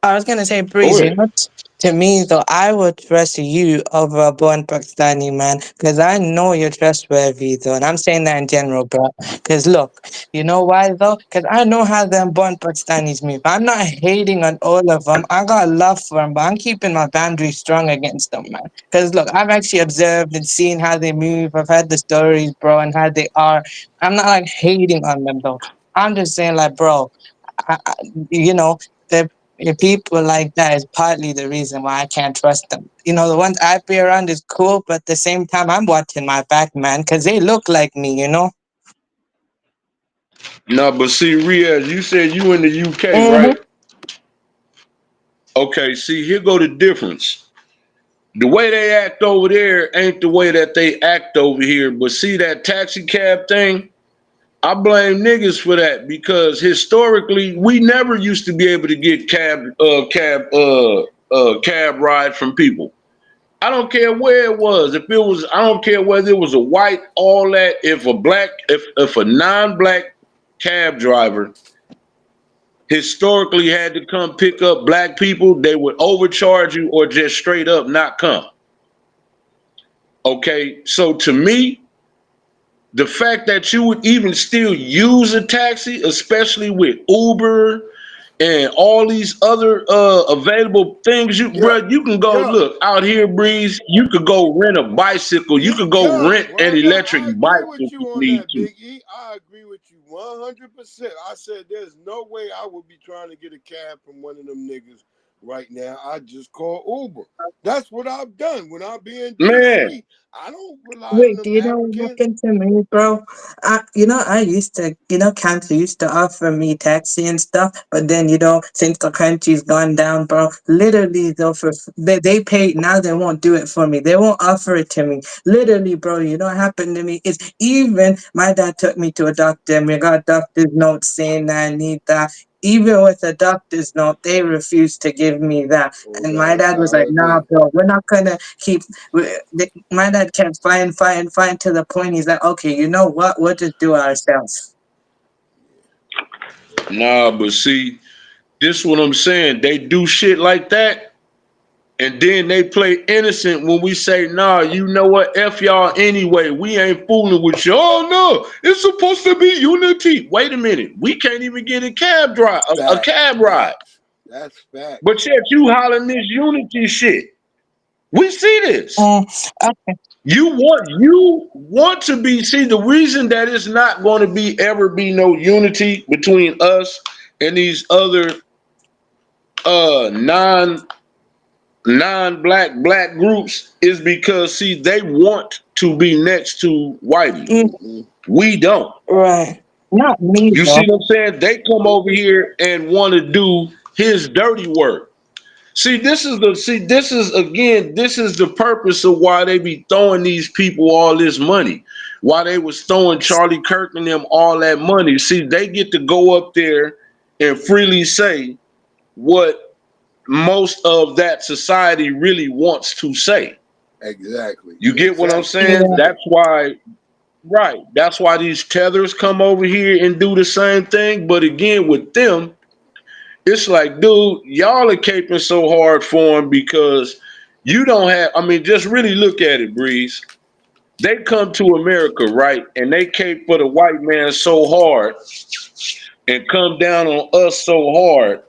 I was gonna say, go Breeze, you ahead. know, to me though, I would trust you over a born Pakistani man, because I know you're trustworthy though, and I'm saying that in general, bro. Because look, you know why though? Because I know how them born Pakistanis move. I'm not hating on all of them. I got love for them, but I'm keeping my boundaries strong against them, man. Because look, I've actually observed and seen how they move. I've heard the stories, bro, and how they are. I'm not like hating on them though. I'm just saying, like, bro, I, you know, the people like that is partly the reason why I can't trust them. You know, the ones I be around is cool, but at the same time, I'm watching my back, man, because they look like me, you know? No, but see, Riaz, you said you in the UK, Mm-hmm. right? Okay, see, here go the difference. The way they act over there ain't the way that they act over here. But see that taxi cab thing? I blame niggas for that because historically we never used to be able to get cab ride from people. I don't care where it was. If it was, I don't care whether it was a white, all that. If a non-black cab driver historically had to come pick up black people, they would overcharge you or just straight up not come. Okay, so to me, the fact that you would even still use a taxi, especially with Uber and all these other available things, you can go look out here, Breeze. You could go rent a bicycle. You could go rent an electric bike if you On need that, to. Big E, I agree with you 100%. I said there's no way I would be trying to get a cab from one of them niggas right now. I just call Uber. That's what I've done when I be in Man, DC. I don't rely on Wait, them do you know what Africans. happened to me, bro? I used to, country used to offer me taxi and stuff, but then, since the country's gone down, bro, literally, though, they pay, now they won't do it for me. They won't offer it to me. Literally, bro, you know what happened to me is even my dad took me to a doctor and we got a doctor's note saying that I need that. Even with a doctor's note, they refused to give me that. And my dad was like, nah, bro, we're not going to keep... My dad kept fighting to the point he's like, okay, you know what? We'll just do it ourselves. nah, but see, this is what I'm saying. They do shit like that. And then they play innocent when we say, nah, you know what? F y'all anyway. We ain't fooling with you. Oh, no, it's supposed to be unity. Wait a minute. We can't even get a cab ride. That's fact. But yet you hollering this unity shit. We see this. Okay. You want to be, see, the reason that it's not going to ever be no unity between us and these other non-black groups is because, see, they want to be next to whitey. We don't. Right. Not me, You though. see what I'm saying? They come over here and want to do his dirty work. See, this is the purpose of why they be throwing these people all this money. Why they was throwing Charlie Kirk and them all that money. See, they get to go up there and freely say what most of that society really wants to say. Exactly. You get what I'm saying? Yeah. That's why, right. That's why these tethers come over here and do the same thing. But again, with them, it's like, dude, y'all are caping so hard for him because you don't have, I mean, just really look at it, Breeze. They come to America, right? And they cape for the white man so hard and come down on us so hard.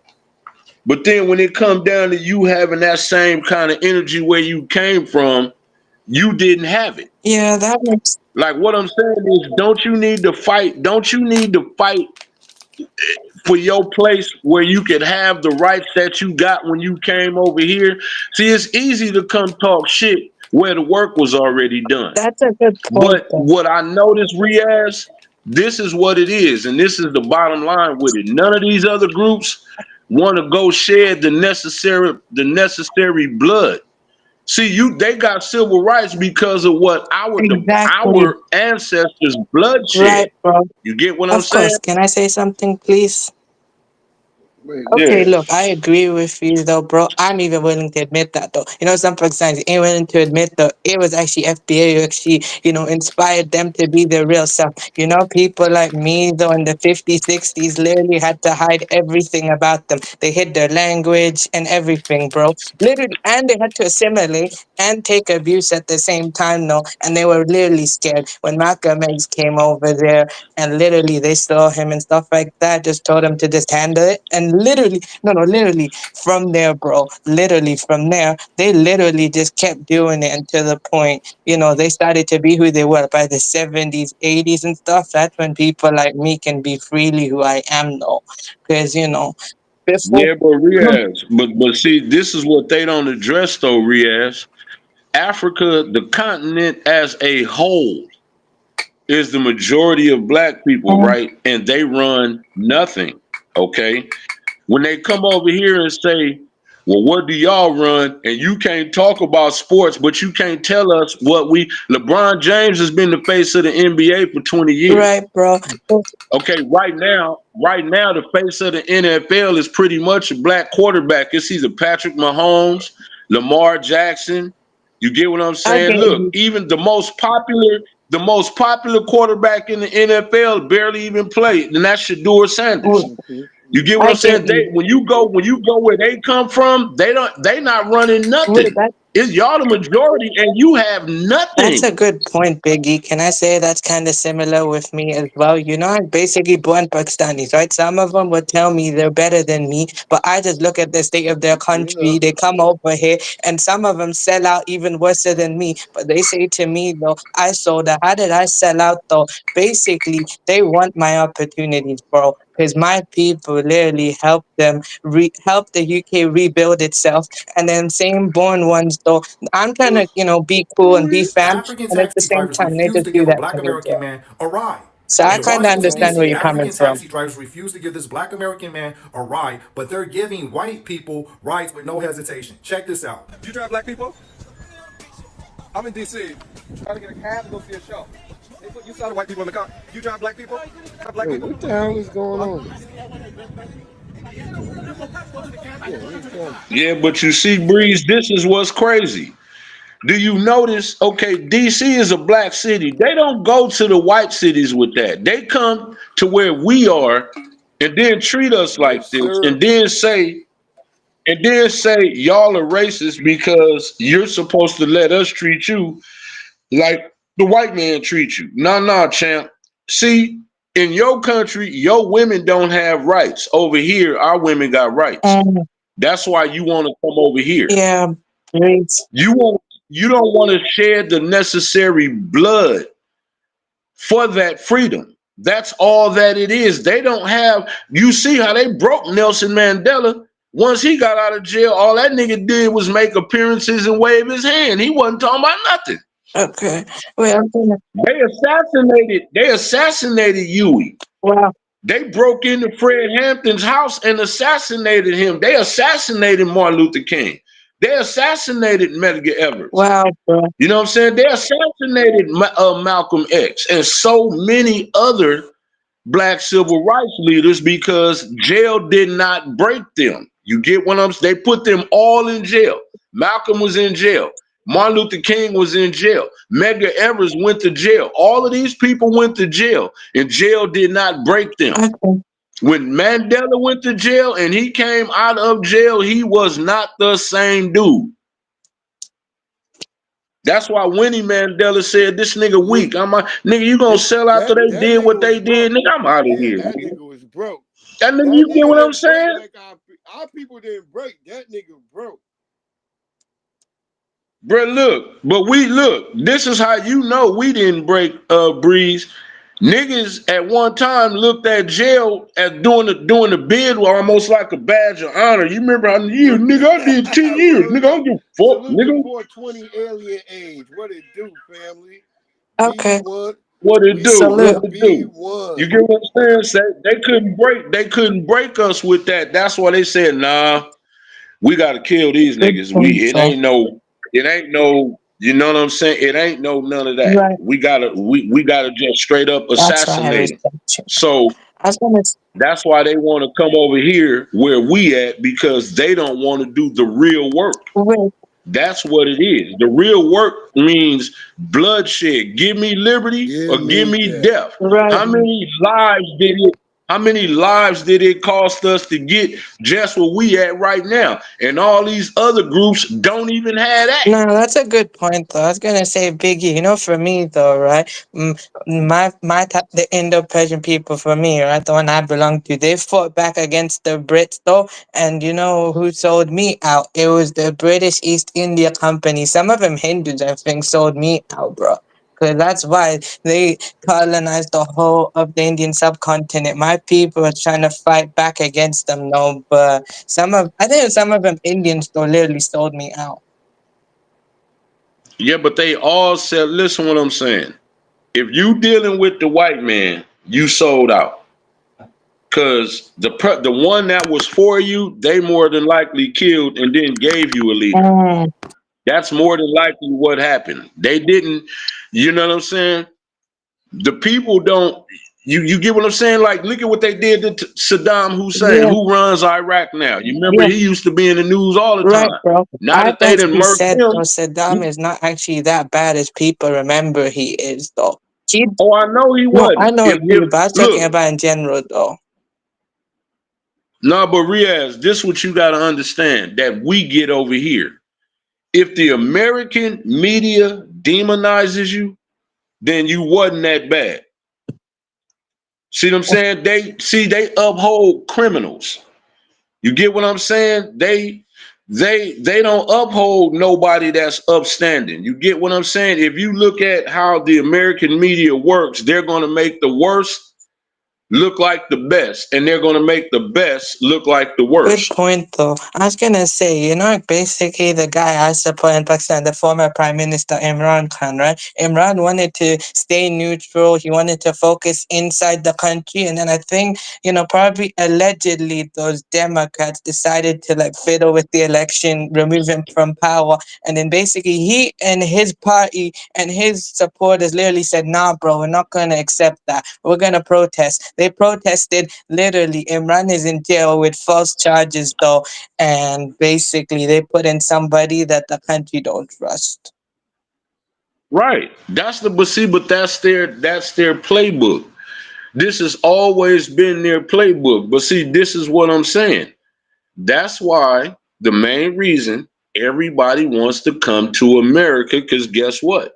But then when it come down to you having that same kind of energy where you came from, you didn't have it. Yeah, that makes Like what I'm saying is, don't you need to fight? Don't you need to fight for your place where you could have the rights that you got when you came over here? See, it's easy to come talk shit where the work was already done. that's a good point. But what I noticed, Riaz, this is what it is, and this is the bottom line with it. None of these other groups want to go shed the necessary blood. See, they got civil rights because of what our ancestors' blood shed. Right, bro. You get what I'm Of saying? course. Can I say something, please? Okay, look, I agree with you though, bro. I'm even willing to admit that though. You know, some Pakistanis ain't willing to admit that it was actually FBA who actually, inspired them to be their real self. You know, people like me though in the 50s, 60s literally had to hide everything about them. They hid their language and everything, bro. Literally, and they had to assimilate and take abuse at the same time, no. And they were literally scared when Malcolm X came over there and literally they saw him and stuff like that, just told him to just handle it. And literally from there, bro, literally from there, they literally just kept doing it until the point, they started to be who they were by the 70s, 80s and stuff. That's when people like me can be freely who I am though. Because, before. Yeah, but Riaz, but see, this is what they don't address though, Riaz. Africa, the continent as a whole, is the majority of black people, right? And they run nothing, okay? When they come over here and say, well, what do y'all run? And you can't talk about sports, but you can't tell us what LeBron James has been the face of the NBA for 20 years. Right, bro. Okay, right now, the face of the NFL is pretty much a black quarterback. It's either Patrick Mahomes, Lamar Jackson. You get what I'm saying? Look, even the most popular quarterback in the NFL barely even played, and that's Shedeur Sanders. You get what I'm saying? When you go where they come from, they not running nothing. It's y'all the majority, and you have nothing. That's a good point, Biggie. Can I say that's kind of similar with me as well? I'm basically born Pakistanis, right? Some of them would tell me they're better than me, but I just look at the state of their country. They come over here, and some of them sell out even worse than me. But they say to me, though, I sold out. How did I sell out, though? Basically, they want my opportunities, bro. Because my people literally help them help the UK rebuild itself, and then same born ones though. I'm trying to be cool and be fam, African and at the taxi same drivers time they refuse just to do give a that black to me. American man a ride. So I In kind of Washington, understand where D.C., you're coming African from. taxi drivers refuse to give this black American man a ride, but they're giving white people rides with no hesitation. Check this out. You drive black people? I'm in D.C. trying to get a cab to go see a show. They put you saw the white people in the car. You drive black people? Drive black people? What the hell is going on? Yeah, but you see, Breeze, this is what's crazy. Do you notice? Okay, DC is a black city. They don't go to the white cities with that. They come to where we are and then treat us like this, and then say y'all are racist because you're supposed to let us treat you like the white man treats you. Nah, champ. See, in your country, your women don't have rights. Over here, our women got rights. That's why you want to come over here. Yeah, great. You don't want to shed the necessary blood for that freedom. That's all that it is. They don't have. You see how they broke Nelson Mandela. Once he got out of jail, all that nigga did was make appearances and wave his hand. He wasn't talking about nothing. Okay. Wait, I'm gonna. They assassinated Huey. Wow. They broke into Fred Hampton's house and assassinated him. They assassinated Martin Luther King. They assassinated Medgar Evers. Wow, bro. You know what I'm saying? They assassinated Malcolm X and so many other black civil rights leaders because jail did not break them. You get what I'm saying? They put them all in jail. Malcolm was in jail. Martin Luther King was in jail. Medgar Evers went to jail. All of these people went to jail, and jail did not break them. Okay. When Mandela went to jail and he came out of jail, he was not the same dude. That's why Winnie Mandela said, "This nigga weak. I'm like, nigga, you gonna sell after they that did what nigga they was did, broke. nigga? I'm out of Yeah, here. that Nigga. nigga was broke. That nigga, That you get nigga what I'm didn't break saying? like our people didn't break. That nigga broke. Bro, look, but this is how you know we didn't break Breeze. Niggas at one time looked at jail as doing the bid almost like a badge of honor. You remember how you nigga I did 10 years. Nigga, I don't give a fuck, Salute the nigga. 420 alien age. What it do, family? Okay. B1. What it We do? on Salute. What it do? B1. You get what I'm saying? They couldn't break us with that. That's why they said, nah, we gotta kill these Good niggas. point, It though. ain't no, you know what I'm saying? It ain't no none of that. Right. We gotta just straight up That's why I assassinate them. respect you. So I was gonna s- that's why they want to come over here where we at, because they don't want to do the real work. wait. That's what it is. The real work means bloodshed. Give me liberty Give or give me me that. death. Right. How many lives did it cost us to get just where we at right now? And all these other groups don't even have that. No, that's a good point, though. I was gonna say, Biggie. You know, for me, though, right? The Indo-Persian people, for me, right, the one I belong to, they fought back against the Brits, though. And you know who sold me out? It was the British East India Company. Some of them Hindus, I think, sold me out, bro. Because that's why they colonized the whole of the Indian subcontinent. My people were trying to fight back against them, though. But I think some of them Indians, though, literally sold me out. Yeah, but they all said, listen what I'm saying. If you dealing with the white man, you sold out. Cause the one that was for you, they more than likely killed and then gave you a leader. That's more than likely what happened. They didn't, you know what I'm saying? The people don't, you get what I'm saying? Like, look at what they did to Saddam Hussein, Yeah. who runs Iraq now. You remember Yeah. he used to be in the news all the Right, time. bro. Now I've that they done actually murked said, him. though, Saddam is not actually that bad as people remember he is, though. Oh, I know he No, I wasn't. know If you, but I was talking look, about in general, though. no, but Riaz, this is what you got to understand that we get over here. If the American media demonizes you, then you wasn't that bad. See what I'm saying? They uphold criminals. You get what I'm saying? They don't uphold nobody that's upstanding. You get what I'm saying? If you look at how the American media works, they're going to make the worst look like the best, and they're going to make the best look like the Good worst. point, though. I was gonna say, you know, basically the guy I support in Pakistan, the former Prime Minister Imran Khan, right? Imran wanted to stay neutral. He wanted to focus inside the country, and then I think, you know, probably allegedly those Democrats decided to like fiddle with the election, remove him from power, and then basically he and his party and his supporters literally said, "Nah, bro, we're not gonna accept that. We're gonna protest." They protested. Literally, Imran is in jail with false charges, though, and basically they put in somebody that the country don't trust. Right. That's their playbook. This has always been their playbook. But see, this is what I'm saying. That's why the main reason everybody wants to come to America, because guess what?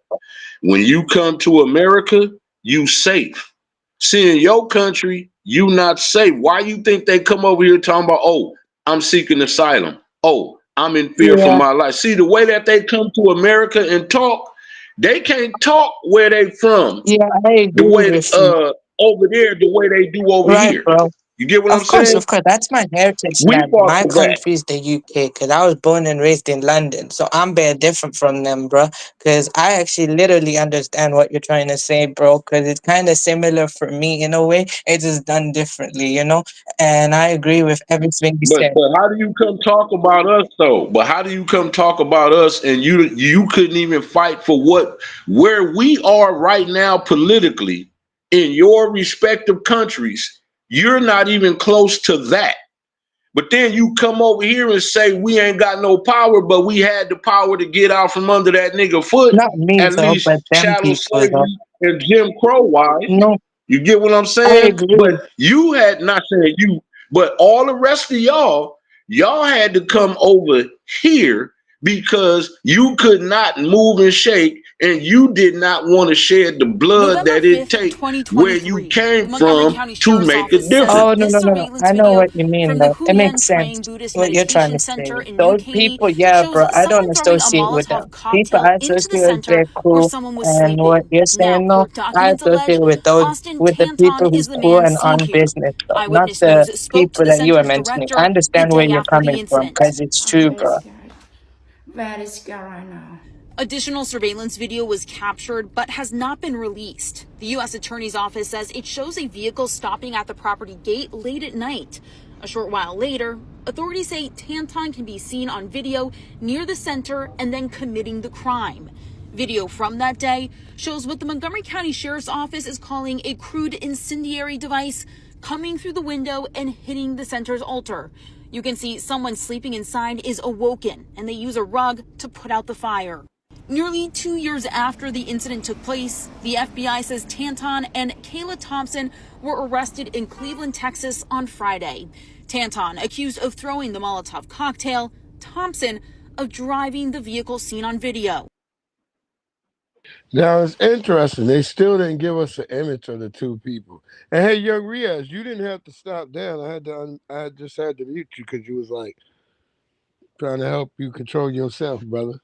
When you come to America, you safe. See, in your country, you not safe. Why you think they come over here talking about, oh, I'm seeking asylum. Oh, I'm in fear for Yeah. my life. See, the way that they come to America and talk, they can't talk where they from. Yeah, I agree The way with you. over there, the way they do over Right, here. bro. You get what I'm Of course, saying? that's my heritage We land. fought My for that. country is the UK because I was born and raised in London. So I'm very different from them, bro. Because I actually literally understand what you're trying to say, bro. Because it's kind of similar for me in a way. It's just done differently, you know? And I agree with everything you But said. how do you come talk about us though? But how do you come talk about us and you couldn't even fight for where we are right now politically in your respective countries? You're not even close to that. But then you come over here and say we ain't got no power, but we had the power to get out from under that nigga foot, Not me, at though, least but them chattel people, though. slavery and Jim Crow wise. No, You get what I'm I saying? agree. But you had, not saying you, but all the rest of y'all had to come over here because you could not move and shake, and you did not want to shed the blood November that it 5th, takes where 2023, you came the Montgomery from County to Sheriff's make a Office says difference. Oh, that no, this no, no, no. surveillance I know video what you mean, from the though. It Huyen makes Praying sense Buddhist what you're trying Meditation to say. Center in New Those Caney people, yeah, shows bro, I don't someone throwing a associate with them. Molotov People cocktail I into the associate with center their where crew, someone was and what sleeping. you're Now, saying, though, court I documents allege associate with those, Austin with the Tanton people is who's the cool man and seen on here. business, though, not Eyewitness the News spoke to people the that you were center's mentioning. I director the understand where day you're after the coming from, incident. because it's true, bro. Very scared right now. Additional surveillance video was captured but has not been released. The U.S. Attorney's Office says it shows a vehicle stopping at the property gate late at night. A short while later, authorities say Tanton can be seen on video near the center and then committing the crime. Video from that day shows what the Montgomery County Sheriff's Office is calling a crude incendiary device coming through the window and hitting the center's altar. You can see someone sleeping inside is awoken, and they use a rug to put out the fire. Nearly 2 years after the incident took place, the FBI says Tanton and Kayla Thompson were arrested in Cleveland, Texas on Friday. Tanton accused of throwing the Molotov cocktail, Thompson of driving the vehicle seen on video. Now it's interesting. They still didn't give us an image of the two people. And hey, young Riaz, you didn't have to stop there. I just had to mute you because you was like trying to help you control yourself, brother.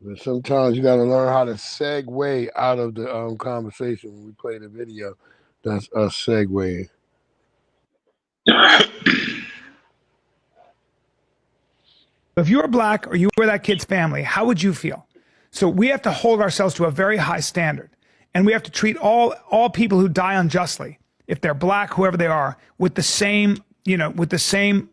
But sometimes you got to learn how to segue out of the conversation. When we play the video, that's us segueing. If you were black or you were that kid's family, how would you feel? So we have to hold ourselves to a very high standard, and we have to treat all people who die unjustly, if they're black, whoever they are, with the same, with the same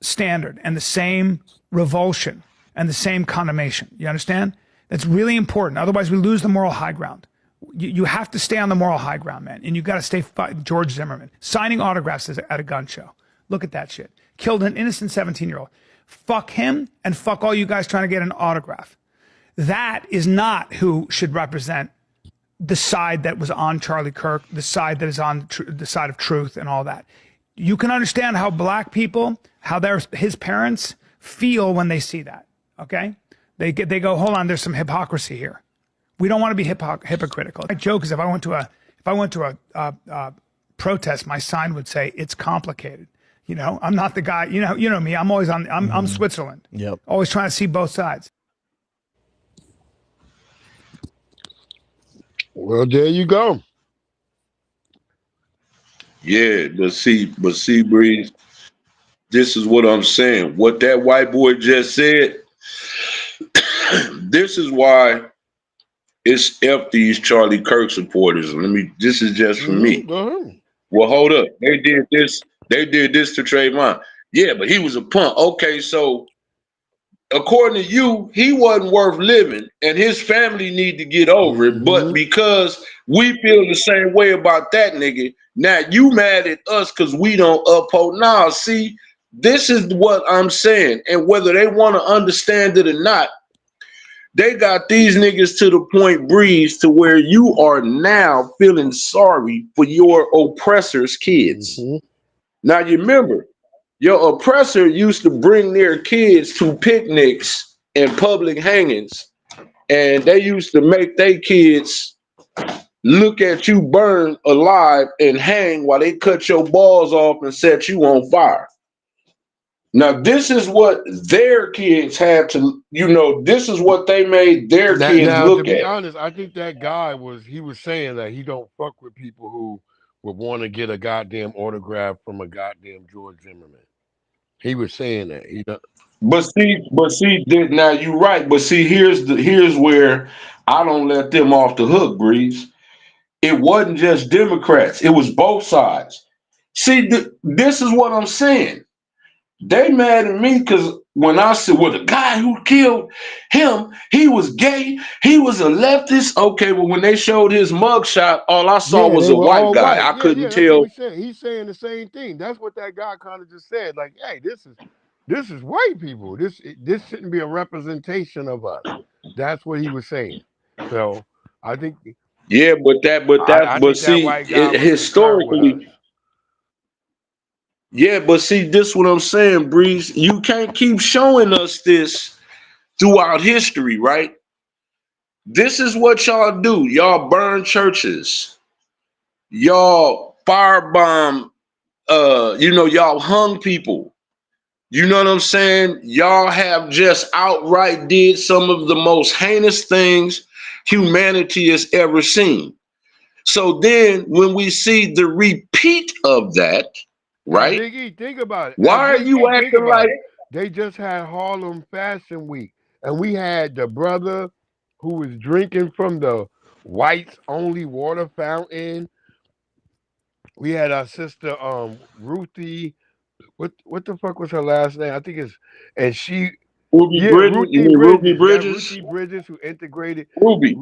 standard and the same revulsion and the same condemnation. You understand? That's really important. Otherwise, we lose the moral high ground. You have to stay on the moral high ground, man, and you got to stay. George Zimmerman signing autographs at a gun show. Look at that shit. Killed an innocent 17-year-old. Fuck him and fuck all you guys trying to get an autograph. That is not who should represent the side that was on Charlie Kirk, the side that is on the side of truth and all that. You can understand how black people, how his parents feel when they see that, okay? They go, hold on, there's some hypocrisy here. We don't want to be hypocritical. My joke is if I went to a protest, my sign would say, it's complicated. I'm not the guy, you know me, I'm always I'm Switzerland. Yep. Always trying to see both sides. Well, there you go. Yeah, but see, Breeze, this is what I'm saying. What that white boy just said, this is why it's F these Charlie Kirk supporters. This is just for me. Well, hold up. They did this to Trayvon. Yeah, but he was a punk. Okay, so according to you, he wasn't worth living, and his family need to get over it. But because we feel the same way about that nigga, now you mad at us because we don't uphold. Nah, see, this is what I'm saying. And whether they want to understand it or not, they got these niggas to the point, Breeze, to where you are now feeling sorry for your oppressor's kids. Now you remember, your oppressor used to bring their kids to picnics and public hangings, and they used to make their kids look at you burn alive and hang while they cut your balls off and set you on fire. Now, this is what their kids had to, this is what they made their kids look at. To be honest, I think that guy was saying that he don't fuck with people who would want to get a goddamn autograph from a goddamn George Zimmerman. He was saying that. But see, now you're right. But see, here's where I don't let them off the hook, Breeze. It wasn't just Democrats. It was both sides. See, this is what I'm saying. They mad at me because when I said, well, the guy who killed him, he was gay, he was a leftist. Okay, well, when they showed his mugshot, all I saw was a white guy. I couldn't tell. He's saying the same thing. That's what that guy kind of just said. Like, hey, this is white people. This shouldn't be a representation of us. That's what he was saying. So I think. Yeah, but see, historically. Yeah, but see, this what I'm saying, Breeze. You can't keep showing us this throughout history, right? This is what y'all do. Y'all burn churches. Y'all firebomb, y'all hung people. You know what I'm saying? Y'all have just outright did some of the most heinous things humanity has ever seen. So then when we see the repeat of that, right? Now, Big E, think about it. Why are you acting like they just had Harlem Fashion Week, and we had the brother who was drinking from the whites only water fountain. We had our sister Ruthie. What the fuck was her last name? I think it's and she Ruby Bridges? Ruby Bridges? Ruby Bridges, who integrated Ruby,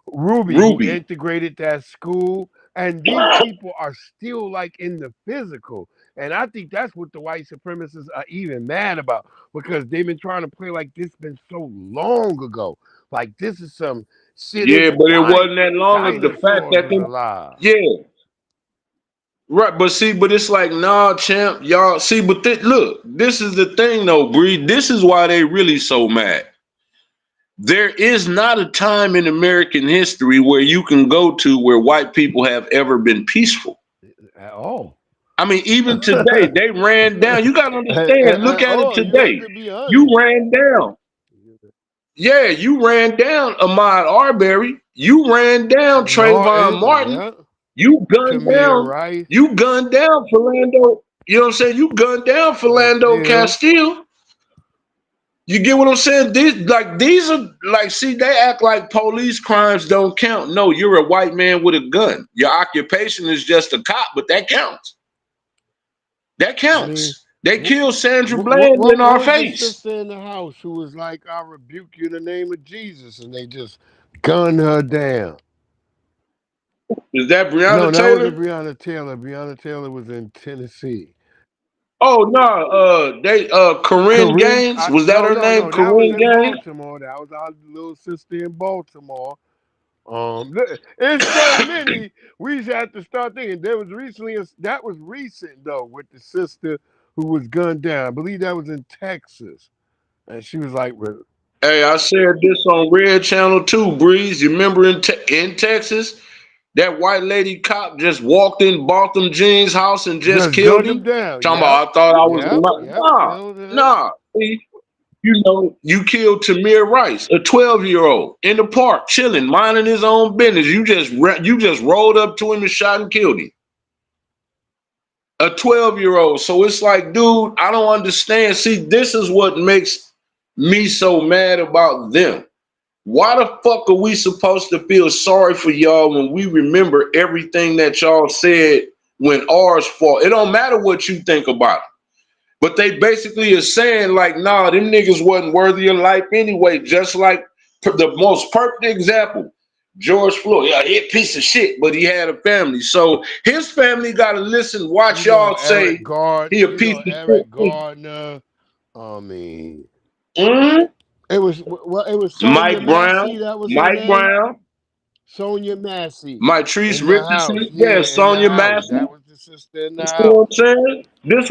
who integrated that school. And these people are still like in the physical. And I think that's what the white supremacists are even mad about, because they've been trying to play like this been so long ago. Like this is some shit. Yeah, but it wasn't that long as the fact that they alive. Yeah. Right, but it's like, nah, champ, y'all see, but look, this is the thing though, Bree. This is why they really so mad. There is not a time in American history where you can go to where white people have ever been peaceful. At all. I mean, even today, they ran down. You got to understand, look at it today. You ran down. Yeah, you ran down Ahmaud Arbery. You ran down Trayvon Martin. Yeah. You gunned down. You gunned down Philando. You know what I'm saying? You gunned down Philando Castile. You get what I'm saying? These are like, see, they act like police crimes don't count. No, you're a white man with a gun. Your occupation is just a cop, but that counts. That counts. They killed Sandra Bland in our face. The sister in the house who was like, I rebuke you in the name of Jesus, and they just gunned her down. Is that Breonna No, that Taylor? wasn't Breonna Taylor. Breonna Taylor was in Tennessee. Oh no, Corinne Gaines. Was that her name? Corinne Gaines? Baltimore. That was our little sister in Baltimore. It's so many. We just have to start thinking. There was that was recent though, with the sister who was gunned down. I believe that was in Texas, and she was like, "Hey, I shared this on Red Channel too, Breeze. You remember in Texas, that white lady cop just walked in, bought them jeans house and just killed him down. Talking about, I thought I was nah. See, you killed Tamir Rice, a 12-year-old, in the park, chilling, minding his own business. You just rolled up to him and shot and killed him. A 12-year-old. So it's like, dude, I don't understand. See, this is what makes me so mad about them. Why the fuck are we supposed to feel sorry for y'all when we remember everything that y'all said when ours fought? It don't matter what you think about it. But they basically are saying like, nah, them niggas wasn't worthy of life anyway. Just like the most perfect example, George Floyd. Yeah, he a piece of shit, but he had a family. So his family got to listen, watch y'all say he a piece of shit. Eric Gardner. I mean... It was Sonia Mike Brown. Mike Brown. Sonia Massey. Mitrice Richardson. Yeah, Sonia Massey. That was the sister in the house. You know what I'm saying? This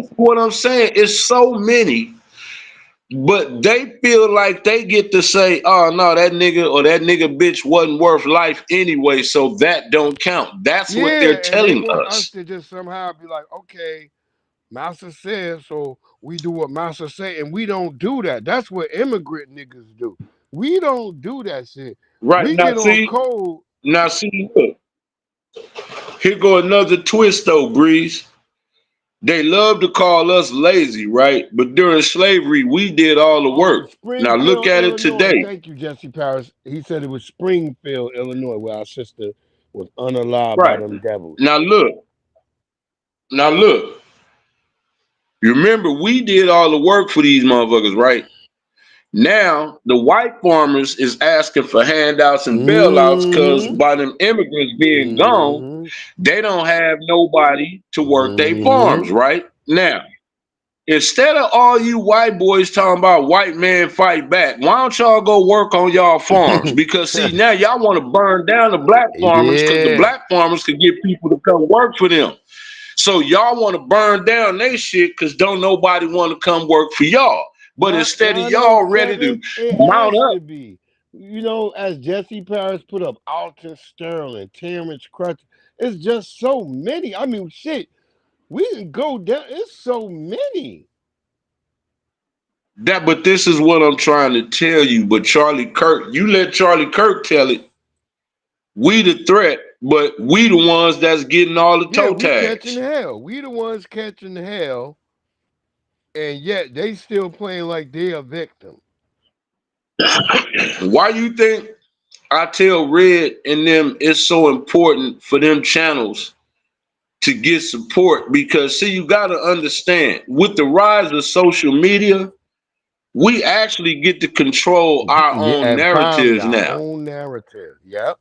is what I'm saying. It's so many, but they feel like they get to say, "Oh no, that nigga or that nigga bitch wasn't worth life anyway, so that don't count." That's what they're telling us to just somehow be like, okay, Master says, so we do what Master say, and we don't do that. That's what immigrant niggas do. We don't do that shit. Right. We now, get on code. Now see, look. Here go another twist though, Breeze. They love to call us lazy, right? But during slavery, we did all the work. Now look at it today. Thank you, Jesse Paris. He said it was Springfield, Illinois, where our sister was unalive by them devils. Now look. You remember, we did all the work for these motherfuckers, right? Now, the white farmers is asking for handouts and bailouts because by them immigrants being gone, they don't have nobody to work their farms, right? Now, instead of all you white boys talking about white man fight back, why don't y'all go work on y'all farms? Because, see, now y'all want to burn down the black farmers because the black farmers could get people to come work for them. So y'all want to burn down their shit because don't nobody want to come work for y'all. But instead of y'all ready to mount up, to be. You know, as Jesse Paris put up, Alton Sterling, Terrence Crutch, it's just so many. I mean, shit, we can go down. It's so many. But this is what I'm trying to tell you. But Charlie Kirk, you let Charlie Kirk tell it. We the threat, but we the ones that's getting all the toe tags. Catching hell. We the ones catching hell, and yet they still playing like they're a victim. Why you think I tell Red and them it's so important for them channels to get support? Because see, you got to understand, with the rise of social media, we actually get to control our own narratives now. Own narrative. Yep.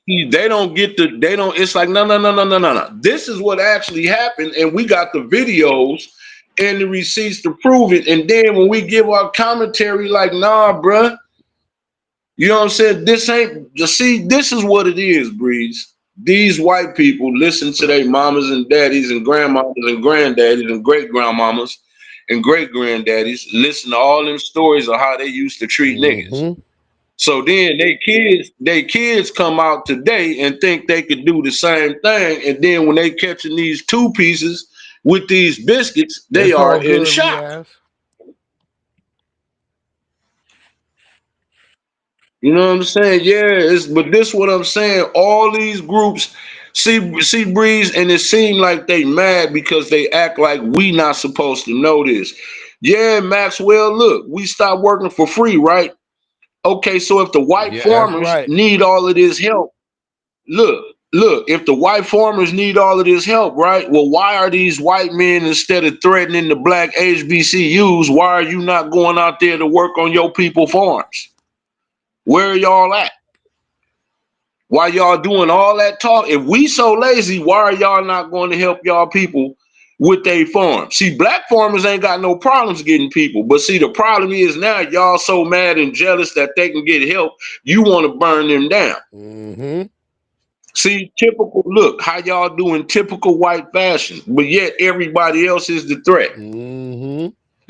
See, it's like, no. This is what actually happened, and we got the videos and the receipts to prove it. And then when we give our commentary, like, nah, bruh, you know what I'm saying? This is what it is, Breeze. These white people listen to their mamas and daddies and grandmamas and granddaddies and great-grandmamas and great-granddaddies, listen to all them stories of how they used to treat niggas. So then they kids come out today and think they could do the same thing. And then when they catching these two pieces with these biscuits, they are in shock. You know what I'm saying? Yeah, but this what I'm saying. All these groups see Breeze, and it seemed like they mad because they act like we not supposed to know this. Yeah, Maxwell, look, we stopped working for free, right? Okay, so if the white farmers need all of this help, look, if the white farmers need all of this help, right? Well, why are these white men, instead of threatening the black HBCUs, why are you not going out there to work on your people farms? Where are y'all at? Why y'all doing all that talk? If we so lazy, why are y'all not going to help y'all people with their farms? See, black farmers ain't got no problems getting people. But see, the problem is now y'all so mad and jealous that they can get help, you want to burn them down. See, look, how y'all doing typical white fashion, but yet everybody else is the threat.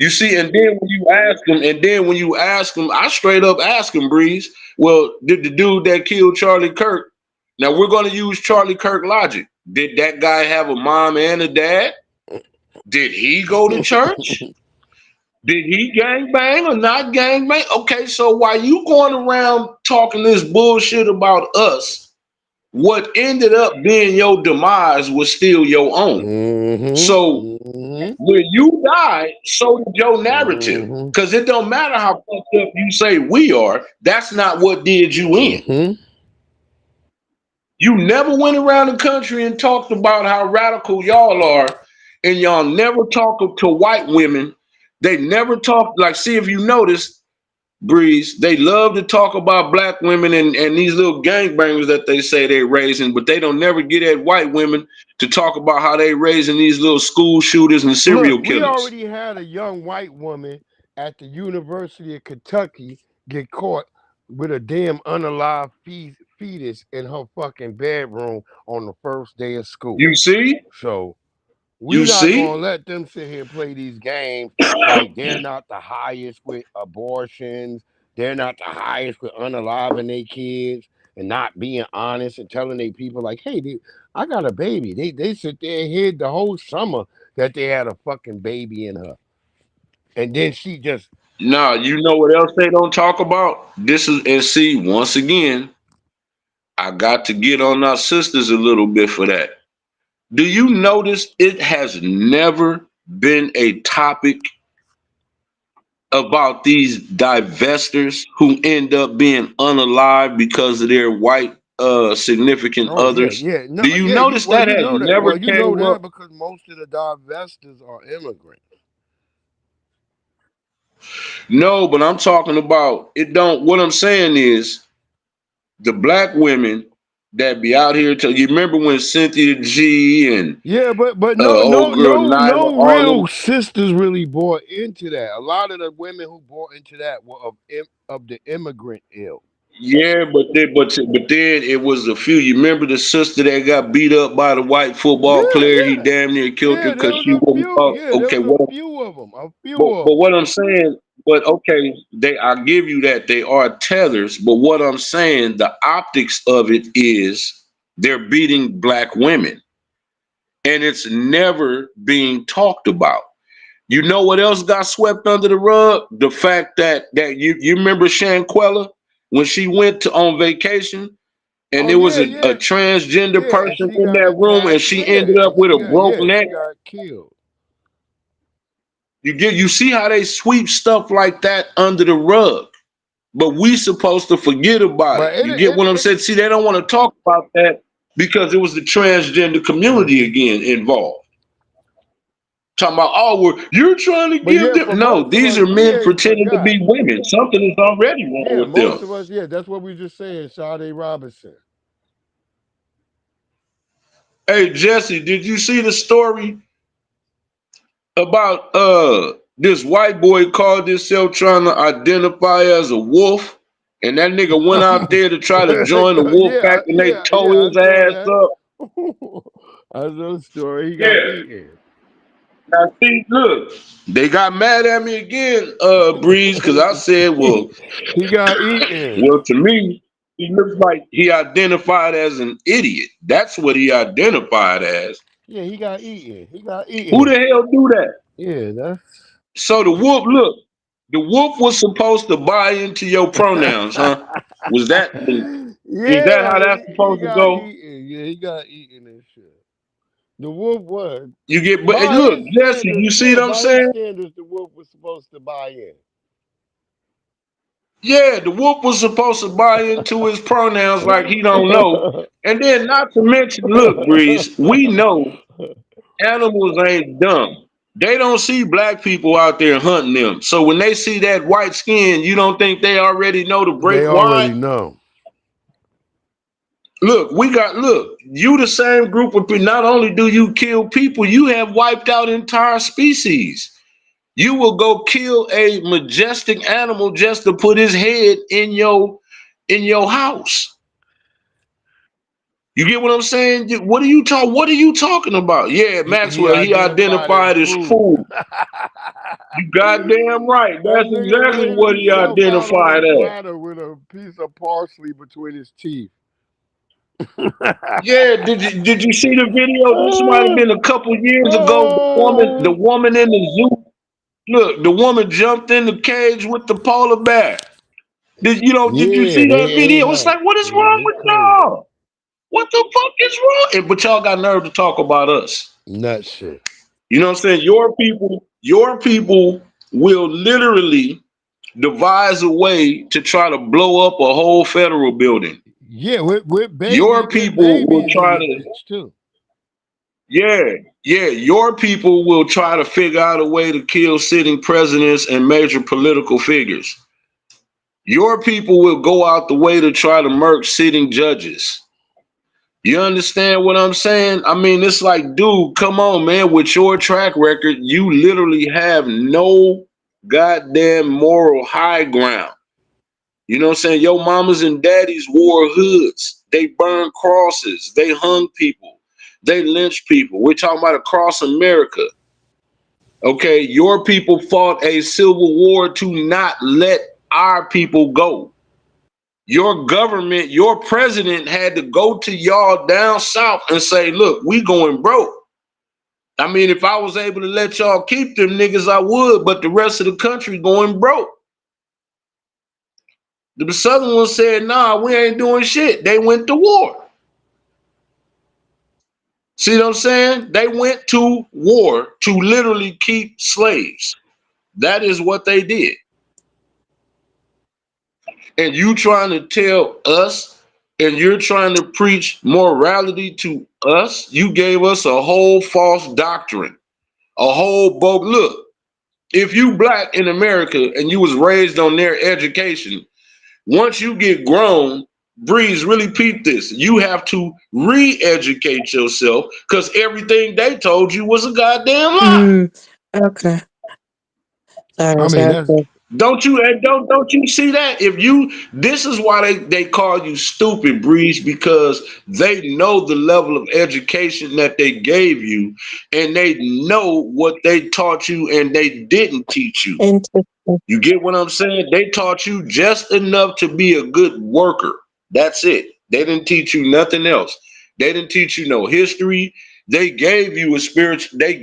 You see, and then when you ask them, I straight up ask them, Breeze, well, did the dude that killed Charlie Kirk, now we're going to use Charlie Kirk logic. Did that guy have a mom and a dad? Did he go to church? Did he gangbang or not gangbang? Okay, so while you going around talking this bullshit about us, what ended up being your demise was still your own. So when you died, so did your narrative. Because it don't matter how fucked up you say we are, that's not what did you in. You never went around the country and talked about how radical y'all are, and y'all never talk to white women. They never talk, like, see if you notice, Breeze, they love to talk about black women and these little gangbangers that they say they're raising, but they don't never get at white women to talk about how they raising these little school shooters and serial killers. We already had a young white woman at the University of Kentucky get caught with a damn unalive fetus in her fucking bedroom on the first day of school. You see? So we're not gonna let them sit here and play these games like they're not the highest with abortions, they're not the highest with unaliving their kids and not being honest and telling their people like, hey, I got a baby. They sit there and hid the whole summer that they had a fucking baby in her. And then she just you know what else they don't talk about? This is, and see, once again, I got to get on our sisters a little bit for that. Do you notice it has never been a topic about these divestors who end up being unalive because of their white significant others? Yeah. No, do you notice that has never came up? Because most of the divestors are immigrants. No, but I'm talking about it. What I'm saying is the black women that be out here you remember when Cynthia G and but no real sisters really bought into that. A lot of the women who bought into that were of the immigrant ilk. Yeah, but then it was a few. You remember the sister that got beat up by the white football player? He damn near killed her because she wouldn't talk. Okay, a few of them. A few But, of but them. what I'm saying, but okay, I give you that they are tethers. But what I'm saying, the optics of it is they're beating black women, and it's never being talked about. You know what else got swept under the rug? The fact that you remember Shanquella when she went on vacation, and there was a transgender person in that room, and she ended up with a broke neck. She got killed. You see how they sweep stuff like that under the rug, but we supposed to forget about it. You get what I'm saying? See, they don't want to talk about that because it was the transgender community again involved. Talking about, oh, you're trying to give them. No, these are men pretending to be women. Something is already wrong with them. Most of us, that's what we just saying, Sade Robinson. Hey, Jesse, did you see the story about this white boy called himself trying to identify as a wolf? And that nigga went out there to try to join the wolf pack, and they tore his ass up. I know the story. He got eaten. Now, see, look, they got mad at me again, Breeze, because I said, well, he got eaten. Well, to me, he looks like he identified as an idiot. That's what he identified as. Yeah, he got eaten. He got eaten. Who the hell do that? Yeah, that's. So the wolf, look, the wolf was supposed to buy into your pronouns, huh? Was that? Is that how that's supposed to go? Eaten. Yeah, he got eaten and shit. The wolf was. You get, but look, Jesse, you see what I'm saying? Standards, the wolf was supposed to buy in. Yeah, the wolf was supposed to buy into his pronouns like he don't know. And then not to mention, look, Breeze, we know animals ain't dumb. They don't see black people out there hunting them. So when they see that white skin, you don't think they already know to break They wide? already know. Look, you the same group of people. Not only do you kill people, you have wiped out entire species. You will go kill a majestic animal just to put his head in your house. You get what I'm saying? What are you talking about? Yeah, Maxwell, he identified as food. You goddamn right. That's exactly what he identified as. With a piece of parsley between his teeth. Yeah, did you see the video? This might have been a couple years ago. The woman in the zoo. Look, the woman jumped in the cage with the polar bear. Did you see that video? It's like, what is wrong with y'all? What the fuck is wrong? But y'all got nerve to talk about us. Nut shit. You know what I'm saying? Your people will literally devise a way to try to blow up a whole federal building. Yeah, with babies, your people will try to. Your people will try to figure out a way to kill sitting presidents and major political figures. Your people will go out the way to try to murk sitting judges. You understand what I'm saying? I mean, it's like, dude, come on, man. With your track record, you literally have no goddamn moral high ground. You know what I'm saying? Your mamas and daddies wore hoods. They burned crosses. They hung people. They lynched people. We're talking about across America. Okay, your people fought a civil war to not let our people go. Your government, your president had to go to y'all down south and say, look, we going broke. I mean, if I was able to let y'all keep them niggas, I would, but the rest of the country going broke. The southern one said, nah, we ain't doing shit. They went to war. See what I'm saying? They went to war to literally keep slaves. That is what they did. And you trying to tell us, and you're trying to preach morality to us, you gave us a whole false doctrine, a whole bogus. Look, if you black in America and you was raised on their education, once you get grown, Breeze, really peep this. You have to re-educate yourself because everything they told you was a goddamn lie. Okay. Sorry, I mean, Don't you see that? This is why they call you stupid, Breeze, because they know the level of education that they gave you, and they know what they taught you and they didn't teach you. You get what I'm saying? They taught you just enough to be a good worker. That's it. They didn't teach you nothing else. They didn't teach you no history. They gave you they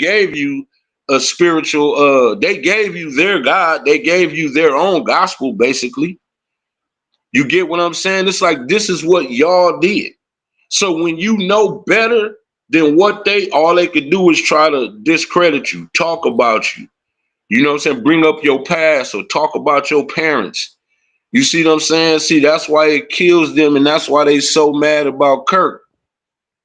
gave you their God. They gave you their own gospel, basically. You get what I'm saying? It's like, this is what y'all did. So when you know better than what all they could do is try to discredit you, talk about you. You know what I'm saying? Bring up your past or talk about your parents. You see what I'm saying? See, that's why it kills them, and that's why they so mad about Kirk.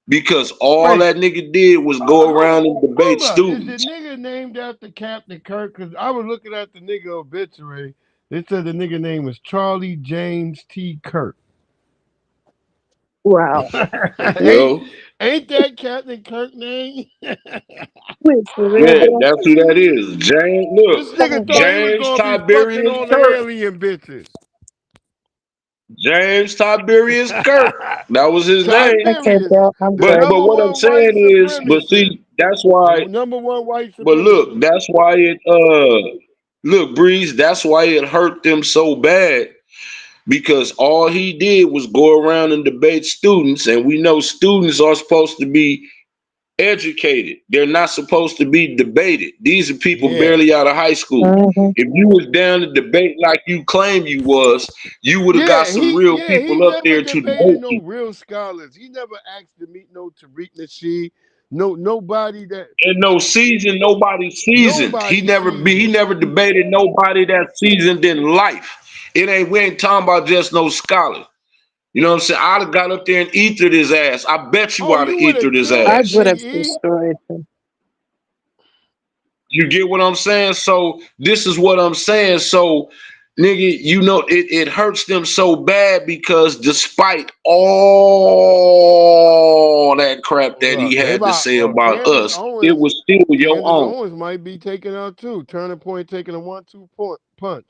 Because all that nigga did was go around and debate students. Is the nigga named after Captain Kirk? Because I was looking at the nigga obituary. They said the nigga name was Charlie James T. Kirk. Wow. Ain't that Captain Kirk name? Wait, for Yeah, real? that's who that is. James, This look, nigga thought he was James gonna be Tiberius fucking on the Kirk. alien bitches. James Tiberius Kirk. That was his name. Okay, bro, I'm But good. what I'm saying is, but see, that's why. Number one white supremacist. But look, that's why it. Look, Breeze. That's why it hurt them so bad. Because all he did was go around and debate students, and we know students are supposed to be educated. They're not supposed to be debated. These are people barely out of high school. If you was down to debate like you claim you was, you would have got some real people up there to debate no real scholars. He never asked to meet no Tariq Nasheed. Nobody that and nobody seasoned. He never debated nobody that seasoned in life. We ain't talking about just no scholar. You know what I'm saying? I'd have got up there and ethered his ass. I bet you I'd have ethered his ass. I would have destroyed him. You get what I'm saying? So this is what I'm saying. So, nigga, you know, it hurts them so bad because despite all that crap that he had to say about us, it was still your own. Owens might be taken out too. Turning Point taking a 1-2 punch.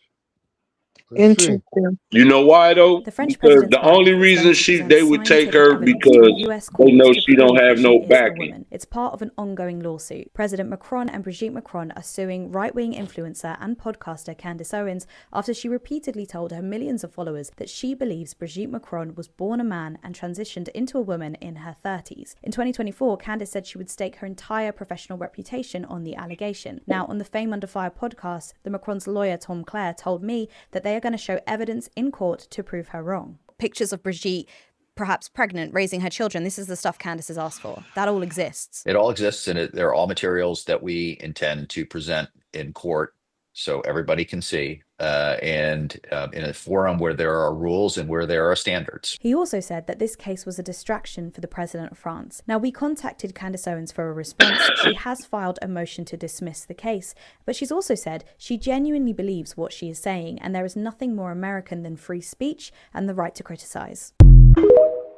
Interesting. You know why though? Because the only reason they would take her because they know she don't have no backing. It's part of an ongoing lawsuit. President Macron and Brigitte Macron are suing right-wing influencer and podcaster Candace Owens after she repeatedly told her millions of followers that she believes Brigitte Macron was born a man and transitioned into a woman in her 30s. In 2024, Candace said she would stake her entire professional reputation on the allegation. Now, on the Fame Under Fire podcast, the Macron's lawyer Tom Clare told me that they are going to show evidence in court to prove her wrong. Pictures of Brigitte, perhaps pregnant, raising her children. This is the stuff Candace has asked for. That all exists. It all exists, and they're all materials that we intend to present in court so everybody can see, and in a forum where there are rules and where there are standards. He also said that this case was a distraction for the president of France. Now, we contacted Candace Owens for a response. She has filed a motion to dismiss the case, but she's also said she genuinely believes what she is saying, and there is nothing more American than free speech and the right to criticize.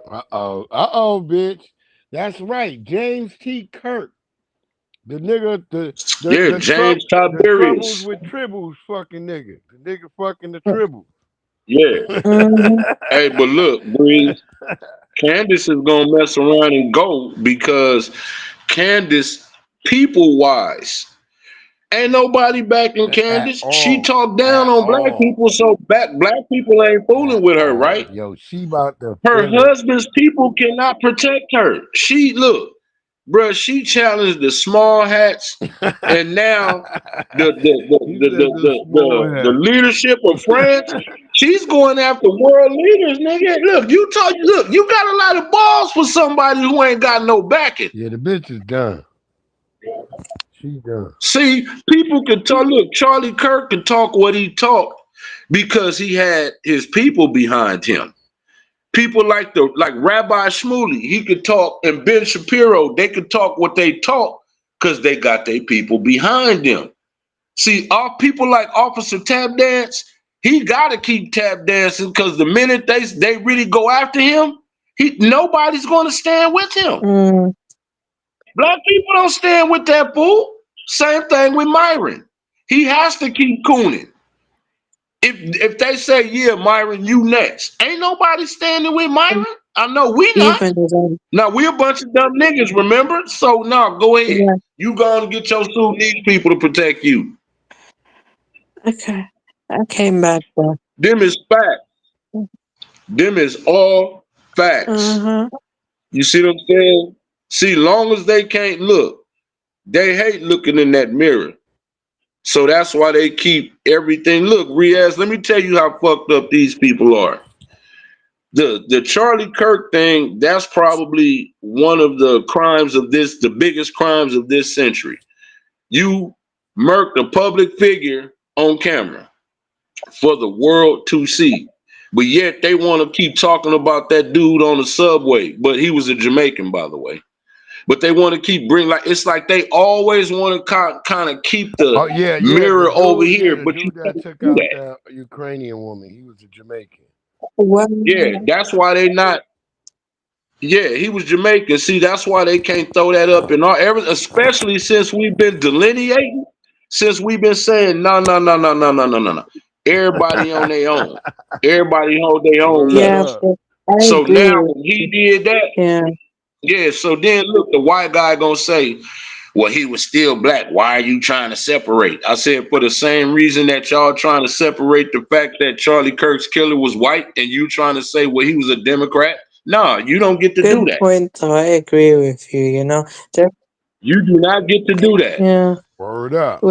Bitch. That's right. James T. Kirk. The nigga, the James Tiberius with tribbles, fucking nigga. The nigga fucking the tribbles. Yeah. Hey, but look, Breeze, Candace is gonna mess around and go because Candace, people-wise, ain't nobody backing Candace. She talked down on black people, so black people ain't fooling with her, right? Yo, she about to. Her husband's people cannot protect her. Bruh, she challenged the small hats, and now the leadership of France. She's going after world leaders, nigga. Look, you got a lot of balls for somebody who ain't got no backing. Yeah, the bitch is done. She done. See, people can talk. Look, Charlie Kirk can talk what he talked because he had his people behind him. People like Rabbi Shmuley, he could talk, and Ben Shapiro, they could talk what they talk because they got their people behind them. See, all people like Officer Tap Dance, he got to keep tap dancing because the minute they really go after him, nobody's going to stand with him. Black people don't stand with that fool. Same thing with Myron. He has to keep cooning. If they say, yeah, Myron, you next, ain't nobody standing with Myron. I know we not. Now we a bunch of dumb niggas, remember? So no, go ahead. Yeah. You go and get your Sudanese people to protect you. Okay. I came back though. Them is facts. Them is all facts. You see what I'm saying? See, long as they can't look, they hate looking in that mirror. So that's why they keep everything. Look, Riaz, let me tell you how fucked up these people are. The Charlie Kirk thing, that's probably one of the crimes of this, the biggest crimes of this century. You murked a public figure on camera for the world to see. But yet they want to keep talking about that dude on the subway. But he was a Jamaican, by the way. But they want to keep bringing, like, it's like they always want to kind of keep the mirror over here. But you that took out that Ukrainian woman, he was a Jamaican. Yeah, that's why they not. Yeah, he was Jamaican. See, that's why they can't throw that up in especially since we've been delineating, since we've been saying no. Everybody on their own. Everybody hold their own. Yeah, So now when he did that, yeah. So then look, the white guy gonna say, well, he was still black. Why are you trying to separate? I said, for the same reason that y'all trying to separate the fact that Charlie Kirk's killer was white and you trying to say, well, he was a Democrat. No, you don't get to do that. Good point, though. I agree with you, you know. You do not get to do that. Yeah. Word up.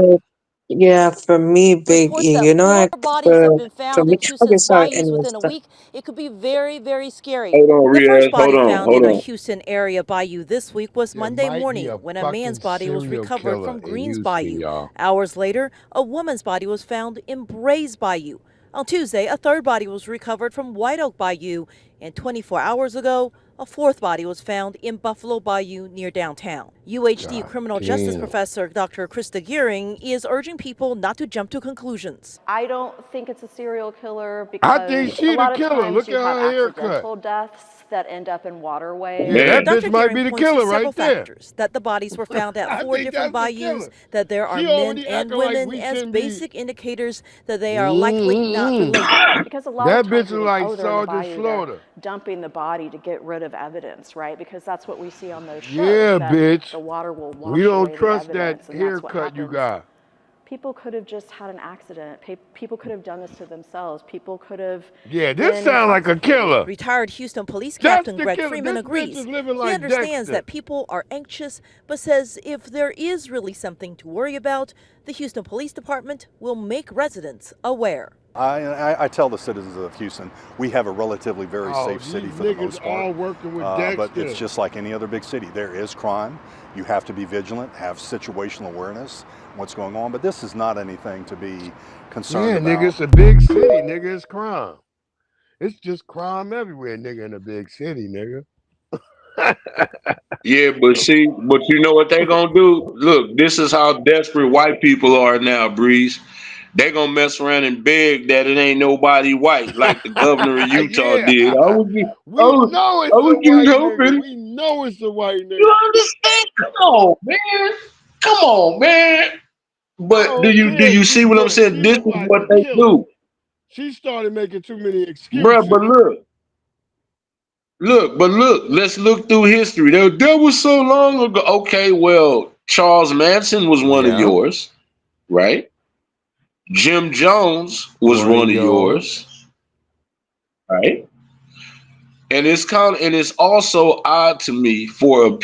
Yeah, for me, Big E, you know, for me, okay, sorry, anyways, It could be very, very scary. Hold on, The first Riaz, body hold on, found in hold a on. Houston area bayou this week was Monday morning when a man's body was recovered from Greens Bayou. Hours later, a woman's body was found in Brays Bayou. On Tuesday, a third body was recovered from White Oak Bayou, and 24 hours ago, a fourth body was found in Buffalo Bayou near downtown. UHD criminal justice professor Dr. Krista Gearing is urging people not to jump to conclusions. I don't think it's a serial killer because I think she a lot the of killer. times Look you at have her haircut. accidental deaths that end up in waterways. Yeah, that Dr. bitch might be Gearing the points to killer several right there. factors: that the bodies were found at I 4 think different that's the bayous, killer. that there are She men already and acting like women we as shouldn't be- basic indicators that they are likely not related. Because a lot That of times bitch we is think, like oh, they're in the Sergeant bayou, Slaughter. they're dumping the body to get rid of evidence, right? Because that's what we see on those shows. Yeah, that bitch. The water will wash We don't away trust the that evidence, and that's what haircut you happens. got. People could have just had an accident. People could have done this to themselves. People could have. Yeah, this been sound like a intoxicated. killer. Retired Houston Police That's Captain the Greg killer. Freeman This bitch agrees. is living He like understands Dexter. that people are anxious, but says if there is really something to worry about, the Houston Police Department will make residents aware. I tell the citizens of Houston, we have a relatively very safe city for the most part. All working with But Dexter. it's just like any other big city. There is crime. You have to be vigilant, have situational awareness, what's going on. But this is not anything to be concerned about. Nigga, it's a big city, nigga. It's crime. It's just crime everywhere, nigga, in a big city, nigga. Yeah, but see, but you know what they gonna do? Look, this is how desperate white people are now, Breeze. They gonna mess around and beg that it ain't nobody white, like the governor of Utah did. I was just hoping. We know it's a white nigga. You understand? Come on, man. But do you see what I'm saying? This is what they do. She started making too many excuses. Bruh, but look, let's look through history. That was so long ago. Okay, well, Charles Manson was one of yours, right? Jim Jones was one of yours, right? And it's also odd to me for a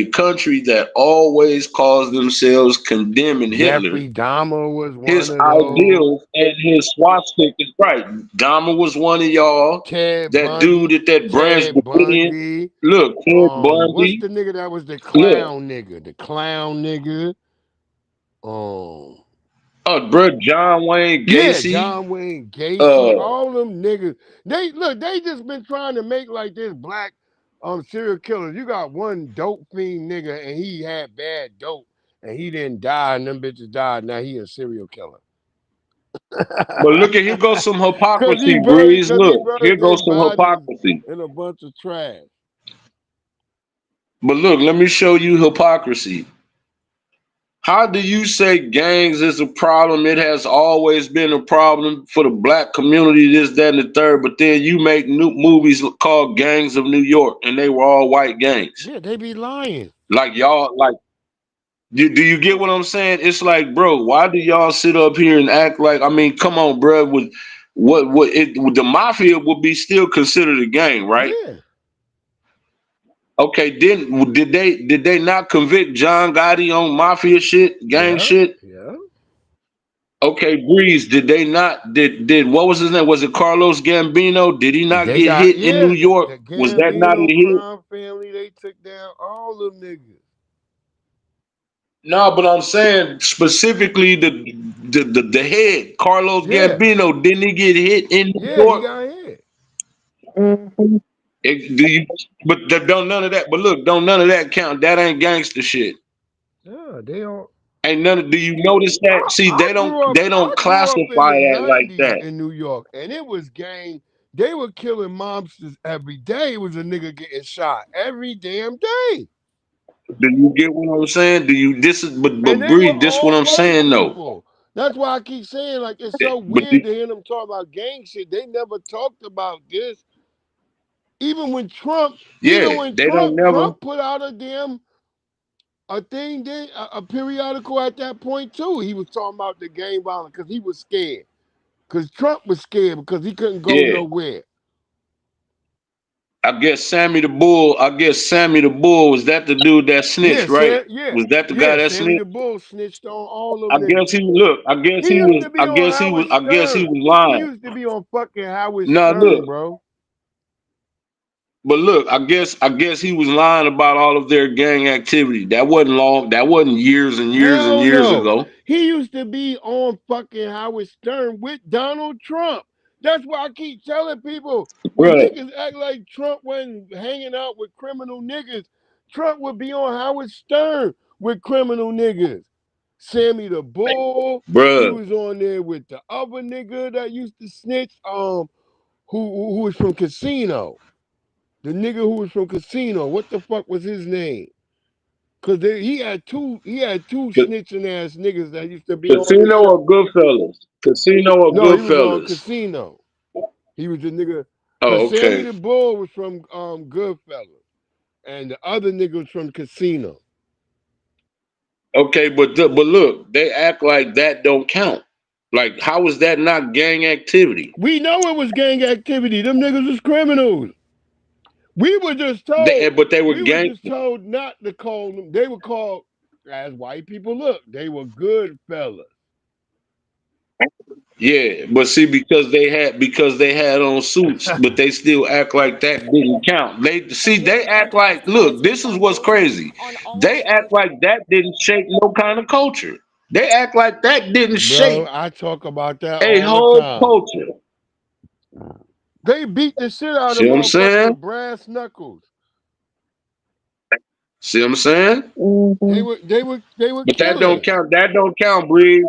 country that always calls themselves condemning Hitler. Jeffrey Dahmer was one His of ideals and his swastika is right. Dahmer was one of y'all. Ted that Bundy, dude at that Branch Ted Davidian. Bundy. Look, Ted Bundy. What's the nigga that was the clown nigga? The clown nigga. Oh, bro, John Wayne Gacy. Yeah, John Wayne Gacy. All them niggas. They just been trying to make like this black serial killers. You got one dope fiend nigga and he had bad dope and he didn't die and them bitches died. Now he a serial killer. But look at here goes some hypocrisy, Breeze. Look, here goes some hypocrisy. And a bunch of trash. But look, let me show you hypocrisy. How do you say gangs is a problem? It has always been a problem for the black community, this, that, and the third. But then you make new movies called Gangs of New York, and they were all white gangs. Yeah, they be lying. Like y'all, like, do you get what I'm saying? It's like, bro, why do y'all sit up here and act like? I mean, come on, bro. With the mafia would be still considered a gang, right? Yeah. Okay, did they not convict John Gotti on mafia shit, gang shit? Yeah. Okay, Breeze, did they not did what was his name? Was it Carlos Gambino? Did he not They get got hit in New York? the Was that not a Gambino hit? crime family. They took down all them niggas. No, but I'm saying specifically the head, Carlos Gambino, didn't he get hit in New Yeah, York? he got hit. But don't none of that. But look, don't none of that count. That ain't gangster shit. Yeah, they all. Ain't none of. Do you notice that? See, they don't I grew up classify in the that like 90s that. in New York, and it was gang. They were killing mobsters every day. It was a nigga getting shot every damn day. Do you get what I'm saying? Do you but And they Breed, were this what all I'm white saying though. people. That's why I keep saying, like, it's so But weird to hear them talk about gang shit. They never talked about this. Even when Trump put out a thing, a periodical at that point too. He was talking about the gang violence because he was scared. Because Trump was scared because he couldn't go nowhere. I guess Sammy the Bull. Was that the dude that snitched, right? Was that the guy that Sammy snitched? the Bull snitched on all them I niggas. guess he look. I guess he was. I guess he was. I guess he was lying. He used to be on fucking Howard No, Stern, look. bro. But look, I guess he was lying about all of their gang activity. That wasn't long. That wasn't years and years and years ago. He used to be on fucking Howard Stern with Donald Trump. That's why I keep telling people when niggas act like Trump wasn't hanging out with criminal niggas, Trump would be on Howard Stern with criminal niggas. Sammy the Bull, he was on there with the other nigga that used to snitch, who was from Casino. The nigga who was from Casino, what the fuck was his name? Cause he had two snitching ass niggas that used to be on the Casino show. or Goodfellas? Casino or No, Goodfellas? he was on Casino. He was the nigga. Oh, okay. Sammy the Bull was from Goodfellas, and the other nigga was from Casino. Okay, but look, they act like that don't count. Like, how is that not gang activity? We know it was gang activity. Them niggas was criminals. We were just told. But they were we were just told not to call them. They were called, as white people look, they were good fellas. Yeah, but see, because they had on suits, but they still act like that didn't count. They act like, look, this is what's crazy. They act like that didn't shape no kind of culture. They act like that didn't shape. I talk about that a all whole the time. culture. They beat the shit out of See what I'm saying? with brass knuckles. See what I'm saying? They were But that don't count. That don't count, Breed.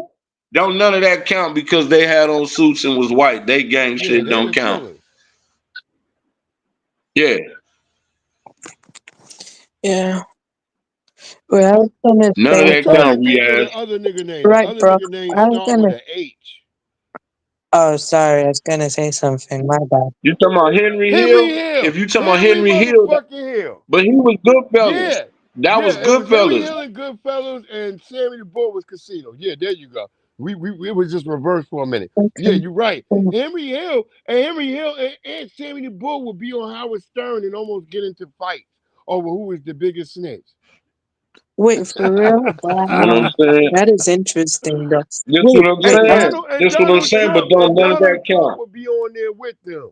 Don't none of that count because they had on suits and was white. They gang shit don't count. Killers. Yeah. Yeah. Well, I was gonna none of that count, the other nigga name. Right, other bro. nigga name I was start with an H. Oh, sorry. I was gonna say something. My bad. You talking about Henry Hill? If you talking about Henry Hill, but he was Goodfellas. Yeah. That was Henry Goodfellas. Hill and Goodfellas, and Sammy the Bull was Casino. Yeah, there you go. We was just reversed for a minute. Okay. Yeah, you're right. Henry Hill and Sammy the Bull would be on Howard Stern and almost get into fights over who was the biggest snitch. Wait, for real? Wow. That is interesting, though. That's what I'm saying. That's what I'm saying, but don't none of that count. Would be on there with them.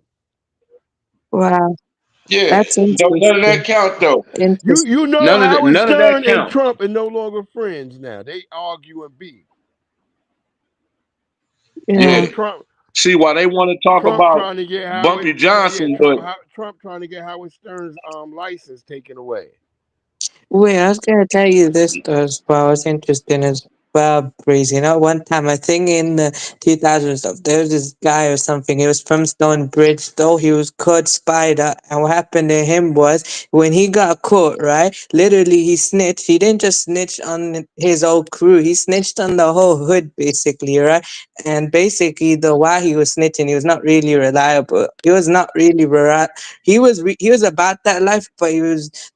Wow. Yeah, that's interesting. None of that count though. You know none Howard of that Stern and count. Trump are no longer friends now. They argue and beef. Yeah. Trump. See why they want to talk about Bumpy Johnson, but Trump trying to get Howard Stern's license taken away. Wait, I was gonna tell you this though as well. What's interesting is Well, Breeze, you know, one time I think in the 2000s, there was this guy or something. He was from Stonebridge, though he was called Spider. And what happened to him was when he got caught, right? Literally, he snitched. He didn't just snitch on his old crew. He snitched on the whole hood, basically, right? And basically, while he was snitching, he was not really reliable. He was not really he was about that life, but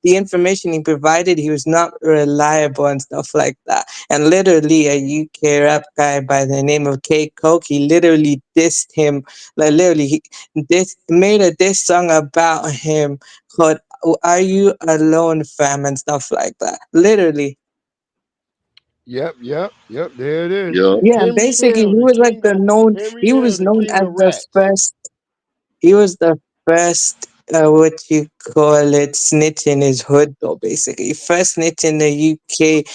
the information he provided, he was not reliable and stuff like that. And literally, a UK rap guy by the name of K Coke, he literally dissed him. Like literally, he made a diss song about him called "Are You Alone, Fam" and stuff like that. Literally. Yep. There it is. Yeah. Yeah, and basically, he was like he was known as the first. He was the first, what you call it, snitch in his hood, though. Basically, first snitch in the UK.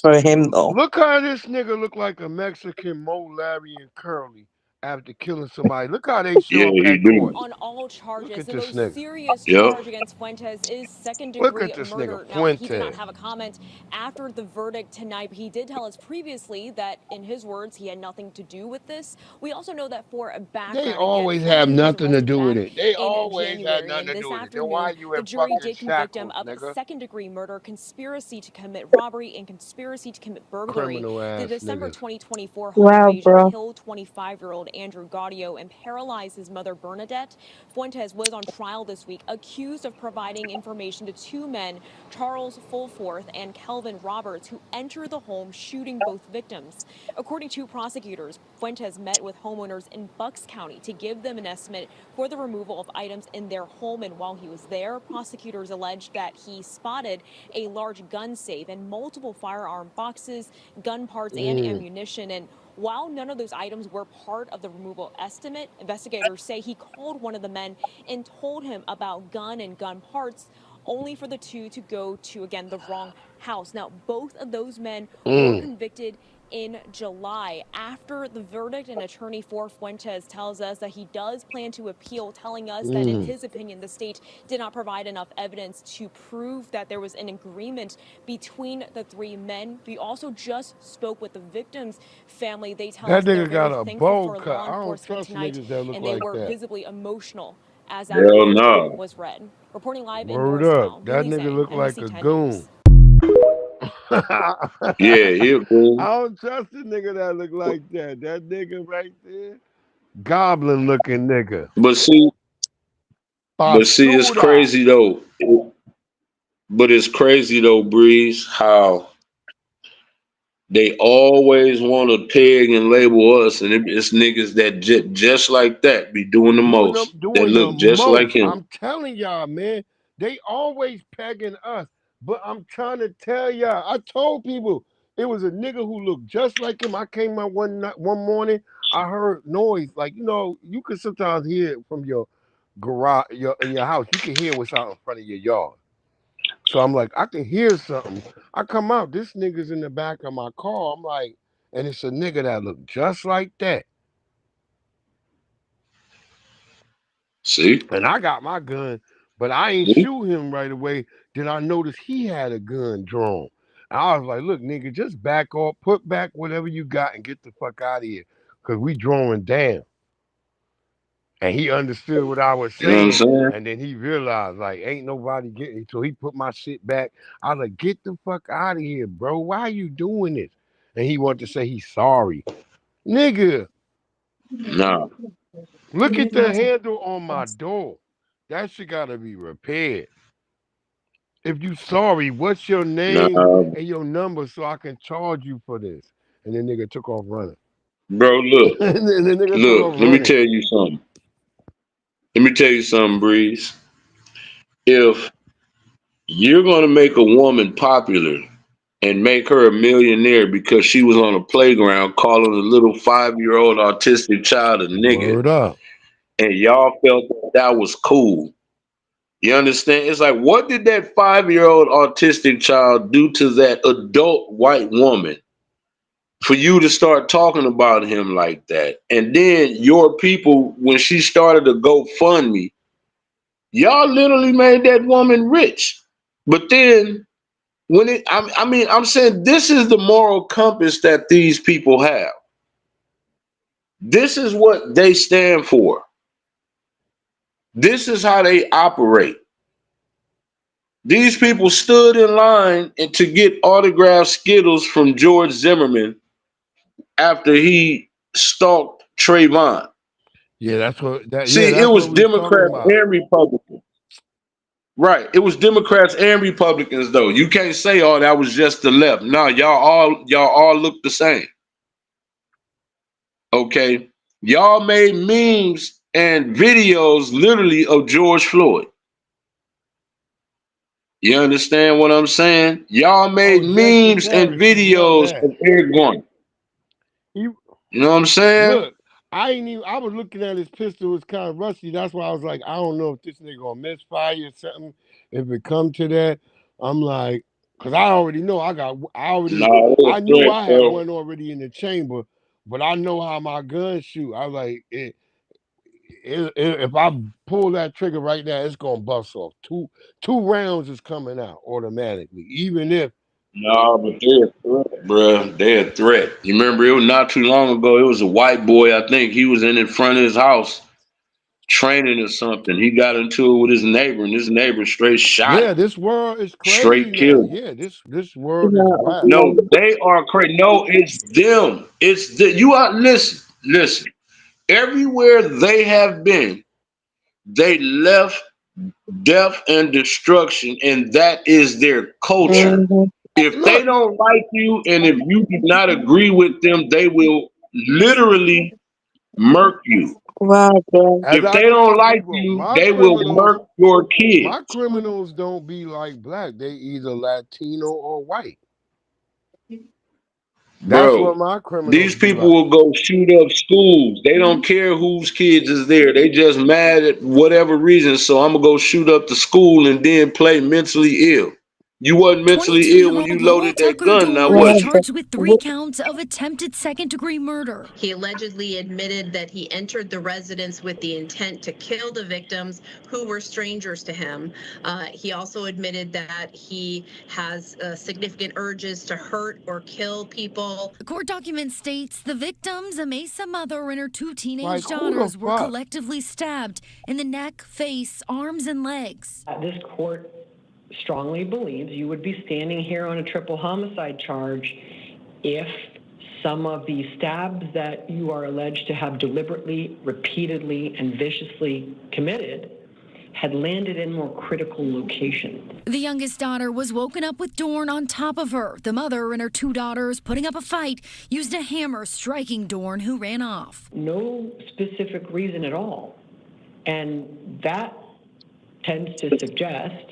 For him though. Look how this nigga look like a Mexican Mo, Larry, and Curly after killing somebody. Look how they show up at court. On all charges, the most nigga. serious charge against Fuentes is second-degree Look at this murder. nigga, Now, he did not Fuentes. have a comment after the verdict tonight, but he did tell us previously that, in his words, he had nothing to do with this. We also know that for a background, They always have nothing to do with it. They always have January, nothing to this do with it. Then afternoon, why you the in jury fucking did convict him shackles, of nigga? second-degree murder, conspiracy to commit robbery, and conspiracy to commit burglary. Criminal-ass The December niggas. 2024 home Wow, invasion bro. killed 25-year-old Andrew Gaudio and paralyzed his mother, Bernadette. Fuentes was on trial this week, accused of providing information to two men, Charles Fulforth and Kelvin Roberts, who entered the home shooting both victims. According to prosecutors, Fuentes met with homeowners in Bucks County to give them an estimate for the removal of items in their home. And while he was there, prosecutors alleged that he spotted a large gun safe and multiple firearm boxes, gun parts, and ammunition. And while none of those items were part of the removal estimate, investigators say he called one of the men and told him about gun and gun parts, only for the two to go to, again, the wrong house. Now, both of those men were convicted in July. After the verdict, an attorney for Fuentes tells us that he does plan to appeal, telling us that in his opinion, the state did not provide enough evidence to prove that there was an agreement between the three men. We also just spoke with the victim's family. They tell us That they're nigga got very a thankful bowl for cut. law I don't enforcement trust tonight, niggas that look and they like were that. visibly emotional as that Hell verdict no. was read. Reporting live in Word Norristown, up. That Lily nigga Zhang, look like NBC a 10 goon. News. Yeah, he a I fool. don't trust the nigga that look like that. That nigga right there, goblin looking nigga. But see, it's Basuda. crazy though. But it's crazy though, Breeze, how they always want to peg and label us, and it's niggas that just like that be doing the most. That look just like him. I'm telling y'all, man, they always pegging us. But I'm trying to tell y'all, I told people it was a nigga who looked just like him. I came out one morning, I heard noise. Like, you can sometimes hear it from your garage, in your house. You can hear what's out in front of your yard. So I'm like, I can hear something. I come out, this nigga's in the back of my car. I'm like, and it's a nigga that look just like that. See? And I got my gun, but I ain't shoot him right away. Then I noticed he had a gun drawn. I was like, look, nigga, just back off, put back whatever you got and get the fuck out of here. Because we drawing down. And he understood what I was saying. You know what I'm saying? And then he realized, like, ain't nobody getting. So he put my shit back. I was like, get the fuck out of here, bro. Why you doing this? And he wanted to say he's sorry. Nigga. Nah. Look at the handle on my door. That shit gotta be repaired. If you sorry, what's your name and your number so I can charge you for this? And the nigga took off running. Bro, look. Look, let me tell you something. Let me tell you something, Breeze. If you're going to make a woman popular and make her a millionaire because she was on a playground calling a little 5-year-old autistic child a nigga, word up, and y'all felt that was cool, you understand? It's like, what did that 5-year-old autistic child do to that adult white woman for you to start talking about him like that? And then your people, when she started to GoFundMe, y'all literally made that woman rich. But then I'm saying this is the moral compass that these people have. This is what they stand for. This is how they operate. These people stood in line and to get autographed Skittles from George Zimmerman after he stalked Trayvon. Yeah, that's what. It was Democrats and Republicans. Right. It was Democrats and Republicans, though. You can't say, "Oh, that was just the left." No, y'all all look the same. Okay, y'all made memes and videos literally of George Floyd. You understand what I'm saying? Y'all made memes and videos of Eric Garner. You know what I'm saying? Look, I was looking at his pistol, it was kind of rusty. That's why I was like, I don't know if this nigga gonna misfire or something. If it come to that, I'm like, cause I already know I knew I had one already in the chamber, but I know how my guns shoot. I was like, if I pull that trigger right now, it's gonna bust off. Two rounds is coming out automatically, even if. No, but they're a threat, bro. They're a threat. You remember, it was not too long ago. It was a white boy. I think he was in front of his house training or something. He got into it with his neighbor, and his neighbor straight shot. Yeah, this world is crazy. Straight killed. Yeah, this world is wild. No, they are crazy. No, it's them. It's you are listen. Everywhere they have been, they left death and destruction, and that is their culture. If they don't like you and if you do not agree with them, they will literally murk you. If they don't like you, they will murk your kids. My criminals don't be like black. They either Latino or white. That's what my criminals these people will go shoot up schools. They don't care whose kids is there. They just mad at whatever reason. So I'm gonna go shoot up the school and then play mentally ill. You wasn't mentally ill when you loaded that gun, now what? Charged with 3 counts of attempted second-degree murder. He allegedly admitted that he entered the residence with the intent to kill the victims who were strangers to him. He also admitted that he has significant urges to hurt or kill people. The court document states the victims, a Mesa mother and her 2 teenage daughters, were collectively stabbed in the neck, face, arms, and legs. This court strongly believes you would be standing here on a triple homicide charge if some of the stabs that you are alleged to have deliberately, repeatedly, and viciously committed had landed in more critical locations. The youngest daughter was woken up with Dorn on top of her. The mother and her 2 daughters, putting up a fight, used a hammer striking Dorn, who ran off. No specific reason at all. And that tends to suggest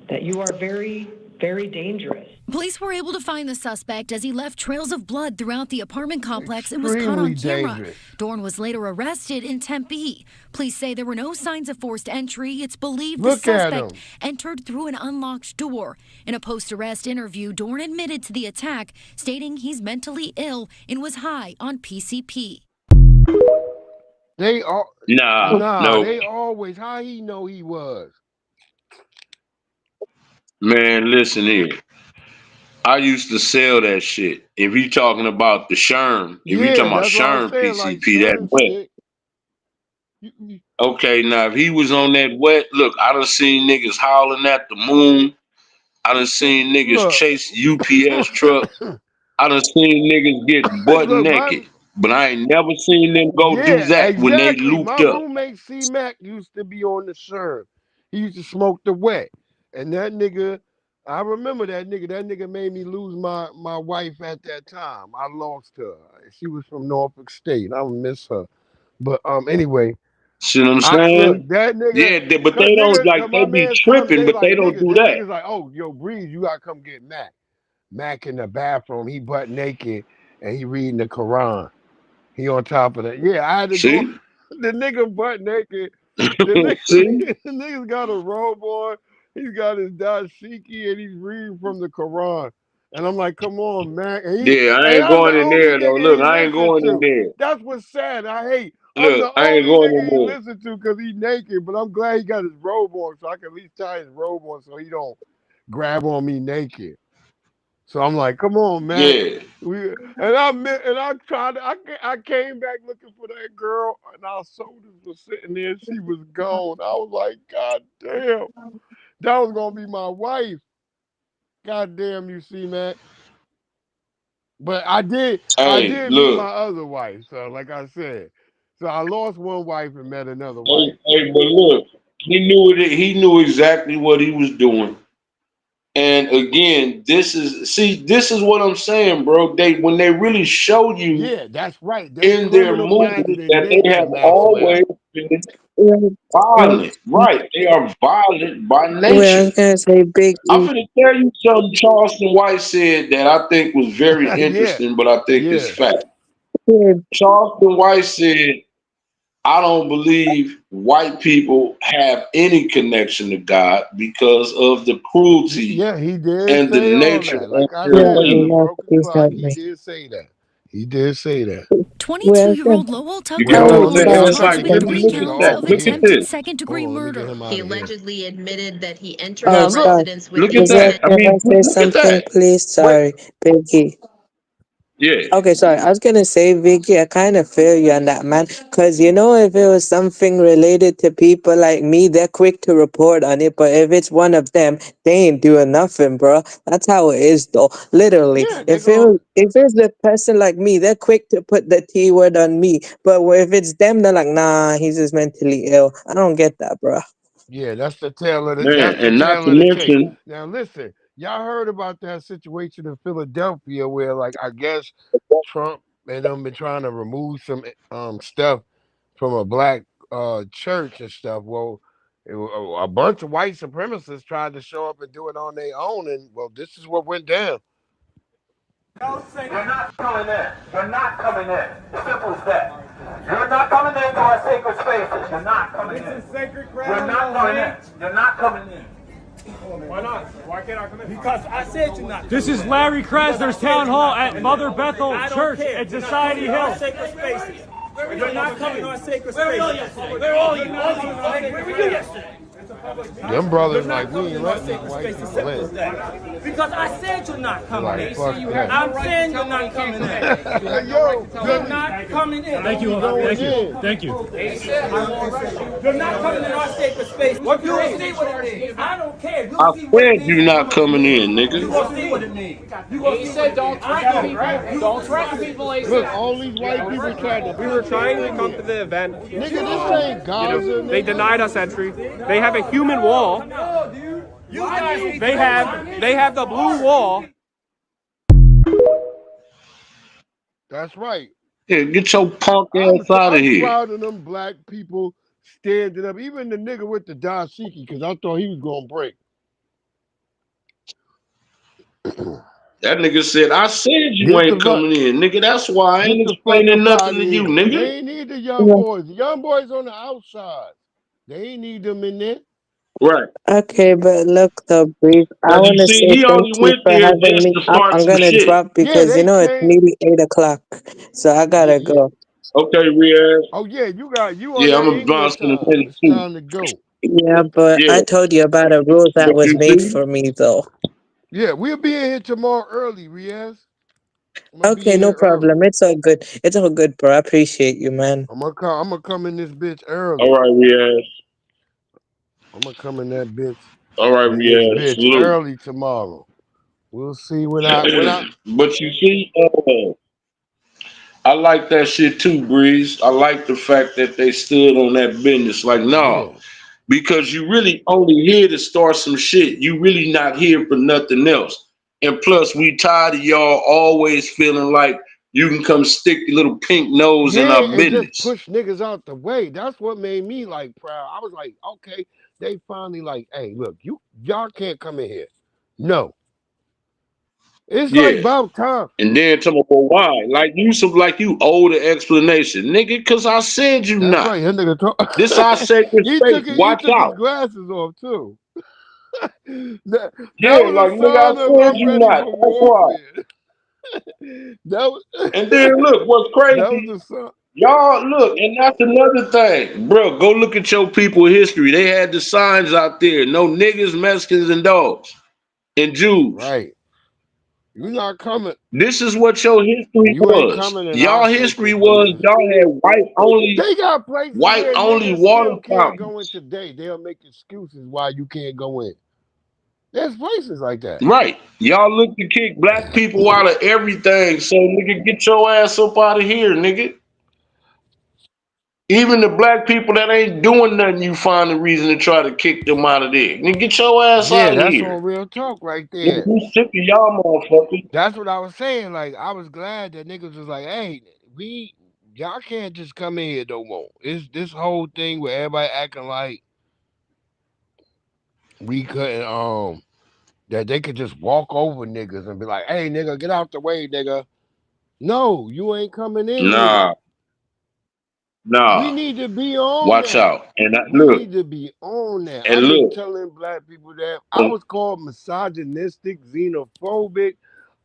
that you are very, very dangerous. Police were able to find the suspect as he left trails of blood throughout the apartment complex and was caught on camera. Dorn was later arrested in Tempe. Police say there were no signs of forced entry. It's believed the suspect entered through an unlocked door. In a post-arrest interview, Dorn admitted to the attack, stating he's mentally ill and was high on PCP. They all no. They always how he know he was. Man, listen here. I used to sell that shit. If you talking about the Sherm, if you talking about Sherm PCP, that wet. Okay, now if he was on that wet, look, I done seen niggas howling at the moon. I done seen niggas chase UPS truck. I done seen niggas get butt naked. But I ain't never seen them go do that when they looped up. My roommate C-Mac used to be on the Sherm. He used to smoke the wet. And that nigga, I remember that nigga. That nigga made me lose my wife at that time. I lost her. She was from Norfolk State. I miss her. But anyway. See what I'm saying? That nigga. Yeah, but they don't they be tripping, but they don't do that. Niggas like, oh, yo, Breeze, you gotta come get Mac. Mac in the bathroom, he butt naked and he reading the Quran. He on top of that. Yeah, I had to go. The nigga butt naked. The nigga's got a robe on. He's got his dashiki and he's reading from the Quran. And I'm like, come on, man. I ain't going in there, though. Look, I ain't going in there. That's what's sad. I hate. Look, I ain't going in there. Listen to because he's naked, but I'm glad he got his robe on so I can at least tie his robe on so he don't grab on me naked. So I'm like, come on, man. Yeah. I came back looking for that girl, and our soldiers were sitting there, and she was gone. I was like, God damn, that was gonna be my wife. God damn, you see, man. But I did meet my other wife. So like I said, so I lost one wife and met another wife. Hey, but look, he knew exactly what he was doing. And again, this is what I'm saying, bro. When they really show you, yeah, that's right. In their movies that they have always been violent, right? They are violent by nature. Well, I was gonna say Big E. I'm gonna tell you something Charleston White said that I think was very interesting, but I think it's fact. Charleston White said, I don't believe white people have any connection to God because of the cruelty he did and the say nature all that. Like of I their said, land. he did say that. He did say that. 22-year-old Lowell Tucker You get what I'm saying? was It's like, charged with 3 counts of attempted this. second-degree murder. He allegedly admitted that he entered the sorry. residence with Look the at that. I Can mean, I say look at something, that. please? Sorry, Big E. Yeah. Okay, sorry. I was gonna say, Vicky, I kind of feel you on that, man. Cause you know, if it was something related to people like me, they're quick to report on it. But if it's one of them, they ain't doing nothing, bro. That's how it is, though. Literally, if it's a person like me, they're quick to put the T word on me. But if it's them, they're like, nah, he's just mentally ill. I don't get that, bro. Yeah, that's the tail of the Man, and not to mention, Now listen, y'all heard about that situation in Philadelphia where, like, I guess Trump and them been trying to remove some stuff from a black church and stuff. Well, a bunch of white supremacists tried to show up and do it on their own, and well, this is what went down. You're not coming in. You're not coming in. Simple as that. You're not coming into our sacred spaces. You're not coming in. This is sacred ground. You're not coming in. You're not coming in. Why not? Why can't I come in? Because I said you're not. This is Larry Krasner's town hall at Mother Bethel Church at Society Hill. Sacred spaces. You're not coming to our sacred spaces. Where are all you? Where were you yesterday? Them brothers like, we ain't letting these white people in. Because I said you're not coming in. Like, I'm saying you're not coming in. You're not coming in. Thank you. Thank you. Thank you. You're not coming in our sacred space. What you will see what it is. I don't care. I said you're not coming in, nigga. You gonna see what it means. He said don't threaten people. Don't threaten people. Look, all these white people tried to. We were trying to come to the event. Nigga, this ain't Gaza. They denied us entry. They have a human wall. They have the blue wall. That's right. Yeah, get your punk ass out of here. I'm proud of them black people standing up. Even the nigga with the dashiki, because I thought he was gonna break. That nigga said, I said you ain't coming in, nigga. That's why I ain't explaining nothing to you, nigga. They ain't need the young boys. The young boys on the outside. They ain't need them in there. Right. Okay, but look though, Breeze. I want to say thank you for having me. I'm gonna drop because it's nearly 8 o'clock, so I gotta go. Okay, Riaz. Oh yeah, you yeah, I'm a bounce in a minute too. Time to go. Yeah, but I told you about a rule that was made for me though. Yeah, we'll be in here tomorrow early, Riaz. Okay, no problem. It's all good. It's all good, bro. I appreciate you, man. I'm gonna come in this bitch early. All right, Riaz. I'm gonna come in that bitch. All right, Riaz. Bitch early tomorrow. We'll see when I. But you see, I like that shit too, Breeze. I like the fact that they stood on that business. Like, no, because you really only here to start some shit. You really not here for nothing else. And plus, we tired of y'all always feeling like you can come stick your little pink nose in our business. Just push niggas out the way. That's what made me like proud. I was like, okay, they finally like, hey, look, y'all can't come in here. No. It's like about time. And then tell me, well, why? Like you owe the explanation, nigga. Because I said you not. Right, that nigga talk. This our sacred space. Watch he took out. His glasses off too. That like nigga, I said you not. That's why. And then look, what's crazy? Y'all look, and that's another thing, bro. Go look at your people history. They had the signs out there: no niggas, Mexicans, and dogs. and Jews. Right. You're not coming. This is what your history You ain't was. coming in Y'all our history sacred was places. y'all had white only They got places where water niggas still can't fountains. go in today. They'll make excuses why you can't go in. There's places like that. Right. Y'all look to kick black people out of everything. So nigga, get your ass up out of here, nigga. Even the black people that ain't doing nothing, you find a reason to try to kick them out of there. Nigga, get your ass Yeah, out of that's here. on real talk right Nigga, there. we sick of y'all motherfuckers. That's what I was saying. Like, I was glad that niggas was like, hey, y'all can't just come in here no more. It's this whole thing where everybody acting like we couldn't, that they could just walk over niggas and be like, hey, nigga, get out the way, nigga. No, you ain't coming in here. We need to be on Watch that. out. And We look, need to be on that. and I've been look. telling black people that I was called misogynistic, xenophobic,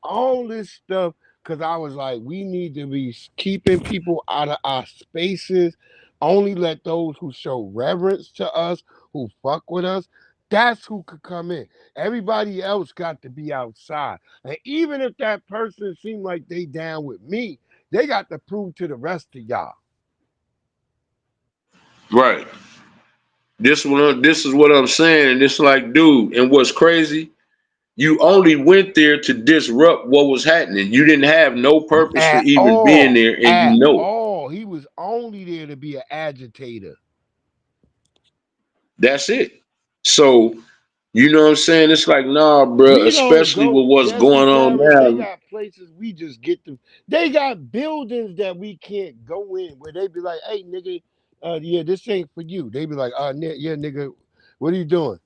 all this stuff, because I was like, we need to be keeping people out of our spaces. Only let those who show reverence to us, who fuck with us, that's who could come in. Everybody else got to be outside. And even if that person seemed like they down with me, they got to prove to the rest of y'all. Right. This is what I'm saying. And it's like, dude, and what's crazy, you only went there to disrupt what was happening. You didn't have no purpose for even being there, and you know. Oh, he was only there to be an agitator. That's it. So, you know what I'm saying? It's like, nah, bro, especially with what's going on They now. got places we just get to. They got buildings that we can't go in where they be like, hey, nigga, yeah, this ain't for you. They be like, yeah, nigga, what are you doing?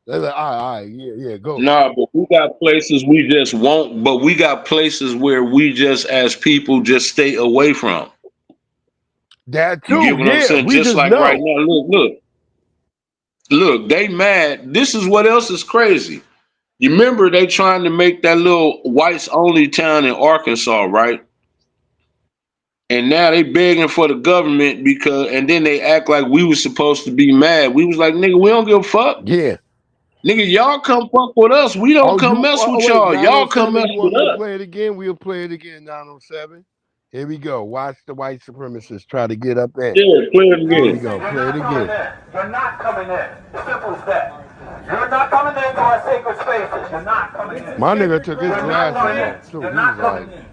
They're like, all right, yeah, go. Nah, but we got places we just won't, but we got places where we just as people just stay away from. That too, you get what I'm saying? We just like know. Right now, look, they mad. This is what else is crazy. You remember they trying to make that little whites only town in Arkansas, right? And now they begging for the government and then they act like we was supposed to be mad. We was like, nigga, we don't give a fuck. Yeah. Nigga, y'all come fuck with us. We don't come mess with y'all. Y'all come mess you want with me to us. play it again? We'll play it again, 907. Here we go. Watch the white supremacists try to get up there. Yeah, play it again. Here we go. Play it again. You're not coming in. Simple as that. You're not coming into our sacred spaces. You're not coming in. My nigga took his glasses off too. He was like,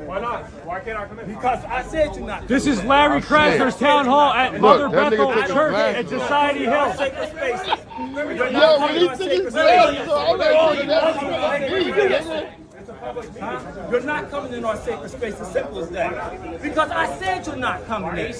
why not? Why can't I come in? Because I said you're not. This is Larry Krasner's town hall at Mother Bethel Church at Society Hill. Sacred spaces. Yo, when he took his glasses off, I'm like, that's You're not coming in our sacred space, as simple as that. Because I said you're not coming in.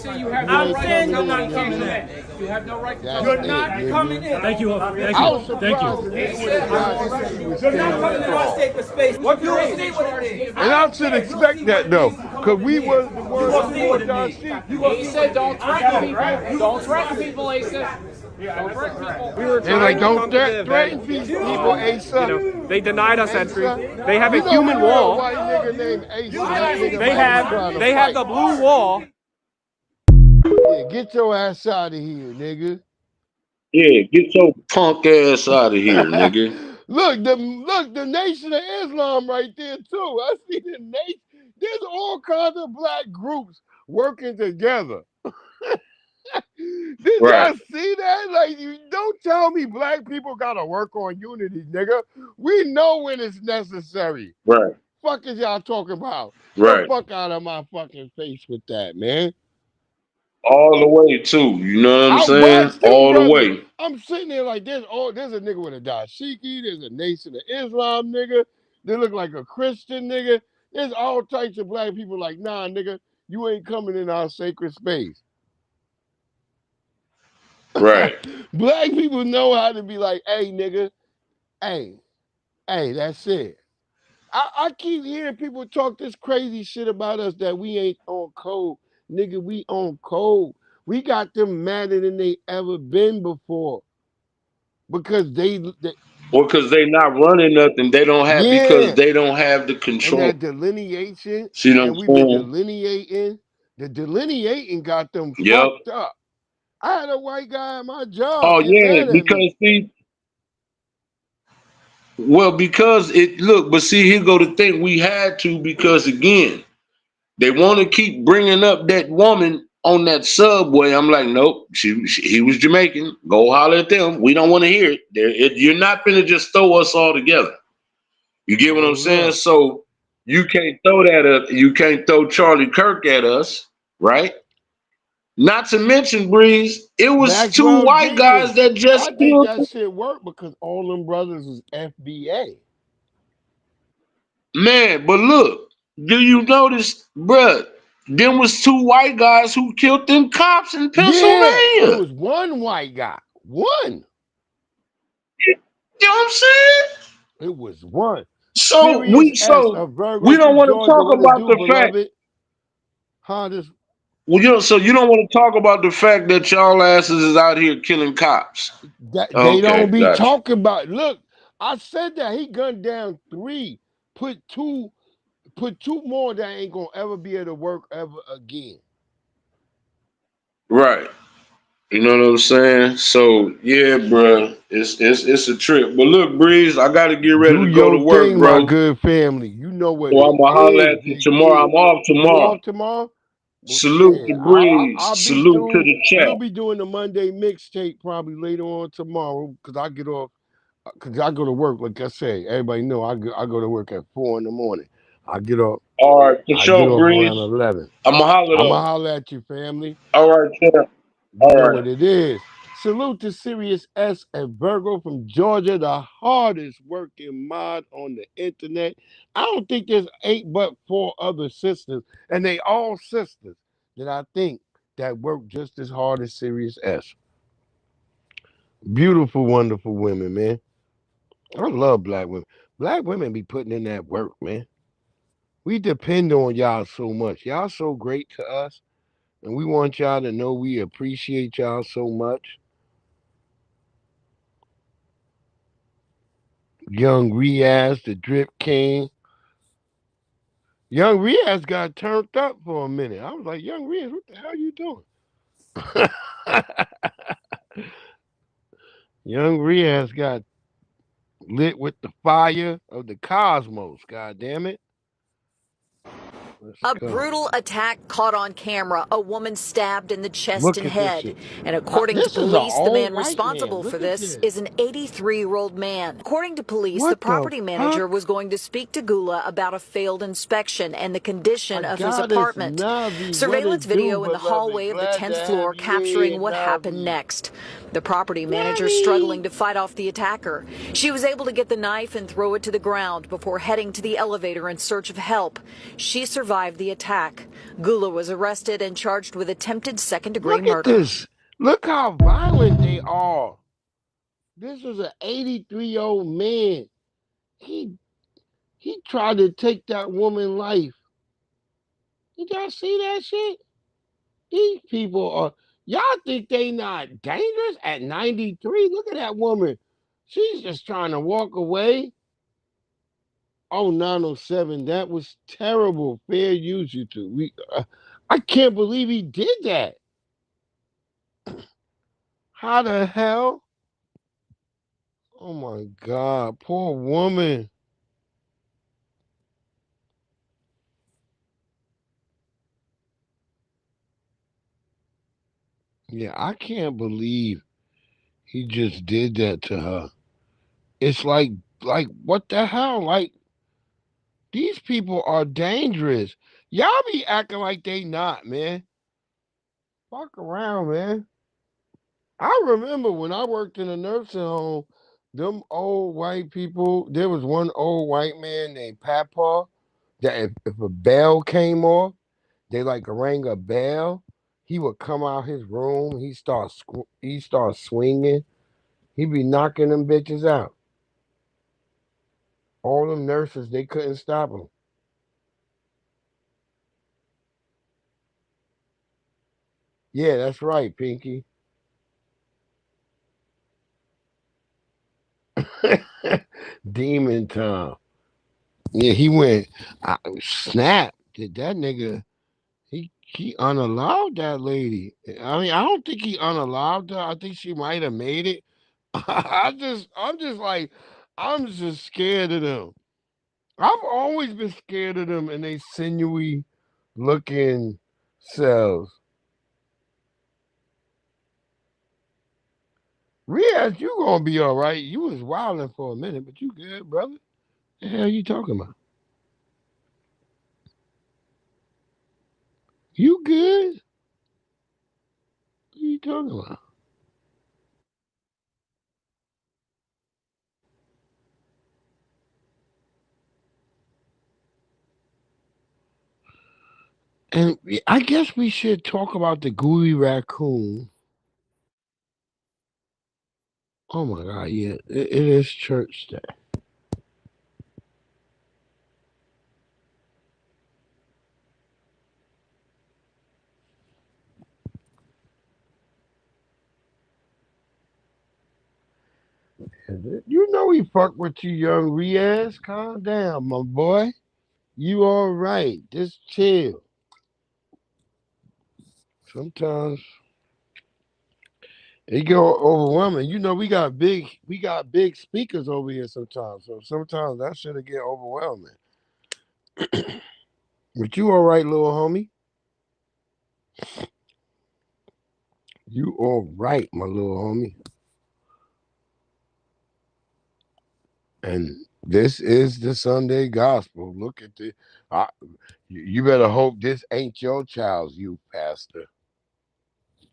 I'm saying you're not coming in. You have no right to come in. You're not coming in. Thank you. Thank you. Thank you. You're not coming in our sacred space. What you will see what it is. And I should expect that though, because we was the ones who were John Sheep. He said don't threaten people. Don't threaten people, he said. Don't threaten people. They're like, don't threaten people, Asa. They denied us entry. They have a human wall. White nigga named Asa. They have the blue wall. Yeah, get your ass out of here, nigga. Yeah, get your punk ass out of here, nigga. Look, the Nation of Islam right there too. I see the nation. There's all kinds of black groups working together. Did y'all see that? Like, you don't tell me black people gotta work on unity, nigga. We know when it's necessary. Right. Fuck is y'all talking about? Right. Get the fuck out of my fucking face with that, man. All the way too. You know what I'm saying? All the way. I'm sitting there like there's a nigga with a dashiki, there's a Nation of Islam nigga, they look like a Christian nigga. There's all types of black people like, nah, nigga, you ain't coming in our sacred space. Right. Black people know how to be like, hey, nigga, hey, that's it. I keep hearing people talk this crazy shit about us that we ain't on code. Nigga, we on code. We got them madder than they ever been before. Because they because they not running nothing. They don't have because they don't have the control. And that delineation. See what I'm we've saying? been delineating. The delineating got them fucked up. I had a white guy at my job. Oh yeah, because see, Well, because it look, but see, here go the thing. We had to because again, they want to keep bringing up that woman on that subway. I'm like, nope, he was Jamaican. Go holler at them. We don't want to hear it. You're not gonna just throw us all together. You get what I'm saying? So you can't throw that up. You can't throw Charlie Kirk at us, right? Not to mention, Breeze, it was That's two white guys that just I think that shit worked because all them brothers was FBA. Man, but look, do you notice, bruh? Them was two white guys who killed them cops in Pennsylvania. Yeah, it was one white guy. One. You know what I'm saying? It was one. So we don't want to talk about the fact. Well, you don't want to talk about the fact that y'all asses is out here killing cops. They don't be talking about. Look, I said that he gunned down 3, put two more that ain't gonna ever be able to work ever again. Right. You know what I'm saying? So yeah, bro, it's a trip. But look, Breeze, I gotta get ready to go to work, bro. My good family, you know what? So I'm gonna holler at you tomorrow. I'm off tomorrow. You off tomorrow? Salute to Breeze. Salute to the chat. We'll be doing the Monday mixtape probably later on tomorrow because I get off. Because I go to work, like I say, everybody know I go to work at 4 in the morning. I get up. All right, for sure, Breeze. Around 11. I'm going to holler at you, family. All right, sir. You know what it is. Salute to Sirius S and Virgo from Georgia, the hardest working mod on the internet. I don't think there's 8 but 4 other sisters, and they all sisters that I think that work just as hard as Sirius S. Beautiful, wonderful women, man. I love black women. Black women be putting in that work, man. We depend on y'all so much. Y'all so great to us, and we want y'all to know we appreciate y'all so much. Young Riaz, the Drip King. Young Riaz got turned up for a minute. I was like, Young Riaz, what the hell are you doing? Young Riaz got lit with the fire of the cosmos, god damn it. A brutal attack caught on camera. A woman stabbed in the chest and head. And according to police, the man responsible for this is an 83-year-old man. According to police, the property manager was going to speak to Gula about a failed inspection and the condition of his apartment. Surveillance video in the hallway of the 10th floor capturing what happened next. The property manager struggling to fight off the attacker. She was able to get the knife and throw it to the ground before heading to the elevator in search of help. She survived the attack. Gula was arrested and charged with attempted second-degree murder. Look at this. Look how violent they are. This was an 83-year-old man. He tried to take that woman's life. Did y'all see that shit? These people are... Y'all think they not dangerous at 93? Look at that woman. She's just trying to walk away. Oh, 907, that was terrible. Fair use, you two. I can't believe he did that. How the hell? Oh my God, poor woman. Yeah, I can't believe he just did that to her. It's like what the hell? Like, these people are dangerous. Y'all be acting like they not, man. Fuck around, man. I remember when I worked in a nursing home, them old white people, there was one old white man named Papa that if a bell came off, they like rang a bell, he would come out his room, he start swinging, he be knocking them bitches out. All them nurses, they couldn't stop him. Yeah, that's right, Pinky. Demon Tom. Yeah, he went, snap. Did that nigga, he unalived that lady. I mean, I don't think he unalived her. I think she might have made it. I'm just like, I'm just scared of them. I've always been scared of them and they sinewy looking cells. Riaz, you gonna be all right. You was wilding for a minute, but you good, brother. The hell you talking about? You good? What are you talking about? And I guess we should talk about the gooey raccoon. Oh my God, yeah, it is church day. You know he fuck with you, young Riaz. Calm down, my boy. You all right. Just chill. Sometimes it get overwhelming. You know, we got big speakers over here sometimes. So sometimes that shit get overwhelming. But you all right, little homie? You all right, my little homie. And this is the Sunday gospel. Look at the. You better hope this ain't your child's youth pastor.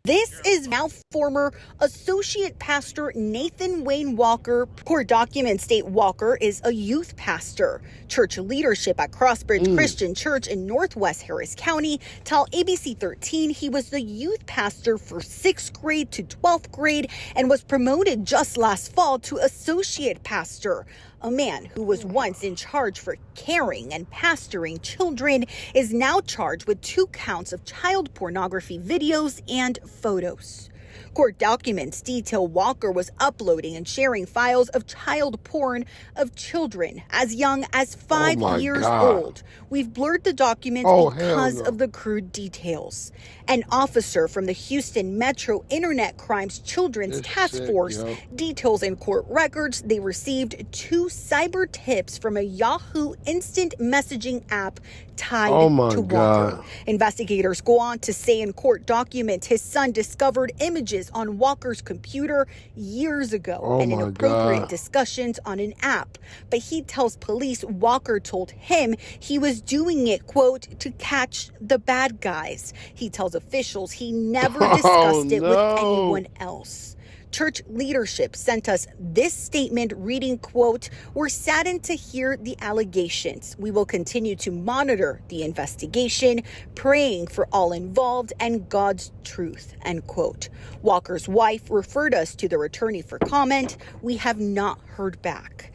This is now former Associate Pastor Nathan Wayne Walker. Court documents state Walker is a youth pastor. Church leadership at Crossbridge Christian Church in Northwest Harris County tell ABC 13 he was the youth pastor for 6th grade to 12th grade and was promoted just last fall to associate pastor. A man who was once in charge for caring and pastoring children is now charged with 2 counts of child pornography videos and photos. Court documents detail Walker was uploading and sharing files of child porn of children as young as 5 years old. We've blurred the documents because of the crude details. An officer from the Houston Metro Internet Crimes Children's Task Force details in court records they received 2 cyber tips from a Yahoo instant messaging app tied to Walker. Investigators go on to say in court documents his son discovered images on Walker's computer years ago and inappropriate discussions on an app. But he tells police Walker told him he was doing it, quote, to catch the bad guys. He tells officials he never discussed it with anyone else. Church leadership sent us this statement reading, quote, "We're saddened to hear the allegations. We will continue to monitor the investigation, praying for all involved and God's truth," end quote. Walker's wife referred us to their attorney for comment. We have not heard back.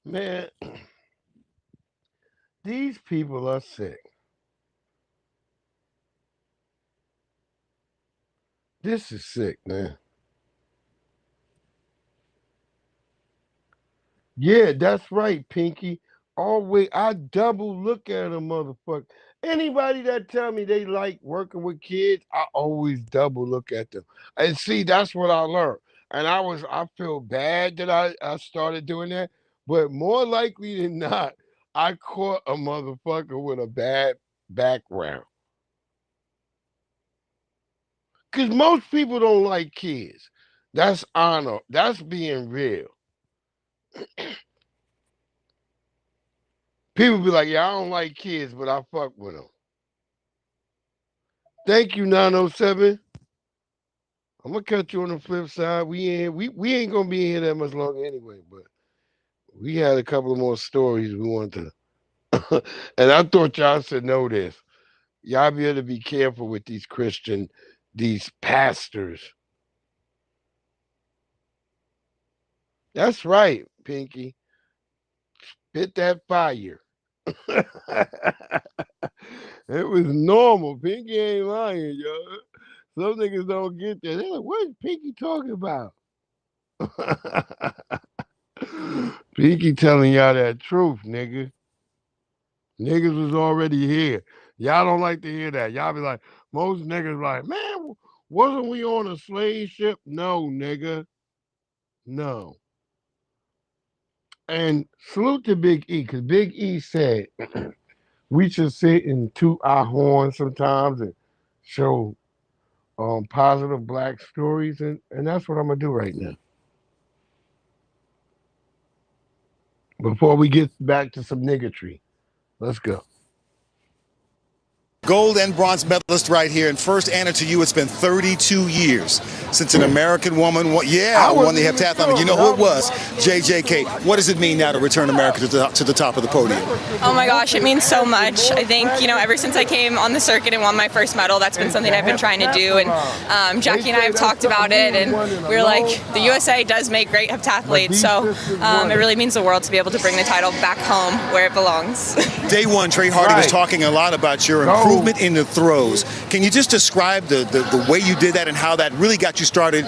Man, these people are sick. This is sick, man. Yeah, that's right, Pinky. Always, I double look at a motherfucker. Anybody that tell me they like working with kids, I always double look at them. And see, that's what I learned. And I feel bad that I started doing that. But more likely than not, I caught a motherfucker with a bad background. Because most people don't like kids. That's honor. That's being real. People be like, yeah, I don't like kids, but I fuck with them. Thank you, 907. I'm going to cut you on the flip side. We ain't going to be here that much longer anyway, but we had a couple of more stories we wanted to. And I thought y'all should know this. Y'all be able to be careful with these pastors. That's right, Pinky. Spit that fire. It was normal. Pinky ain't lying, yo. Some niggas don't get that. They're like, what is Pinky talking about? Pinky telling y'all that truth, nigga. Niggas was already here. Y'all don't like to hear that. Y'all be like, most niggas like, man, wasn't we on a slave ship? No, nigga. No. And salute to Big E, because Big E said we should sit and toot our horns sometimes and show positive black stories, and that's what I'm gonna do right now. Before we get back to some niggatry, let's go. Gold and bronze medalist right here. And first, Anna, to you, it's been 32 years since an American woman won the heptathlon. And you know who it was? JJK. What does it mean now to return America to the top of the podium? Oh my gosh, it means so much. I think, ever since I came on the circuit and won my first medal, that's been something I've been trying to do. And Jackie and I have talked about it, and we were like, the USA does make great heptathletes. So it really means the world to be able to bring the title back home where it belongs. Day one, Trey Hardy was talking a lot about your improvement in the throws. Can you just describe the way you did that and how that really got you started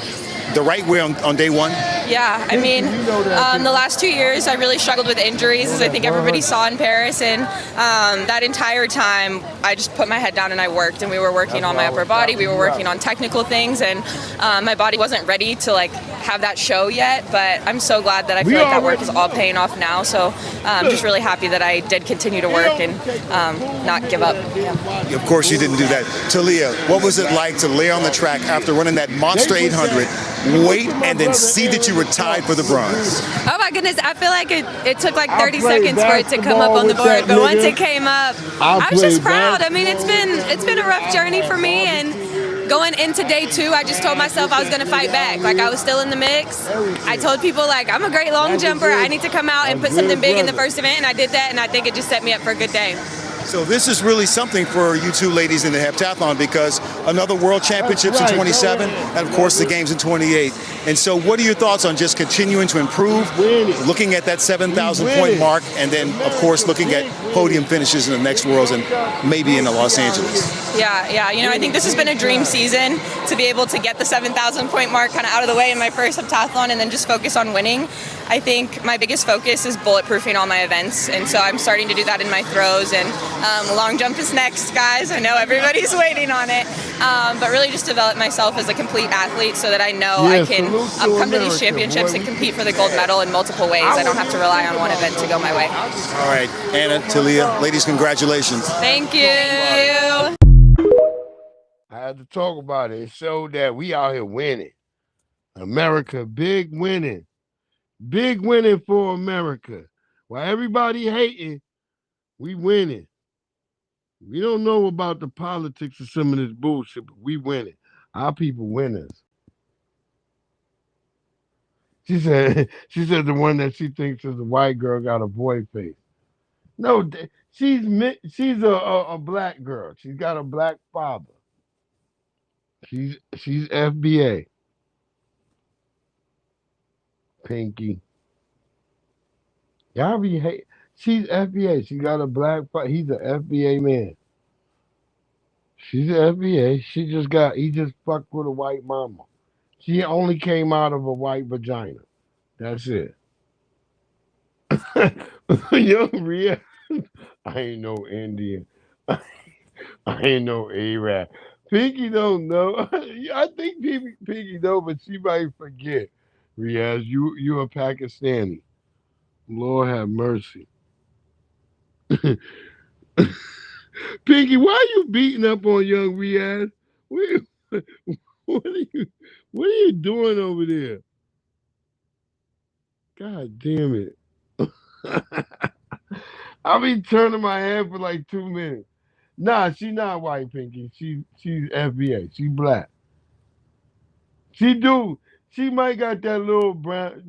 the right way on day one? Yeah, I mean, the last 2 years I really struggled with injuries, as I think everybody saw in Paris, and that entire time I just put my head down and I worked, and we were working on my upper body, we were working on technical things, and my body wasn't ready to have that show yet, but I'm so glad that I feel like that work is all paying off now, so I'm just really happy that I did continue to work and not give up. Of course you didn't do that. Talia, what was it like to lay on the track after running that monster 800, wait, and then see that you were tied for the bronze? Oh my goodness, I feel like it took 30 seconds for it to come up on the board, but once it came up, I was just proud. I mean, it's been a rough journey for me, and going into day two, I just told myself I was going to fight back. I was still in the mix. I told people, I'm a great long jumper. I need to come out and put something big in the first event, and I did that, and I think it just set me up for a good day. So this is really something for you two ladies in the heptathlon, because another world championships in 27 and of course the games in 28. And so what are your thoughts on just continuing to improve, looking at that 7,000 point mark, and then of course looking at podium finishes in the next Worlds and maybe in Los Angeles? Yeah, I think this has been a dream season to be able to get the 7,000 point mark kind of out of the way in my first heptathlon and then just focus on winning. I think my biggest focus is bulletproofing all my events, and so I'm starting to do that in my throws, and long jump is next, guys. I know everybody's waiting on it, but really just develop myself as a complete athlete so that I know I can come to these championships and compete for the gold medal in multiple ways. I don't have to rely on one event to go my way. All right, Anna, Talia, ladies, congratulations. Thank you. I had to talk about it. It showed that we out here winning. America, big winning. Big winning for America. While everybody hating, we winning. We don't know about the politics of some of this bullshit, but we winning. Our people winners. She said the one that she thinks is a white girl got a boy face. No, she's a black girl. She's got a black father. She's FBA. Pinky. Y'all be hate. She's FBA. She got a black father. He's an FBA man. She's an FBA. He just fucked with a white mama. She only came out of a white vagina. That's it. Young Rhea, I ain't no Indian. I ain't no Arab. Pinky don't know. I think Pinky know, but she might forget. Riaz, you a Pakistani. Lord have mercy. Pinky, why are you beating up on young Riaz? What are you doing over there? God damn it. I'll be turning my head for 2 minutes. Nah, she not white, Pinky. She's FBA. She black. She might got that little brown.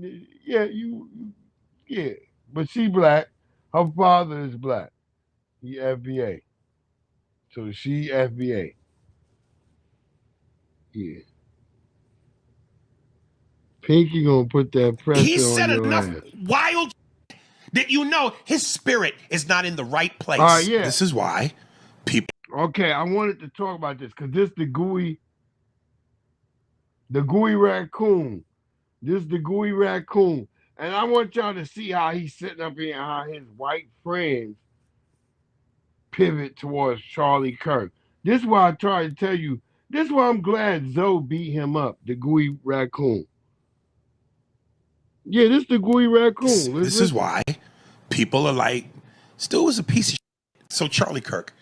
Yeah, but she black. Her father is black. He FBA. So she FBA. Yeah. Pinky gonna put that pressure on your ass. He said enough wild that his spirit is not in the right place. Yeah. This is why people. Okay, I wanted to talk about this because this the gooey raccoon. This is the gooey raccoon. And I want y'all to see how he's sitting up here and how his white friends pivot towards Charlie Kirk. This is why I tried to tell you. This is why I'm glad Zoe beat him up, the gooey raccoon. Yeah, this the gooey raccoon. This is why people are like, Stu was a piece of shit. So Charlie Kirk,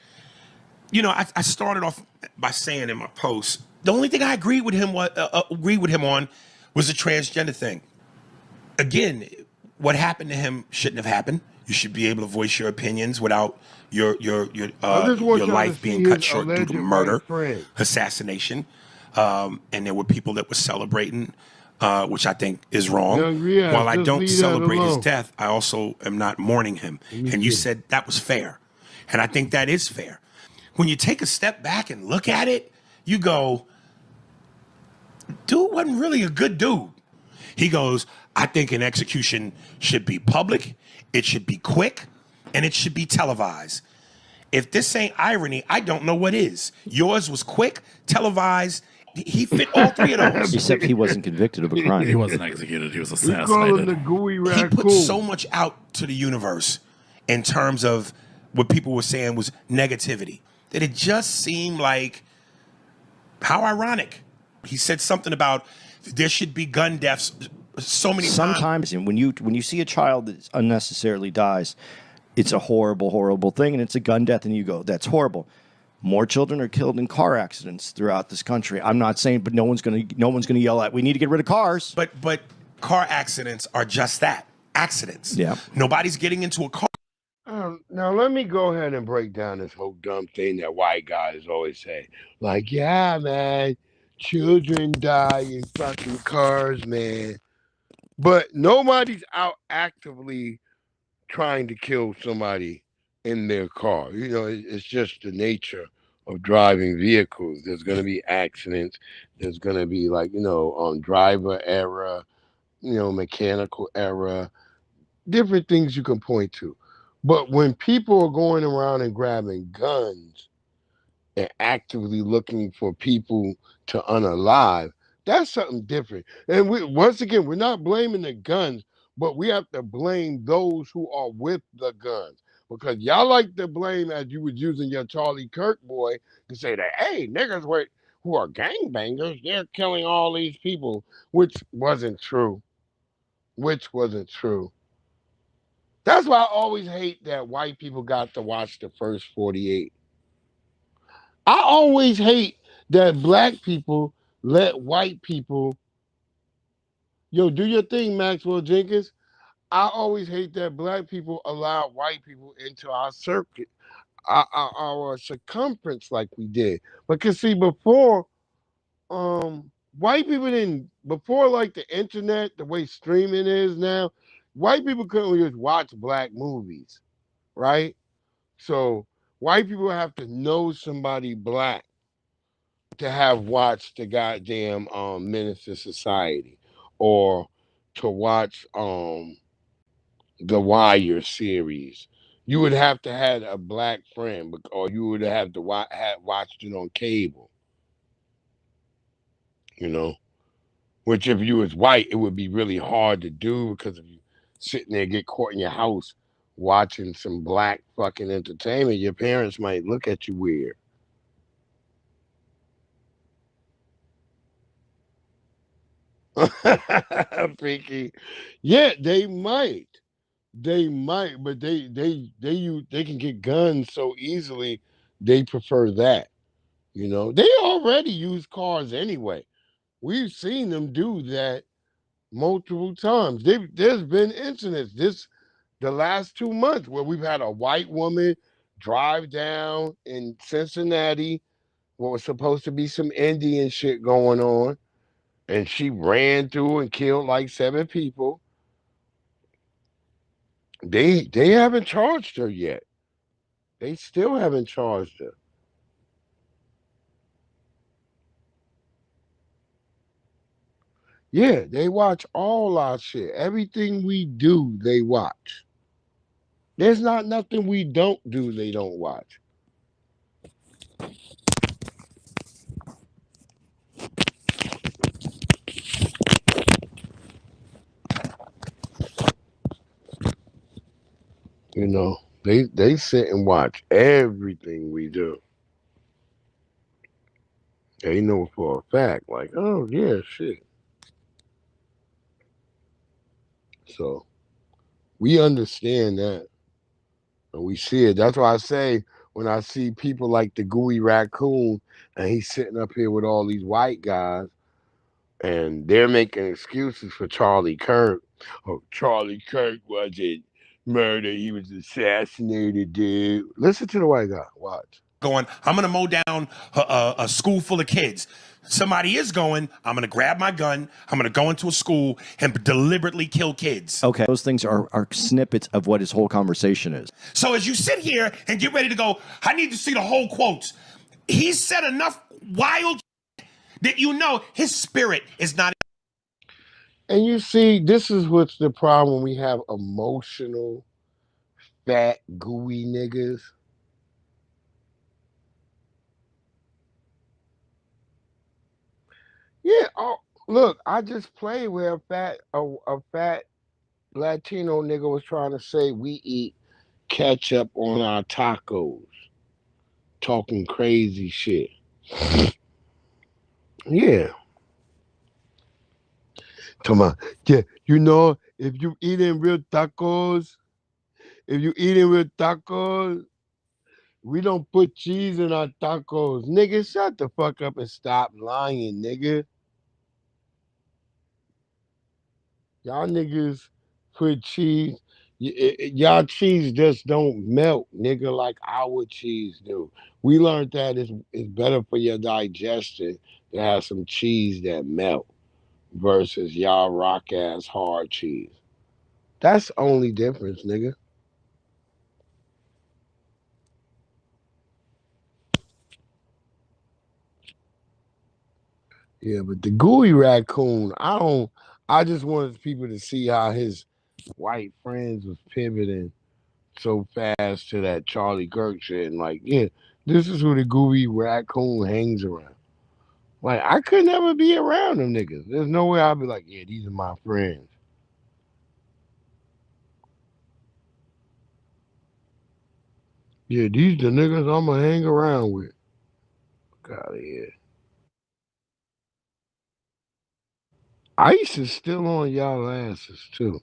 you know, I started off by saying in my post, the only thing I agreed with him on was the transgender thing. Again, what happened to him shouldn't have happened. You should be able to voice your opinions without your life being cut short due to murder, assassination, and there were people that were celebrating, which I think is wrong. While I don't celebrate his death, I also am not mourning him. And you said that was fair, and I think that is fair. When you take a step back and look at it, you go, dude wasn't really a good dude. He goes, I think an execution should be public, it should be quick, and it should be televised. If this ain't irony, I don't know what is. Yours was quick, televised. He fit all three of those. Except he wasn't convicted of a crime. He wasn't executed. He was We call him assassinated. the gooey raccoon. He put so much out to the universe in terms of what people were saying was negativity, that it just seemed like, how ironic. He said something about there should be gun deaths so many times. Sometimes when you see a child that unnecessarily dies, it's a horrible, horrible thing, and it's a gun death, and you go, that's horrible. More children are killed in car accidents throughout this country. I'm not saying, but no one's gonna yell at, we need to get rid of cars. But car accidents are just that, accidents. Yeah. Nobody's getting into a car. Now let me go ahead and break down this whole dumb thing that white guys always say. Like, yeah, man, children die in fucking cars, man. But nobody's out actively trying to kill somebody in their car. You know, it's just the nature of driving vehicles. There's going to be accidents. There's going to be, like, driver error, mechanical error, different things you can point to. But when people are going around and grabbing guns and actively looking for people to unalive, that's something different. And once again, we're not blaming the guns, but we have to blame those who are with the guns. Because y'all like to blame, as you was using your Charlie Kirk boy, to say that, hey, niggas who are gangbangers, they're killing all these people, which wasn't true. That's why I always hate that white people got to watch the first 48. I always hate that black people let white people, do your thing, Maxwell Jenkins. I always hate that black people allow white people into our circuit, our circumference like we did. Because see, before, white people didn't, before like the internet, the way streaming is now, white people couldn't just watch black movies, right? So white people have to know somebody black to have watched the goddamn Menace to Society, or to watch the Wire series. You would have to have a black friend, or you would have to have watched it on cable. Which if you was white, it would be really hard to do, because if you sitting there get caught in your house watching some black fucking entertainment, your parents might look at you weird. Freaky. Yeah, they might, but they can get guns so easily. They prefer that. They already use cars anyway. We've seen them do that multiple times. There's been incidents the last 2 months where we've had a white woman drive down in Cincinnati, what was supposed to be some Indian shit going on, and she ran through and killed like 7 people. They haven't charged her yet. They still haven't charged her. Yeah, they watch all our shit. Everything we do, they watch. There's not nothing we don't do they don't watch. They sit and watch everything we do. They know for a fact, like, oh yeah, shit. So we understand that. And we see it. That's why I say when I see people like the Gooey Raccoon and he's sitting up here with all these white guys and they're making excuses for Charlie Kirk. Oh, Charlie Kirk wasn't murdered. He was assassinated, dude. Listen to the white guy. Watch. Going, I'm going to mow down a school full of kids. Somebody is going, I'm going to grab my gun, I'm going to go into a school and deliberately kill kids. Okay, those things are snippets of what his whole conversation is. So as you sit here and get ready to go, I need to see the whole quotes. He said enough wild that you know his spirit is not. And you see, this is what's the problem. We have emotional, fat, gooey niggas. Yeah, oh, look, I just played where a fat Latino nigga was trying to say we eat ketchup on our tacos, talking crazy shit. Yeah. Come on. Yeah, you know, if you eating real tacos, we don't put cheese in our tacos. Nigga, shut the fuck up and stop lying, nigga. Y'all niggas put cheese. Y'all cheese just don't melt, nigga, like our cheese do. We learned that it's better for your digestion to have some cheese that melt versus y'all rock ass hard cheese. That's the only difference, nigga. Yeah, but the Gooey Raccoon, I just wanted people to see how his white friends was pivoting so fast to that Charlie Kirk shit. And like, yeah, this is who the Gooey Raccoon hangs around. Like, I could never be around them niggas. There's no way I'd be like, yeah, these are my friends. Yeah, these the niggas I'ma hang around with. Fuck out of here. ICE is still on y'all asses too.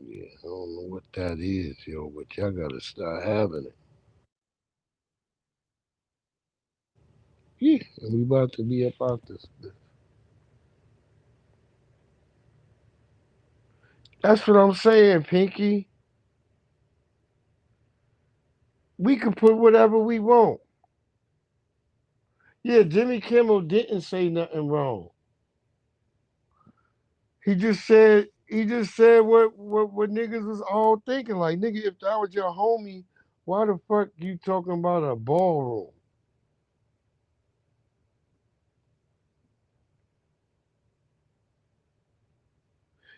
Yeah, I don't know what that is, yo, but y'all gotta start having it. Yeah, and we about to be up out this. That's what I'm saying, Pinky. We can put whatever we want. Yeah, Jimmy Kimmel didn't say nothing wrong. He just said what niggas was all thinking. Like, nigga, if that was your homie, why the fuck you talking about a ballroom?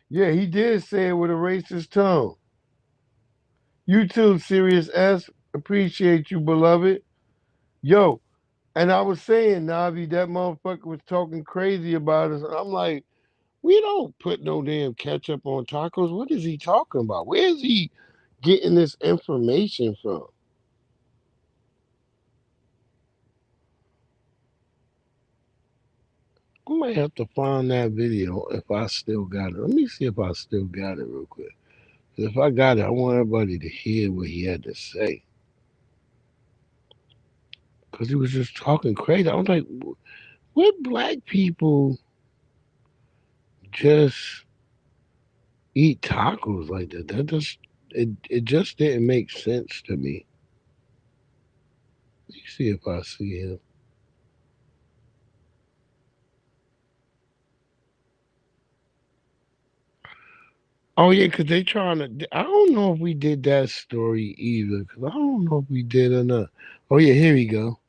Yeah, he did say it with a racist tone. You too, Serious S. Appreciate you, beloved. Yo, and I was saying, Navi, that motherfucker was talking crazy about us. I'm like, we don't put no damn ketchup on tacos. What is he talking about? Where is he getting this information from? I might have to find that video if I still got it. Let me see if I still got it real quick. If I got it, I want everybody to hear what he had to say. Because he was just talking crazy. I was like, what black people just eat tacos like that? It just didn't make sense to me. Let me see if I see him. Oh yeah, because they trying to. I don't know if we did that story either. Because I don't know if we did or not. Oh yeah, here we go.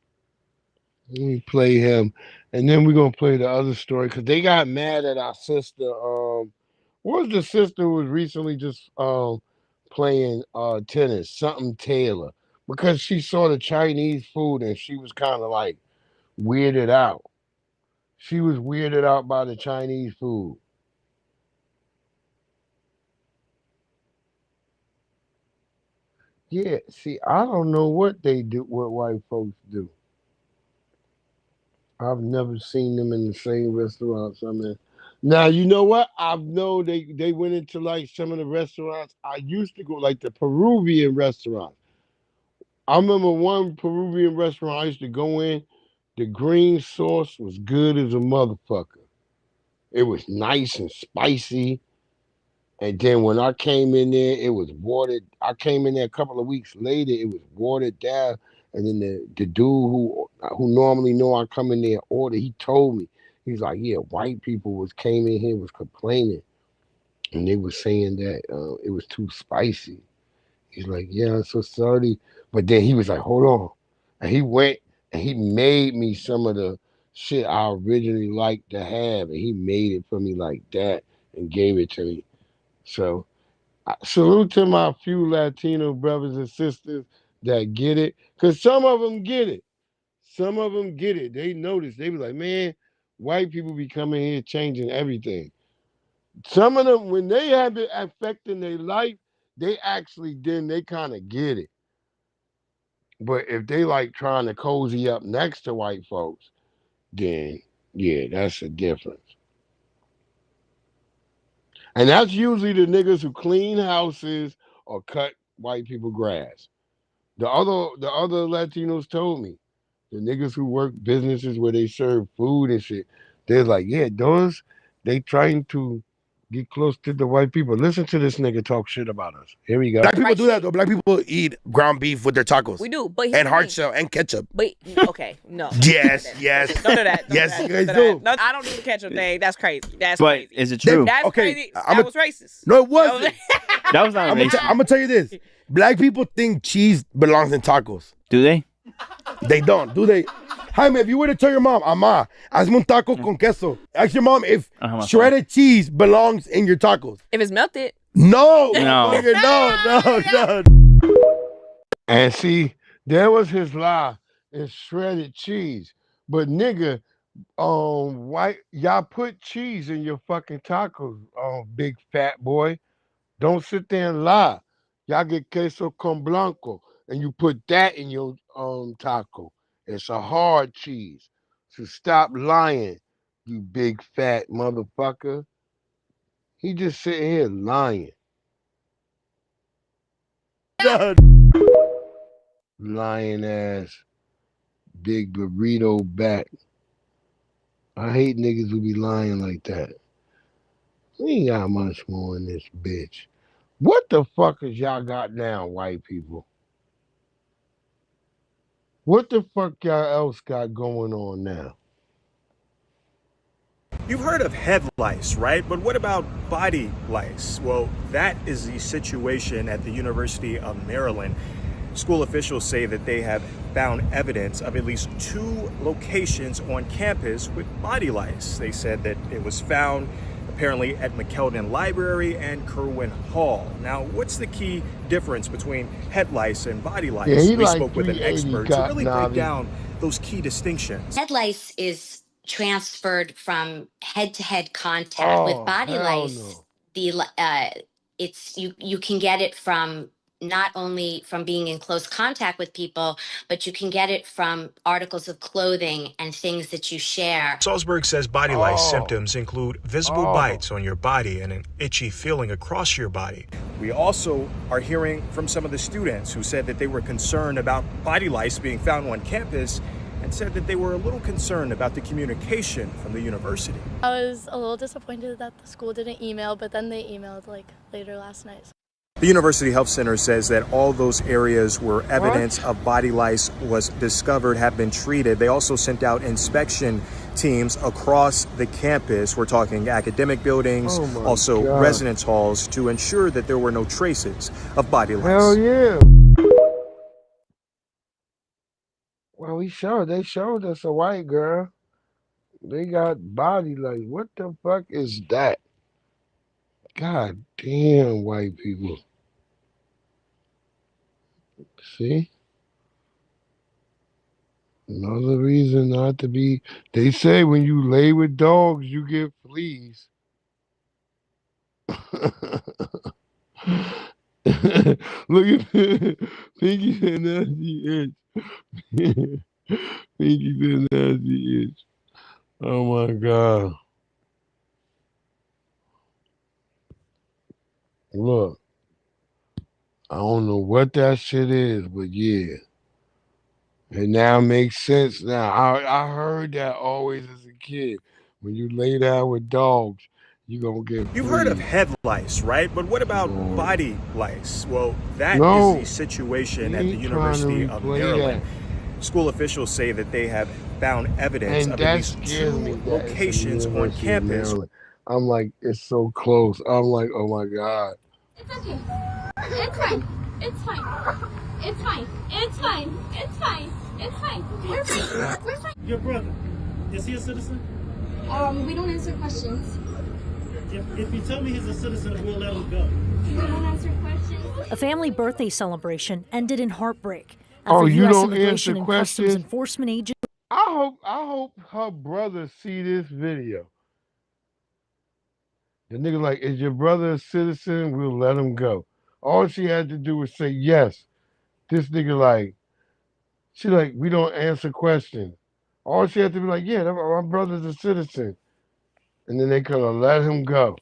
Let me play him, and then we're gonna play the other story because they got mad at our sister. What was the sister who was recently just playing tennis? Something Taylor, because she saw the Chinese food and she was kind of like weirded out. She was weirded out by the Chinese food. Yeah, see, I don't know what they do, what white folks do. I've never seen them in the same restaurants I'm in. Now, you know what? I know they went into like some of the restaurants. I used to go, like the Peruvian restaurant. I remember one Peruvian restaurant I used to go in. The green sauce was good as a motherfucker. It was nice and spicy. And then when I came in there, it was watered. I came in there a couple of weeks later, it was watered down. And then the dude who normally know I come in there order, he told me, he's like, yeah, white people came in here was complaining. And they were saying that it was too spicy. He's like, yeah, I'm so sorry. But then he was like, hold on. And he went and he made me some of the shit I originally liked to have. And he made it for me like that and gave it to me. So salute to my few Latino brothers and sisters that get it. Because some of them get it. Some of them get it. They notice. They be like, man, white people be coming here changing everything. Some of them, when they have it affecting their life, they actually they kind of get it. But if they like trying to cozy up next to white folks, then yeah, that's a difference. And that's usually the niggas who clean houses or cut white people grass. The other Latinos told me, the niggas who work businesses where they serve food and shit, they're like, yeah, those, they trying to get close to the white people. Listen to this nigga talk shit about us. Here we go. Black people do that though. Black people eat ground beef with their tacos. We do, but and hard shell and ketchup. But okay, no. Yes. Don't do that. Yes, you guys do. No, I don't do the ketchup thing. That's crazy. That's But crazy. is it true? That's crazy. That was racist. No, it wasn't. That was not racist. I'm gonna tell you this. Black people think cheese belongs in tacos. Do they? They don't. Do they? Jaime, if you were to tell your mom, Ama, hazme un taco con queso. Ask your mom if shredded cheese belongs in your tacos. If it's melted. No. No. And see, there was his lie. It's shredded cheese. But nigga, white, y'all put cheese in your fucking tacos, big fat boy. Don't sit there and lie. Y'all get queso con blanco and you put that in your taco. It's a hard cheese. So stop lying, you big fat motherfucker. He just sitting here lying. Lying ass, big burrito back. I hate niggas who be lying like that. We ain't got much more in this bitch. What the fuck is y'all got now, white people? What the fuck y'all else got going on now? You've heard of head lice, right? But what about body lice? Well, that is the situation at the University of Maryland. School officials say that they have found evidence of at least 2 locations on campus with body lice. They said that it was found apparently at McKeldin Library and Kerwin Hall. Now, what's the key difference between head lice and body lice? Yeah, we spoke with an expert to really break down those key distinctions. Head lice is transferred from head-to-head contact. With body lice. No. You can get it from not only from being in close contact with people, but you can get it from articles of clothing and things that you share. Salzberg says body lice symptoms include visible bites on your body and an itchy feeling across your body. We also are hearing from some of the students who said that they were concerned about body lice being found on campus and said that they were a little concerned about the communication from the university. I was a little disappointed that the school didn't email, but then they emailed like later last night. The University Health Center says that all those areas where evidence of body lice was discovered have been treated. They also sent out inspection teams across the campus. We're talking academic buildings, also residence halls, to ensure that there were no traces of body lice. Hell yeah. Well, they showed us a white girl. They got body lice. What the fuck is that? God damn, white people. See? Another reason not to be. They say when you lay with dogs, you get fleas. Look at Pinky said nasty itch. Pinky said nasty itch. Oh my God. Look, I don't know what that shit is, but yeah. It now makes sense now. I heard that always as a kid. When you lay down with dogs, you're going to get You've heard of fleas. head lice, right? But what about body lice? Well, that No. is the situation He at the ain't University trying to of replay Maryland. School officials say that they have found evidence And of that at least scares me. 2 That it's the locations on University of campus. Maryland. I'm like, it's so close. I'm like, oh my God. It's okay. It's fine. It's fine. It's fine. It's fine. It's fine. It's fine. We're fine. We're fine. Your brother, is he a citizen? We don't answer questions. If you tell me he's a citizen, we'll let him go. We don't answer questions. A family birthday celebration ended in heartbreak. Oh, you US don't Immigration answer and questions? Customs Enforcement agents. I hope her brother see this video. The nigga like, is your brother a citizen? We'll let him go. All she had to do was say yes. This nigga like, she like, we don't answer questions. All she had to be like, yeah, my brother's a citizen. And then they could have let him go.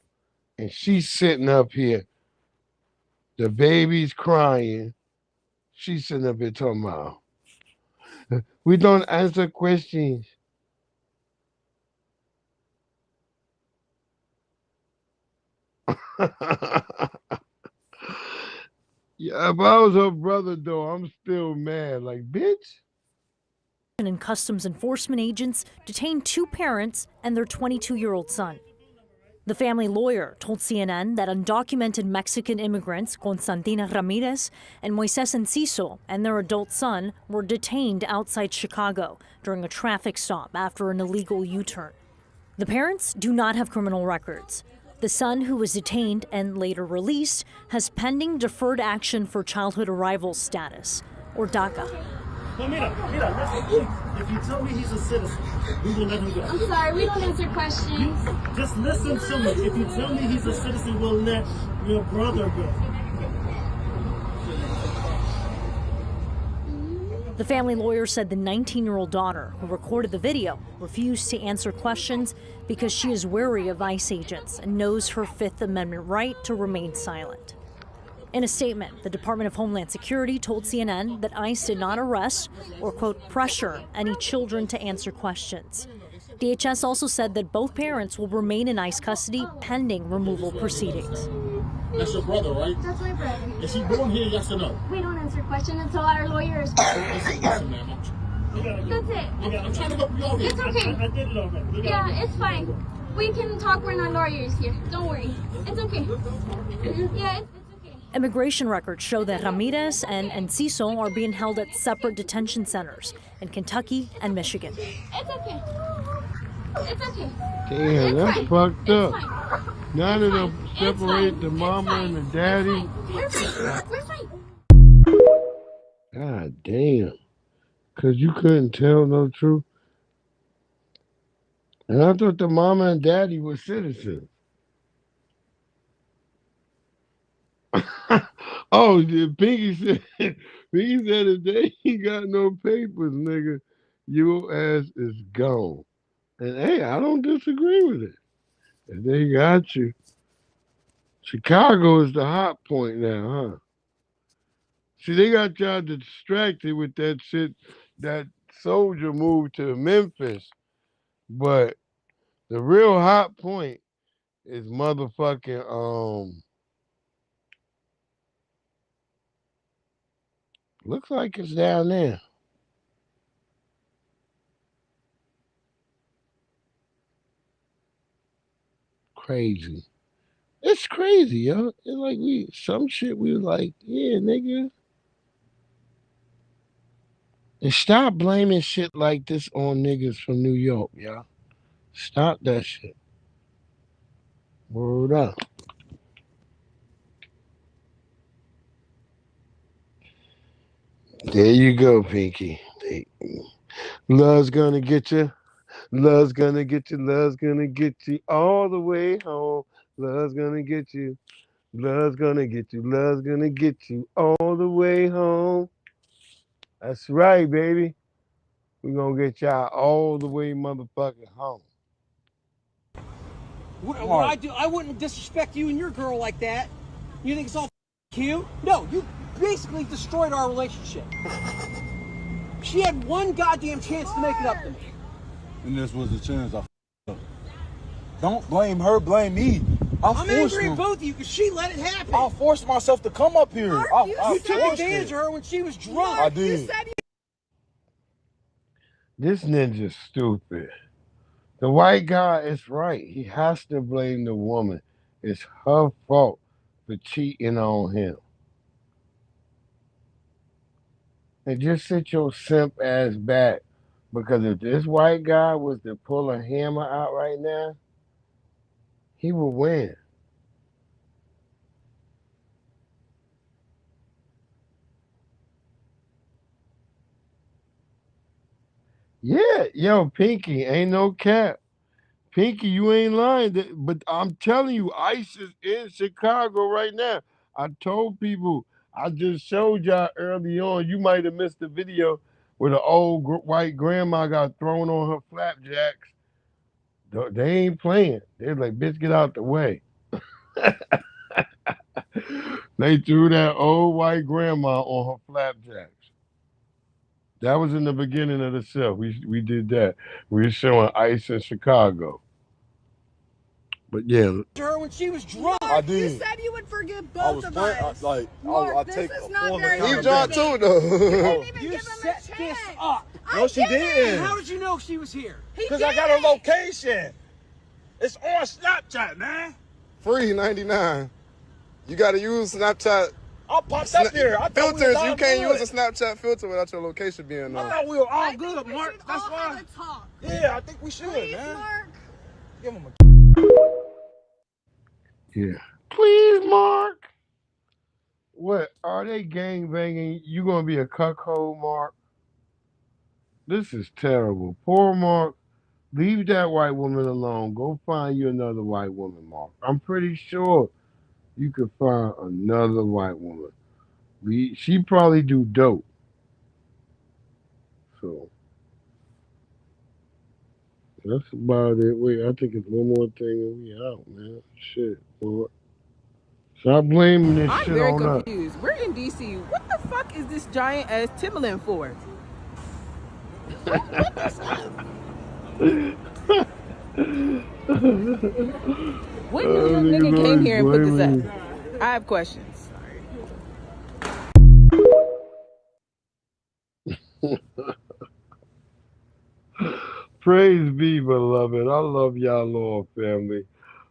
And she's sitting up here. The baby's crying. She's sitting up here talking about, we don't answer questions. Yeah, if I was her brother, though, I'm still mad. Like, bitch. And Customs Enforcement agents detained 2 parents and their 22-year-old son. The family lawyer told CNN that undocumented Mexican immigrants Constantina Ramirez and Moises Enciso and their adult son were detained outside Chicago during a traffic stop after an illegal U-turn. The parents do not have criminal records. The son, who was detained and later released, has pending deferred action for childhood arrival status, or DACA. Well, mira, listen. If you tell me he's a citizen, we will let him go. I'm sorry, we don't answer questions. Just listen to me. If you tell me he's a citizen, we'll let your brother go. The family lawyer said the 19-year-old daughter, who recorded the video, refused to answer questions because she is wary of ICE agents and knows her Fifth Amendment right to remain silent. In a statement, the Department of Homeland Security told CNN that ICE did not arrest or, quote, pressure any children to answer questions. DHS also said that both parents will remain in ICE custody pending removal proceedings. That's your brother, right? That's my brother. Is he born here, yes or no? We don't answer questions until our lawyers. Listen, ma'am. That's it. I'm trying to help you out here. It's okay. I did it already. Yeah, it's fine. We can talk when our lawyers here. Don't worry. It's okay. Yeah, it's okay. Immigration records show that Ramirez and Enciso are being held at separate detention centers in Kentucky and Michigan. It's okay. It's okay. Damn, that's fine. fucked up. It's fine. Now that they'll separate the mama and the daddy. We're fine. We're fine. God damn. Because you couldn't tell no truth. And I thought the mama and daddy were citizens. Oh, Pinky said if they ain't got no papers, nigga, your ass is gone. And hey, I don't disagree with it. If they got you. Chicago is the hot point now, huh? See, they got y'all distracted with that shit. That soldier moved to Memphis. But the real hot point is motherfucking, looks like it's down there. Crazy. It's crazy, yo. It's like some shit we was like, yeah, nigga. And stop blaming shit like this on niggas from New York, y'all. Stop that shit. Word up. There you go, Pinky. Love's gonna get you. Love's gonna get you. Love's gonna get you all the way home. Love's gonna get you. Love's gonna get you. Love's gonna get you all the way home. That's right, baby. We're gonna get y'all all the way motherfucking home. What I do? I wouldn't disrespect you and your girl like that. You think it's all cute? No, you basically destroyed our relationship. She had one goddamn chance to make it up to me. And this was the chance I up. Don't blame her, blame me. I'm angry at both of you because she let it happen. I forced myself to come up here. You took advantage of her when she was drunk. I did. This ninja's stupid. The white guy is right. He has to blame the woman. It's her fault for cheating on him. And just sit your simp ass back. Because if this white guy was to pull a hammer out right now, he would win. Yeah, yo, Pinky, ain't no cap. Pinky, you ain't lying. But I'm telling you, ICE is in Chicago right now. I told people, I just showed y'all early on, you might have missed the video where the old white grandma got thrown on her flapjacks. They ain't playing. They're like, bitch, get out the way. They threw that old white grandma on her flapjacks. That was in the beginning of the show. We did that. We were showing ICE in Chicago. But yeah. Her when she was drunk. I did. You said you would forgive both of us. I take this is not very He John too, though. You didn't even You give him a set chance. this up. No, she didn't. How did you know she was here? Because I got her location. It's on Snapchat, man. Free 99. You got to use Snapchat. I popped up here. I filters. You can't use a Snapchat filter without your location being on. I thought we were all good, Mark. That's why. Yeah, I think we should, Please, man. Mark. Give him a. Yeah. Please, Mark. What? Are they gangbanging? You gonna be a cuckold, Mark? This is terrible. Poor Mark. Leave that white woman alone. Go find you another white woman, Mark. I'm pretty sure you could find another white woman. She probably do dope. So that's about it. Wait, I think it's one more thing and we out, man. Shit, Lord. Stop blaming this I'm shit very on us. confused. We're in DC. What the fuck is this giant ass Timberland for? What New York nigga came here and put this up? I have questions. Praise be, beloved. I love y'all, Lord family.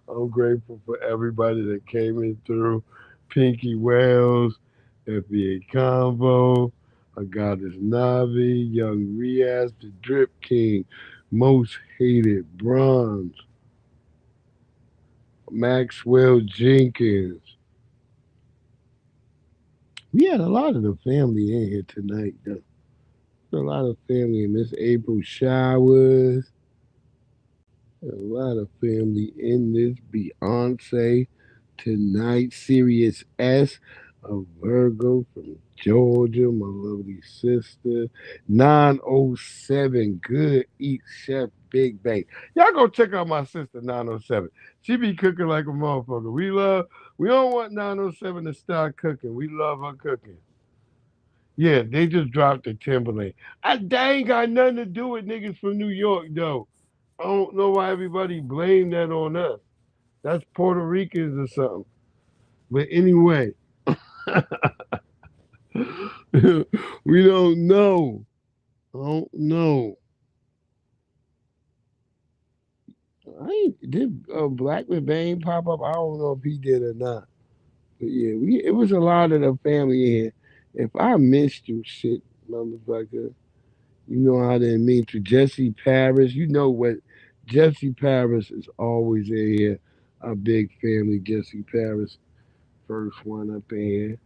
I'm grateful for everybody that came in through. Pinky Wells, FBA Convo, Goddess Navi, Young Riaz, the Drip King, Most Hated Bronze, Maxwell Jenkins. We had a lot of the family in here tonight, though. A lot of family. Miss April Showers. A lot of family in this. Beyonce tonight. Sirius S. A Virgo from Georgia. My lovely sister. 907. Good Eat Chef Big Bang. Y'all go check out my sister 907. She be cooking like a motherfucker. We don't want 907 to start cooking. We love her cooking. Yeah, they just dropped the Timberland. That ain't got nothing to do with niggas from New York, though. I don't know why everybody blame that on us. That's Puerto Ricans or something. But anyway, we don't know. I don't know. Did Blackman Bane pop up? I don't know if he did or not. But yeah, it was a lot of the family in here. If I missed you, shit, motherfucker, you know how they mean to Jesse Paris. You know what? Jesse Paris is always in here. A big family, Jesse Paris. First one up in here.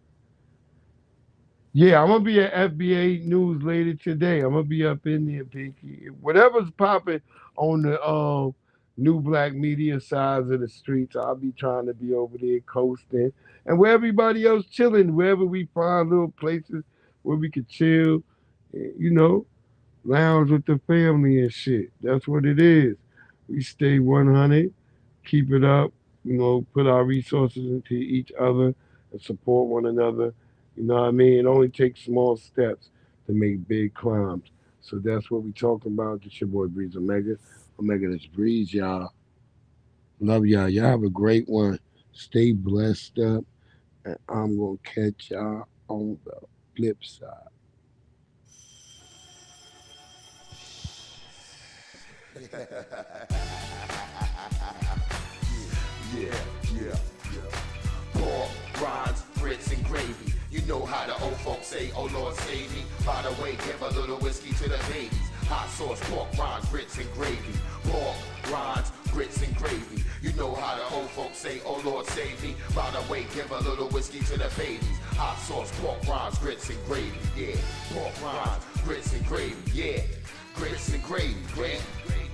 Yeah, I'm going to be at FBA News later today. I'm going to be up in there, Pinky. Whatever's popping on the New Black Media sides of the streets, I'll be trying to be over there coasting. And where everybody else chilling, wherever we find little places where we could chill, you know, lounge with the family and shit. That's what it is. We stay 100, keep it up, you know, put our resources into each other and support one another. You know what I mean? It only takes small steps to make big climbs. So that's what we talking about. It's your boy Breeze Omega. Omega, let's breeze, y'all. Love y'all. Y'all have a great one. Stay blessed up. And I'm going to catch y'all on the flip side. Yeah. Pork, rinds, grits, and gravy. You know how the old folks say, oh Lord save me. By the way, give a little whiskey to the babies. Hot sauce, pork, rinds, grits, and gravy. Pork, rinds, grits, and gravy. You know how the old folks say, oh Lord save me. By the way, give a little whiskey to the babies. Hot sauce, pork, rinds, grits, and gravy. Yeah, pork, rinds, grits, and gravy. Yeah, grits and gravy, man.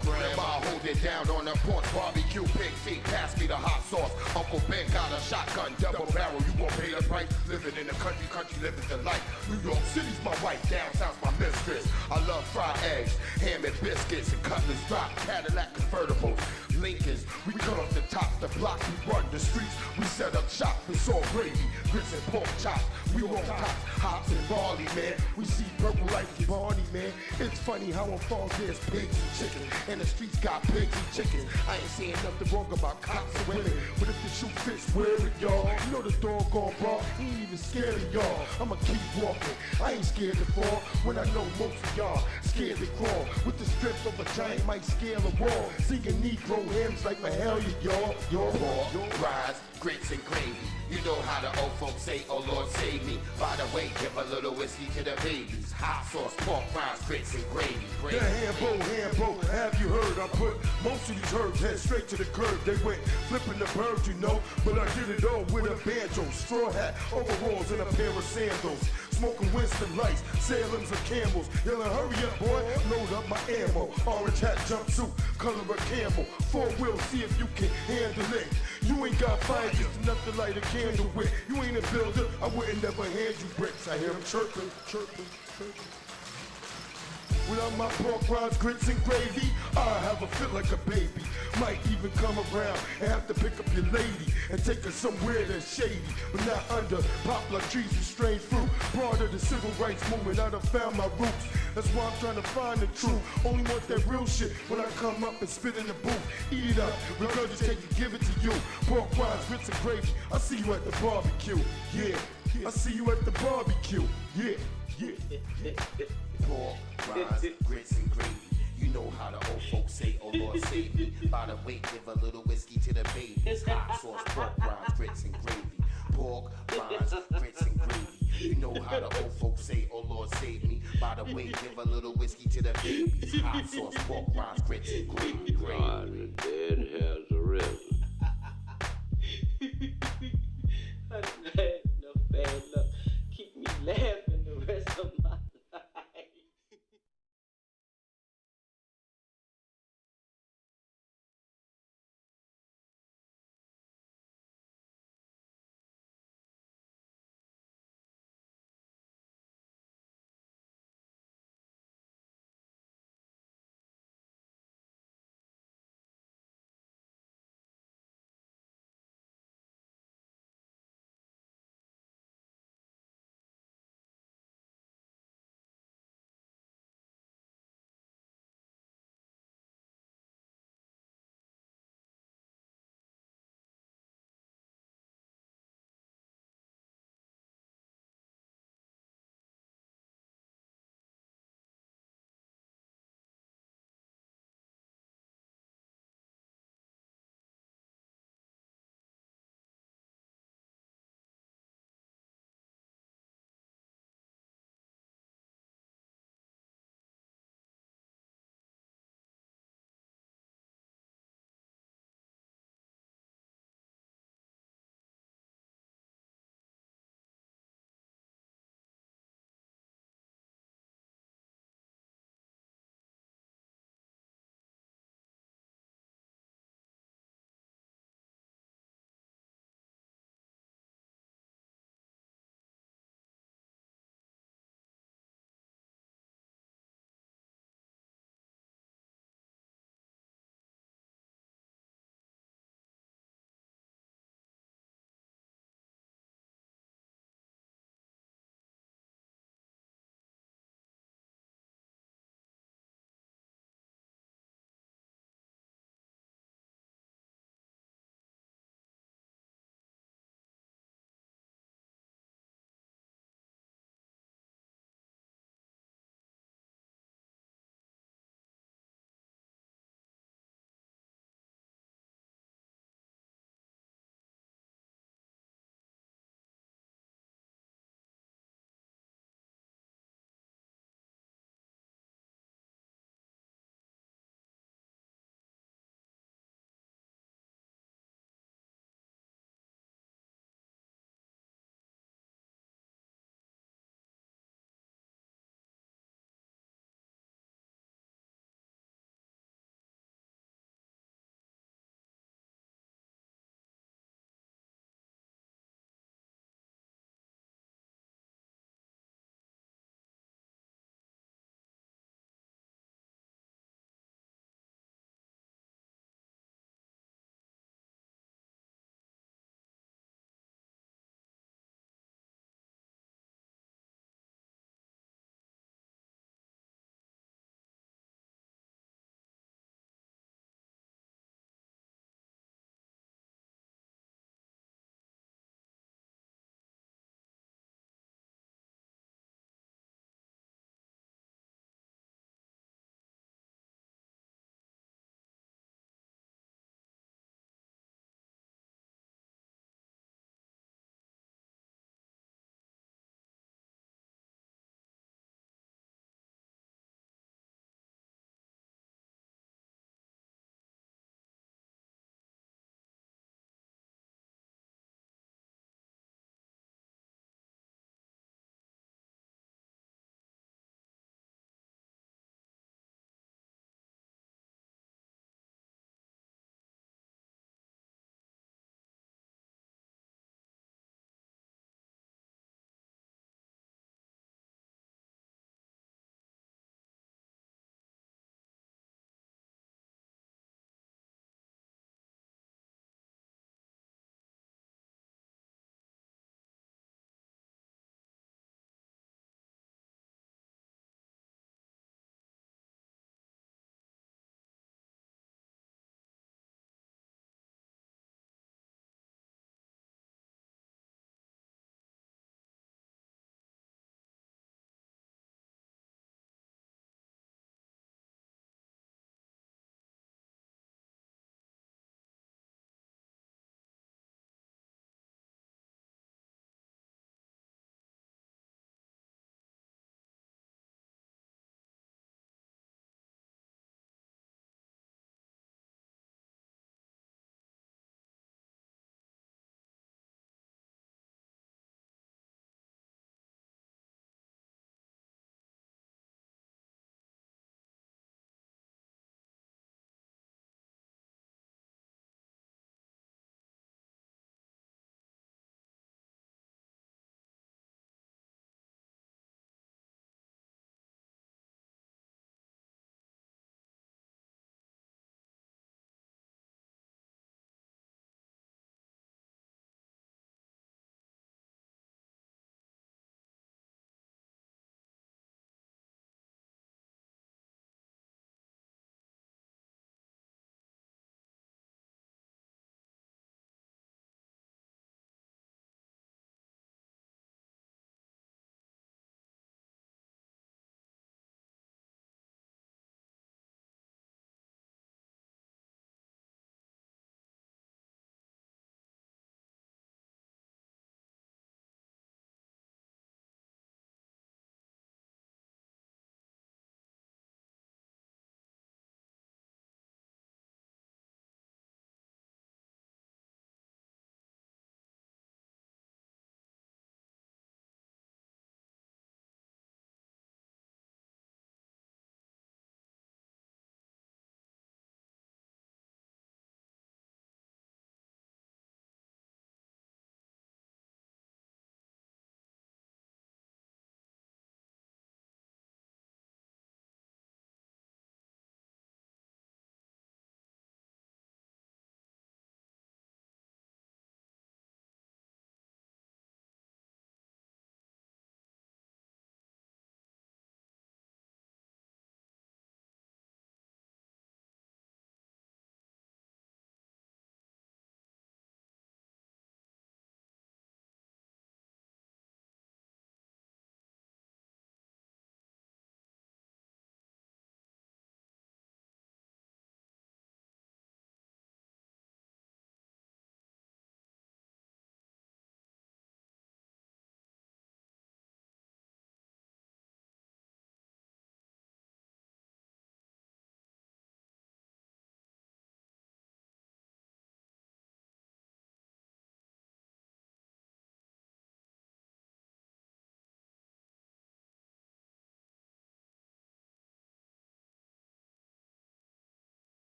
Grandma hold it down on the porch, barbecue, pig feet, pass me the hot sauce. Uncle Ben got a shotgun, double barrel, you won't pay the price. Living in the country living the life. New York City's my wife, downtown's my mistress. I love fried eggs, ham and biscuits, and cutlets drop, Cadillac convertibles, Lincolns. We cut off the top, the block, we run the streets. We set up shop, we saw gravy, grits and pork chops. We roll tops, hops and barley, man. We see purple like Barney, man. It's funny how on farms there's pigs and chickens, and the streets got pigs and chickens. I ain't saying nothing wrong about cops and women, but if the shoe fits, wear it, y'all. You know the doggone bra, he ain't even scared of y'all. I'ma keep walking, I ain't scared to fall, when I know most of y'all scared to crawl. With the strength of a giant might scale a wall, singing Negro hymns like Mahalia, y'all. Pork, rinds, grits, and gravy. You know how the old folks say, oh Lord save me. By the way, give a little whiskey to the babies. Hot sauce, pork, rinds, grits, and gravy. The Hambo, have you heard? I put most of these herbs head straight to the curb. They went flipping the birds, you know, but I did it all with a banjo, straw hat, overalls, and a pair of sandals. Smoking Winston Lights, Salems and Camels. Yelling, hurry up, boy, load up my ammo. Orange hat, jumpsuit, color of camel. 4-wheel, see if you can handle it. You ain't got fire, just enough to light a candle with. You ain't a builder, I wouldn't never hand you bricks. I hear them chirping. Without my pork rinds, grits, and gravy, I have a fit like a baby. Might even come around and have to pick up your lady and take her somewhere that's shady, but not under poplar trees and strange fruit. Part of the civil rights movement, I done found my roots. That's why I'm trying to find the truth. Only want that real shit when I come up and spit in the booth. Eat it up, regurgitate it, give it to you. Pork rinds, grits, and gravy. I see you at the barbecue. Yeah, I see you at the barbecue. Yeah. Pork, rinds, grits, and gravy. You know how the old folks say, oh Lord save me. By the way, give a little whiskey to the babies. Hot sauce, pork, rinds, grits, and gravy. Pork, rinds, grits, and gravy. You know how the old folks say, oh Lord save me. By the way, give a little whiskey to the babies. Hot sauce, pork, rinds, grits, and gravy. God, the dead has arisen.